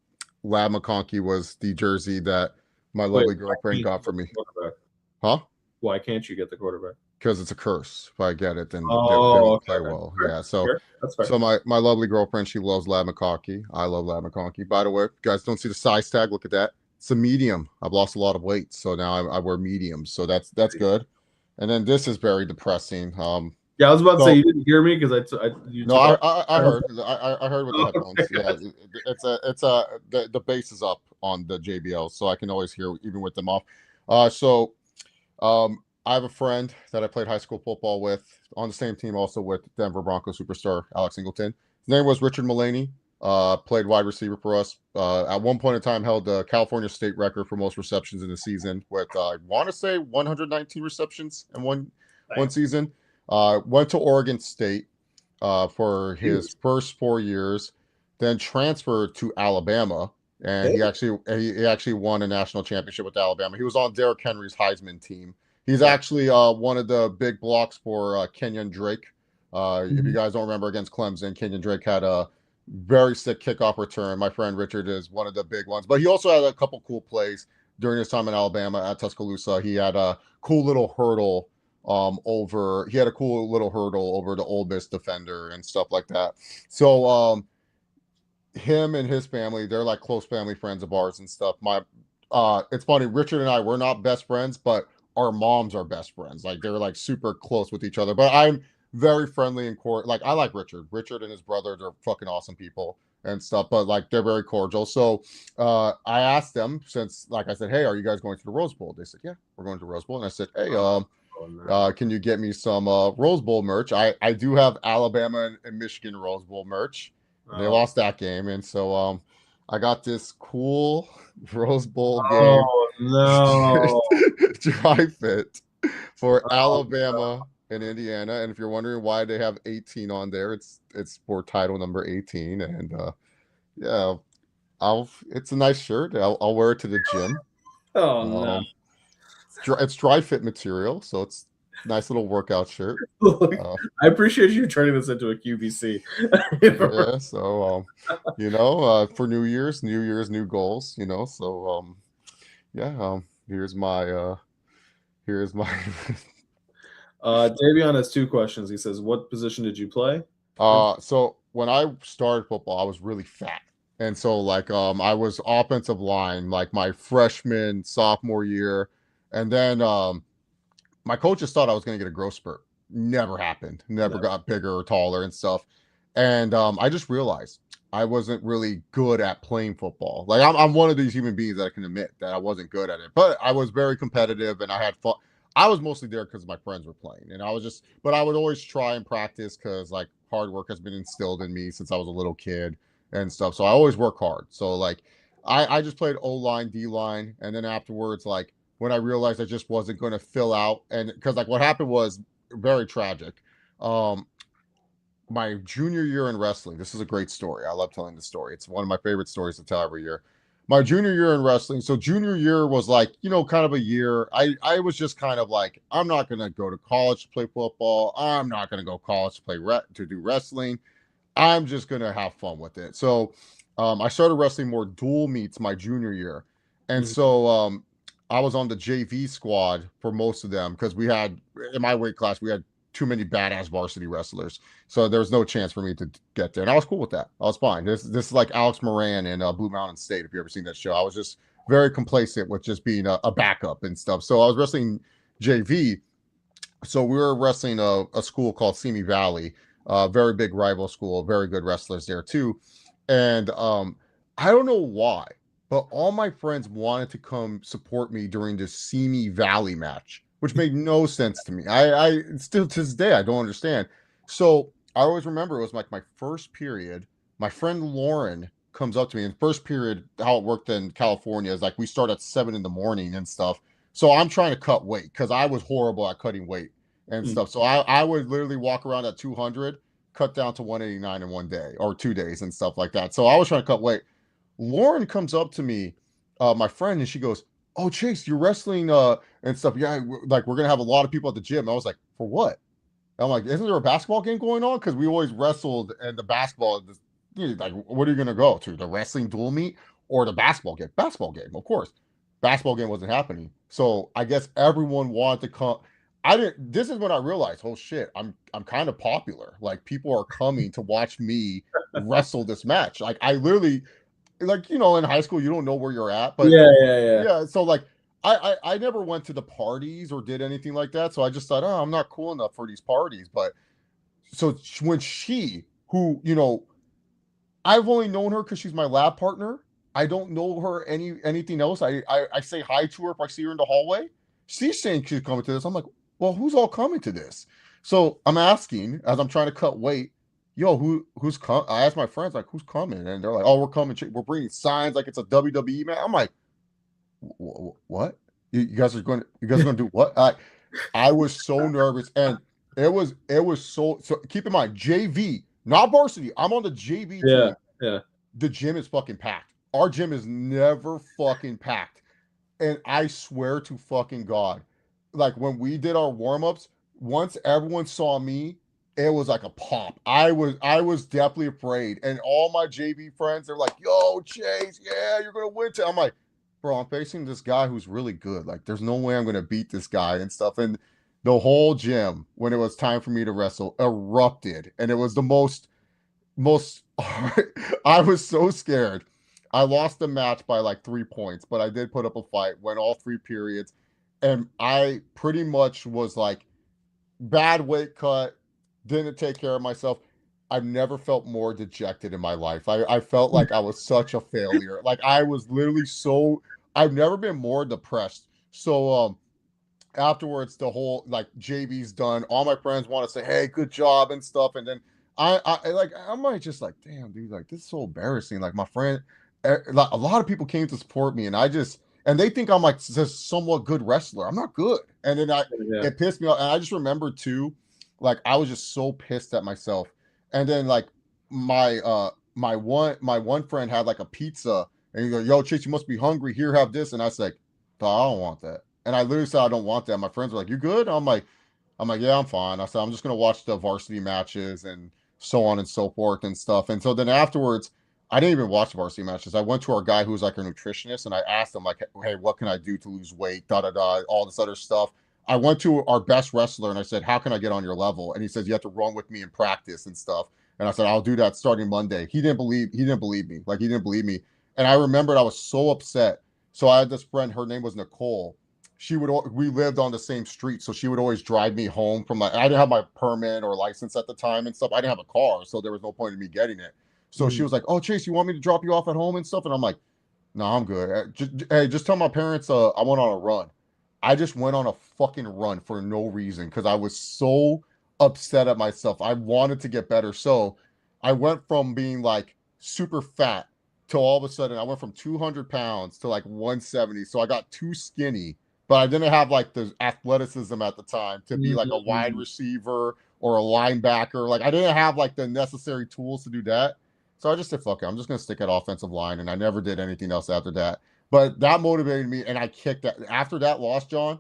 Lad McConkey was the jersey that my Wait, lovely why girlfriend can't got you for get the me. quarterback? Huh? Why can't you get the quarterback? Because it's a curse. If I get it, then they Oh, won't okay, play okay. well. Fair. Yeah. That's fair. That's fair. So my lovely girlfriend, she loves Lab McConkey. I love Lab McConkey. By the way, if you guys don't see the size tag, look at that. It's a medium. I've lost a lot of weight, so now I wear mediums. So that's good. And then this is very depressing. Yeah, I was about to say So you didn't hear me because you no, took off. I heard I heard with the headphones. Okay. Yeah, it's the bass is up on the JBL, so I can always hear even with them off. So I have a friend that I played high school football with on the same team, also with Denver Broncos superstar Alex Singleton. His name was Richard Mullaney. Played wide receiver for us. At one point in time, held the California state record for most receptions in the season with I want to say 119 receptions in one season. Went to Oregon State for his first 4 years, then transferred to Alabama, and he actually won a national championship with Alabama. He was on Derrick Henry's Heisman team. He's actually one of the big blocks for Kenyon Drake. If you guys don't remember against Clemson, Kenyon Drake had a very sick kickoff return. My friend Richard is one of the big ones, but he also had a couple cool plays during his time in Alabama at Tuscaloosa. He had a cool little hurdle he had a cool little hurdle over the Ole Miss defender and stuff like that. So him and his family, they're like close family friends of ours and stuff. It's funny, Richard and I, we're not best friends, but our moms are best friends. Like they're like super close with each other. But I'm very friendly and like I like Richard. Richard and his brother, they're fucking awesome people and stuff, but like they're very cordial. So I asked them, since like I said, hey, are you guys going to the Rose Bowl? They said, yeah, we're going to the Rose Bowl. And I said, hey, can you get me some Rose Bowl merch? I do have Alabama and Michigan Rose Bowl merch. They lost that game, and so I got this cool Rose Bowl game Oh no! dry fit for Oh, Alabama and Indiana. And if you're wondering why they have 18 on there, it's for title number 18. And yeah, it's a nice shirt. I'll wear it to the gym. oh no! It's dry fit material, so it's nice little workout shirt. Look, I appreciate you turning this into a QVC. Yeah, so for New Year's, new goals, so yeah, here's my Davion has two questions. He says, "What position did you play?" so when I started football, I was really fat. And so like I was offensive line like my freshman, sophomore year, and then my coaches thought I was going to get a growth spurt. Never happened. Never got bigger or taller and stuff. And I just realized I wasn't really good at playing football. Like I'm one of these human beings that I can admit that I wasn't good at it, but I was very competitive and I had fun. I was mostly there because my friends were playing, and but I would always try and practice because like hard work has been instilled in me since I was a little kid and stuff. So I always work hard. So like I just played O line, D line, and then afterwards, like when I realized I just wasn't going to fill out, and because like what happened was very tragic. Um, my junior year in wrestling, this is a great story. I love telling the story. It's one of my favorite stories to tell every year. My junior year in wrestling. So junior year was like, kind of a year. I was just kind of like, I'm not going to go to college to play football. I'm not going to go college to to do wrestling. I'm just going to have fun with it. So I started wrestling more dual meets my junior year. And so I was on the JV squad for most of them because in my weight class, we had too many badass varsity wrestlers. So there was no chance for me to get there. And I was cool with that. I was fine. This is like Alex Moran in Blue Mountain State, if you ever seen that show. I was just very complacent with just being a backup and stuff. So I was wrestling JV. So we were wrestling a school called Simi Valley, very big rival school, very good wrestlers there too. And I don't know why, but all my friends wanted to come support me during this Simi Valley match, which made no sense to me. I still to this day I don't understand. So I always remember it was like my first period. My friend Lauren comes up to me in first period. How it worked in California is like we start at 7 in the morning and stuff. So I'm trying to cut weight because I was horrible at cutting weight and stuff. So I would literally walk around at 200, cut down to 189 in one day or 2 days and stuff like that. So I was trying to cut weight. Lauren comes up to me, my friend, and she goes, "Oh, Chase, you're wrestling and stuff. Yeah, like we're gonna have a lot of people at the gym." I was like, "For what?" I'm like, "Isn't there a basketball game going on?" Because we always wrestled and the basketball, like, what are you gonna go to? The wrestling dual meet or the basketball game? Basketball game, of course. basketball game wasn't happening. So I guess everyone wanted to come. I didn't. This is when I realized, oh shit, I'm kind of popular. Like people are coming to watch me wrestle this match. Like I literally, like in high school you don't know where you're at, but Yeah. yeah. So like I never went to the parties or did anything like that. So I just thought, oh, I'm not cool enough for these parties. But so when she, who I've only known her because she's my lab partner. I don't know her anything else. I say hi to her if I see her in the hallway. She's saying she's coming to this. I'm like, well, who's all coming to this? So I'm asking as I'm trying to cut weight. Yo, who's coming? I asked my friends like, who's coming? And they're like, oh, we're coming. We're bringing signs like it's a WWE man. I'm like, what? You guys are going? You guys are going to do what? I was so nervous, and it was so. Keep in mind, JV, not varsity. I'm on the JV Yeah. team. Yeah. The gym is fucking packed. Our gym is never fucking packed. And I swear to fucking God, like when we did our warm-ups, once everyone saw me, it was like a pop. I was definitely afraid. And all my JV friends, they're like, yo, Chase, yeah, you're gonna win. I'm like, bro, I'm facing this guy who's really good. Like, there's no way I'm gonna beat this guy and stuff. And the whole gym, when it was time for me to wrestle, erupted. And it was the most I was so scared. I lost the match by like 3 points, but I did put up a fight, went all 3 periods, and I pretty much was like bad weight cut, didn't take care of myself. I've never felt more dejected in my life. I felt like I was such a failure. Like I was literally so I've never been more depressed. So afterwards the whole like JB's done. All my friends want to say, "Hey, good job" and stuff, and then I like I might just like, damn, dude, like this is so embarrassing. Like my friend, like a lot of people came to support me, and and they think I'm like just somewhat good wrestler. I'm not good, and then Yeah. it pissed me off, and I just remember too, like I was just so pissed at myself, and then like my one friend had like a pizza, and he goes, "Yo, Chase, you must be hungry. Here, have this," and I was like, "Dawg, I don't want that." And I literally said, I don't want that. My friends were like, you good? I'm like, yeah, I'm fine. I said, I'm just gonna watch the varsity matches and so on and so forth and stuff. And so then afterwards, I didn't even watch varsity matches. I went to our guy who's like a nutritionist and I asked him, like, hey, what can I do to lose weight? Da da da, all this other stuff. I went to our best wrestler and I said, how can I get on your level? And he says, you have to run with me in practice and stuff. And I said, I'll do that starting Monday. He didn't believe me. Like he didn't believe me. And I remembered I was so upset. So I had this friend, her name was Nicole. We lived on the same street, so she would always drive me home from I didn't have my permit or license at the time and stuff. I didn't have a car, so there was no point in me getting it. So she was like, oh, Chase, you want me to drop you off at home and stuff? And I'm like, no, I'm good. Just tell my parents I went on a run. I just went on a fucking run for no reason because I was so upset at myself. I wanted to get better. So I went from being like super fat to all of a sudden I went from 200 pounds to like 170. So I got too skinny, but I didn't have like the athleticism at the time to be like a wide Mhm. receiver or a linebacker. Like I didn't have like the necessary tools to do that. So I just said, fuck it, I'm just gonna stick at offensive line, and I never did anything else after that. But that motivated me, and I kicked that. After that loss, John,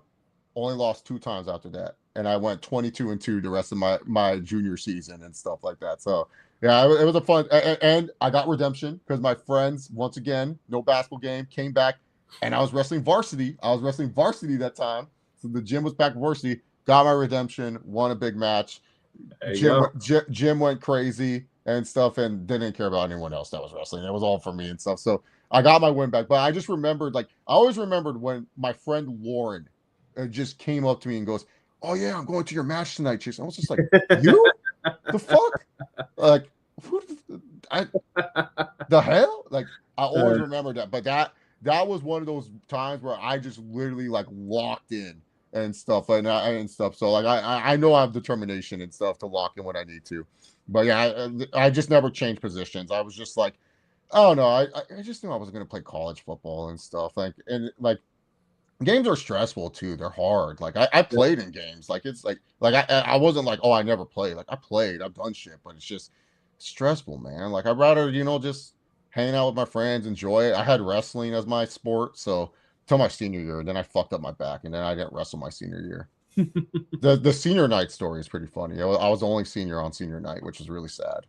only lost 2 times after that, and I went 22-2 the rest of my junior season and stuff like that. So yeah, it was a fun, and I got redemption because my friends, once again, no basketball game, came back, and I was wrestling varsity. I was wrestling varsity that time, so the gym was back varsity. Got my redemption, won a big match. There you Jim go. went Jim went crazy and stuff, and didn't care about anyone else that was wrestling. It was all for me and stuff. So I got my win back. But I just remembered, like I always remembered when my friend Lauren just came up to me and goes, "Oh yeah, I'm going to your match tonight, Chase." I was just like, "You? The fuck? Like, who? I the hell?" Like I always Uh, remember that. But that was one of those times where I just literally like locked in and stuff and stuff. So like I know I have determination and stuff to lock in when I need to. But yeah, I just never changed positions. I was just like, oh no, I just knew I wasn't gonna play college football and stuff. Like and like games are stressful too. They're hard. Like I yeah. played in games. Like it's like I wasn't like, oh, I never played. Like I played. I've done shit, but it's just stressful, man. Like I'd rather just hang out with my friends, enjoy it. I had wrestling as my sport, so till my senior year, and then I fucked up my back, and then I didn't wrestle my senior year. The senior night story is pretty funny. I was the only senior on senior night, which is really sad.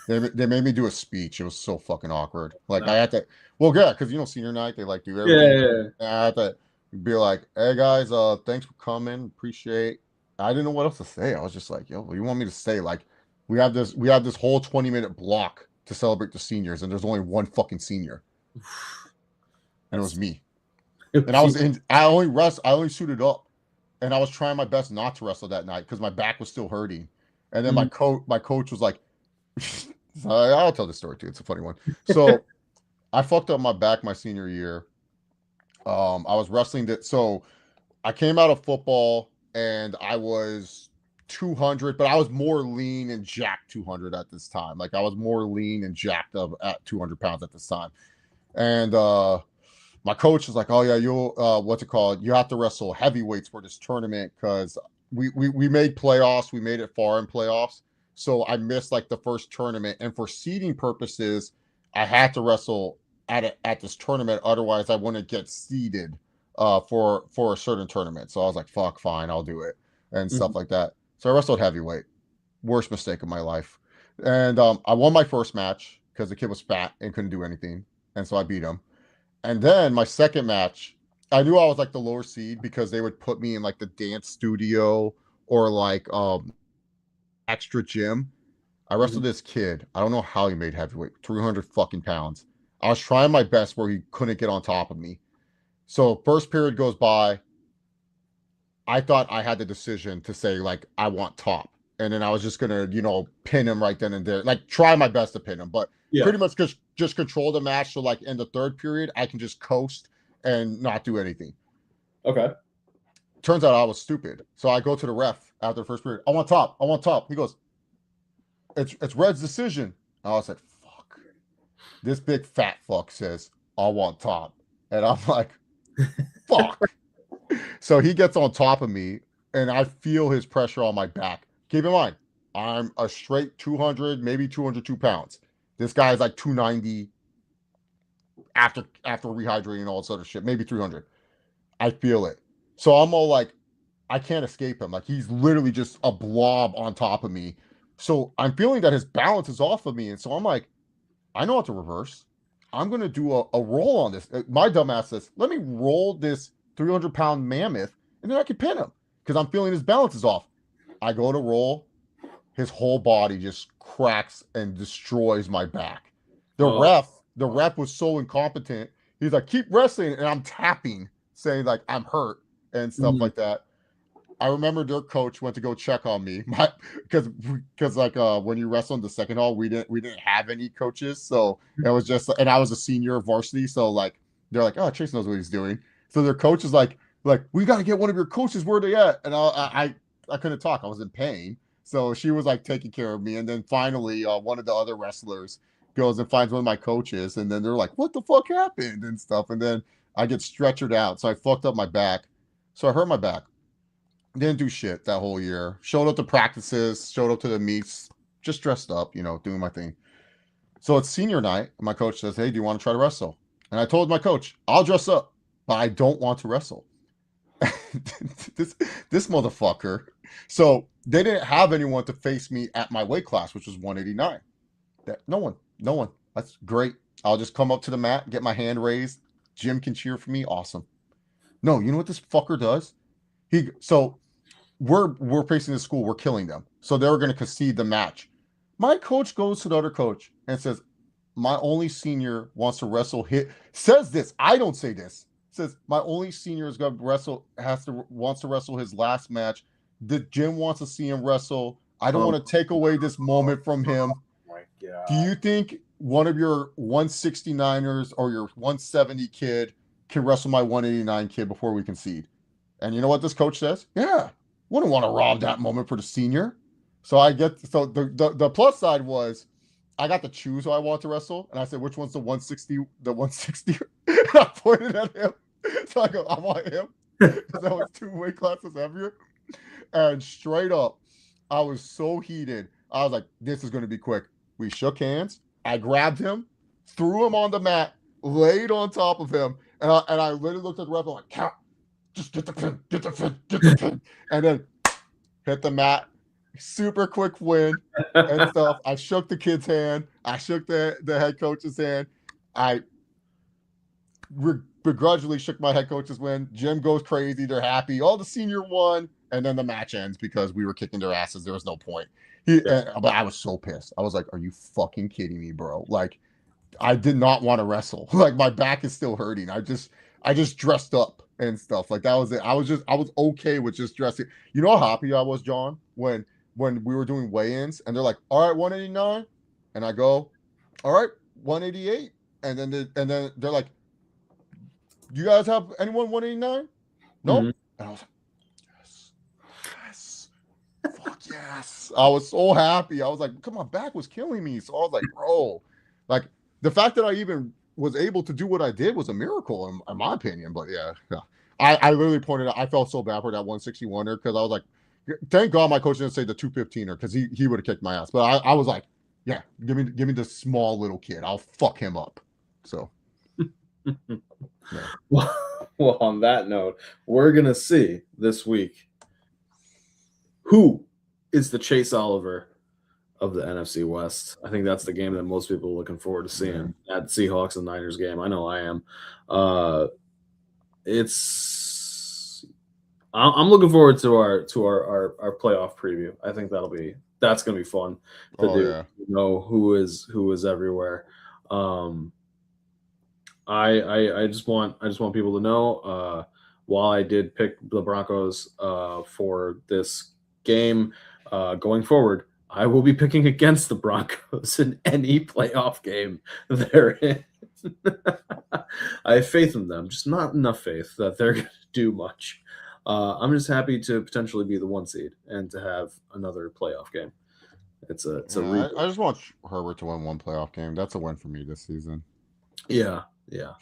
They made me do a speech. It was so fucking awkward. Like I had to. Well, yeah, because senior night they like do everything. Yeah. And I had to be like, "Hey guys, thanks for coming. Appreciate." I didn't know what else to say. I was just like, "Yo, what do you want me to say?" Like, we have this whole 20-minute block to celebrate the seniors, and there's only one fucking senior, and it was me. And I only suited up, and I was trying my best not to wrestle that night because my back was still hurting. And then my coach was like, so I'll tell the story too. It's a funny one. So I fucked up my back my senior year. I was wrestling that. So I came out of football and I was 200, but I was more lean and jacked 200 at this time. Like I was more lean and jacked up at 200 pounds at this time. And my coach was like, "Oh yeah, you'll what's it called? You have to wrestle heavyweights for this tournament because we made playoffs. We made it far in playoffs. So I missed like the first tournament, and for seeding purposes, I had to wrestle at this tournament. Otherwise, I wouldn't get seeded for a certain tournament. So I was like, "Fuck, fine, I'll do it," and stuff like that. So I wrestled heavyweight. Worst mistake of my life. And I won my first match because the kid was fat and couldn't do anything, and so I beat him. And then my second match, I knew I was like the lower seed because they would put me in like the dance studio or like extra gym. I wrestled this kid. I don't know how he made heavyweight, 300 fucking pounds. I was trying my best where he couldn't get on top of me. So first period goes by. I thought I had the decision to say like I want top. And then I was just gonna, pin him right then and there. Like try my best to pin him, but pretty much just control the match. So like in the third period, I can just coast and not do anything. Okay. Turns out I was stupid. So I go to the ref after the first period. I want top. I want top. He goes, it's Red's decision. And I was like, fuck. This big fat fuck says, I want top. And I'm like, fuck. So he gets on top of me and I feel his pressure on my back. Keep in mind, I'm a straight 200, maybe 202 pounds. This guy is like 290 after rehydrating and all this other shit, maybe 300. I feel it. So I'm all like, I can't escape him. Like he's literally just a blob on top of me. So I'm feeling that his balance is off of me. And so I'm like, I know how to reverse. I'm going to do a roll on this. My dumbass says, let me roll this 300-pound mammoth and then I can pin him because I'm feeling his balance is off. I go to roll. His whole body just cracks and destroys my back. The ref was so incompetent. He's like, keep wrestling. And I'm tapping, saying like, I'm hurt and stuff like that. I remember their coach went to go check on me because like when you wrestle in the second hall, we didn't have any coaches. So it was just, and I was a senior varsity. So like, they're like, oh, Chase knows what he's doing. So their coach is like, we got to get one of your coaches. Where they at? And I couldn't talk. I was in pain. So she was like taking care of me. And then finally, one of the other wrestlers goes and finds one of my coaches. And then they're like, what the fuck happened and stuff. And then I get stretchered out. So I fucked up my back. So I hurt my back. Didn't do shit that whole year. Showed up to practices, showed up to the meets, just dressed up, doing my thing. So it's senior night. And my coach says, hey, do you want to try to wrestle? And I told my coach, I'll dress up, but I don't want to wrestle. this motherfucker. So they didn't have anyone to face me at my weight class, which was 189. No one. That's great. I'll just come up to the mat, get my hand raised. Jim can cheer for me. Awesome. No, you know what this fucker does? We're facing the school. We're killing them. So they're going to concede the match. My coach goes to the other coach and says, my only senior wants to wrestle says this. I don't say this. Says my only senior is going to wrestle, wants to wrestle his last match. The gym wants to see him wrestle. I don't want to take away this moment from him. Oh my God. Do you think one of your 169ers or your 170 kid can wrestle my 189 kid before we concede? And you know what this coach says? Yeah, wouldn't want to rob that moment for the senior. So the plus side was I got to choose who I want to wrestle, and I said, which one's the 160? The 160. I pointed at him. So I go, I want him because I was 2 weight classes heavier. And straight up, I was so heated. I was like, this is going to be quick. We shook hands. I grabbed him, threw him on the mat, laid on top of him, and I literally looked at the ref. I'm like, count. Just get the pin, get the pin, get the pin. And then hit the mat, super quick win and stuff. I shook the kid's hand. I shook the head coach's hand. I begrudgingly shook my head coach's win. Jim goes crazy. They're happy. All the senior won, and then the match ends because we were kicking their asses. There was no point. But I was so pissed. I was like, "Are you fucking kidding me, bro?" Like, I did not want to wrestle. Like, my back is still hurting. I just dressed up and stuff. Like, that was it. I was okay with just dressing. You know how happy I was, John, when we were doing weigh-ins and they're like, "All right, 189," and I go, "All right, 188," and then they're like, "Do you guys have anyone 189?" No. Mhm. And I was like, yes, fuck yes. I was so happy. I was like, because my back was killing me. So I was like, bro, like the fact that I even was able to do what I did was a miracle in my opinion. But yeah. I literally pointed out, I felt so bad for that 161er because I was like, thank God my coach didn't say the 215er because he would have kicked my ass. But I was like, yeah, give me the small little kid. I'll fuck him up. So Well, on that note, we're going to see this week who is the Chase Oliver of the NFC West. I think that's the game that most people are looking forward to seeing at Seahawks and Niners game. I know I am. I'm looking forward to our playoff preview. I think that's going to be fun to do. Yeah. You know who is everywhere. I just want people to know while I did pick the Broncos for this game going forward, I will be picking against the Broncos in any playoff game they're in. I have faith in them, just not enough faith that they're going to do much. I'm just happy to potentially be the 1 seed and to have another playoff game. I just want Herbert to win one playoff game. That's a win for me this season. Yeah. Yeah,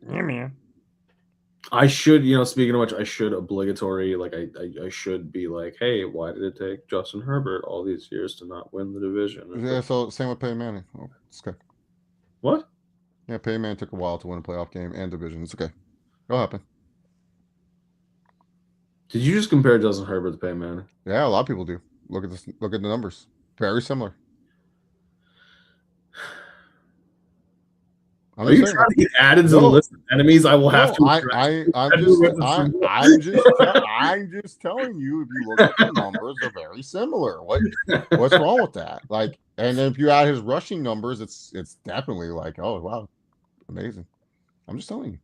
man. I should, speaking of which, I should obligatory, like I should be like, hey, why did it take Justin Herbert all these years to not win the division? Yeah, so same with Peyton Manning. Oh, it's okay. What? Yeah, Peyton Manning took a while to win a playoff game and division. It's okay. It'll happen. Did you just compare Justin Herbert to Peyton Manning? Yeah, a lot of people do. Look at this. Look at the numbers. Very similar. Are you trying to get added to the list of enemies? I will have to. I'm just telling you. If you look at the numbers, they're very similar. What's wrong with that? Like, and if you add his rushing numbers, it's definitely like, oh wow, amazing. I'm just telling you.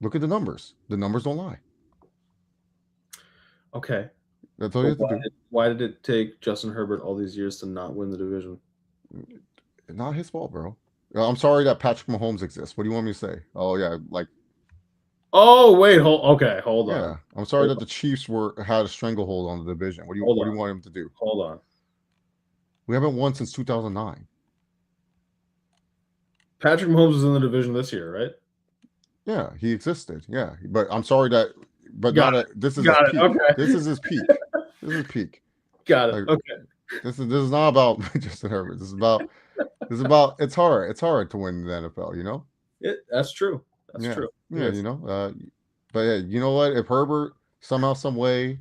Look at the numbers. The numbers don't lie. Okay. That's all you have to do. Why did it take Justin Herbert all these years to not win the division? Not his fault, bro. I'm sorry that Patrick Mahomes exists. What do you want me to say? Oh yeah, like. Oh wait, hold on. Yeah, I'm sorry that the Chiefs had a stranglehold on the division. What do you want him to do? Hold on. We haven't won since 2009. Patrick Mahomes was in the division this year, right? Yeah, he existed. Yeah, but I'm sorry that. But this is his peak. Okay. This is his peak. This is peak. Got it. Like, okay. This is not about Justin Herbert. This is about. It's hard. It's hard to win the NFL. You know. That's true. That's true. Yeah, you know. But yeah, you know what? If Herbert somehow, some way,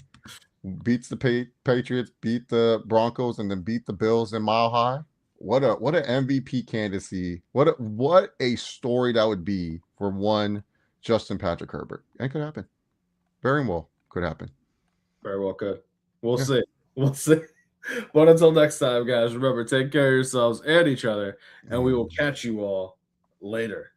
beats the Patriots, beat the Broncos, and then beat the Bills in Mile High, what an MVP candidacy! What a story that would be for one Justin Patrick Herbert. It could happen. Very well could happen. Very well could. We'll see. We'll see. But until next time, guys, remember, take care of yourselves and each other, and we will catch you all later.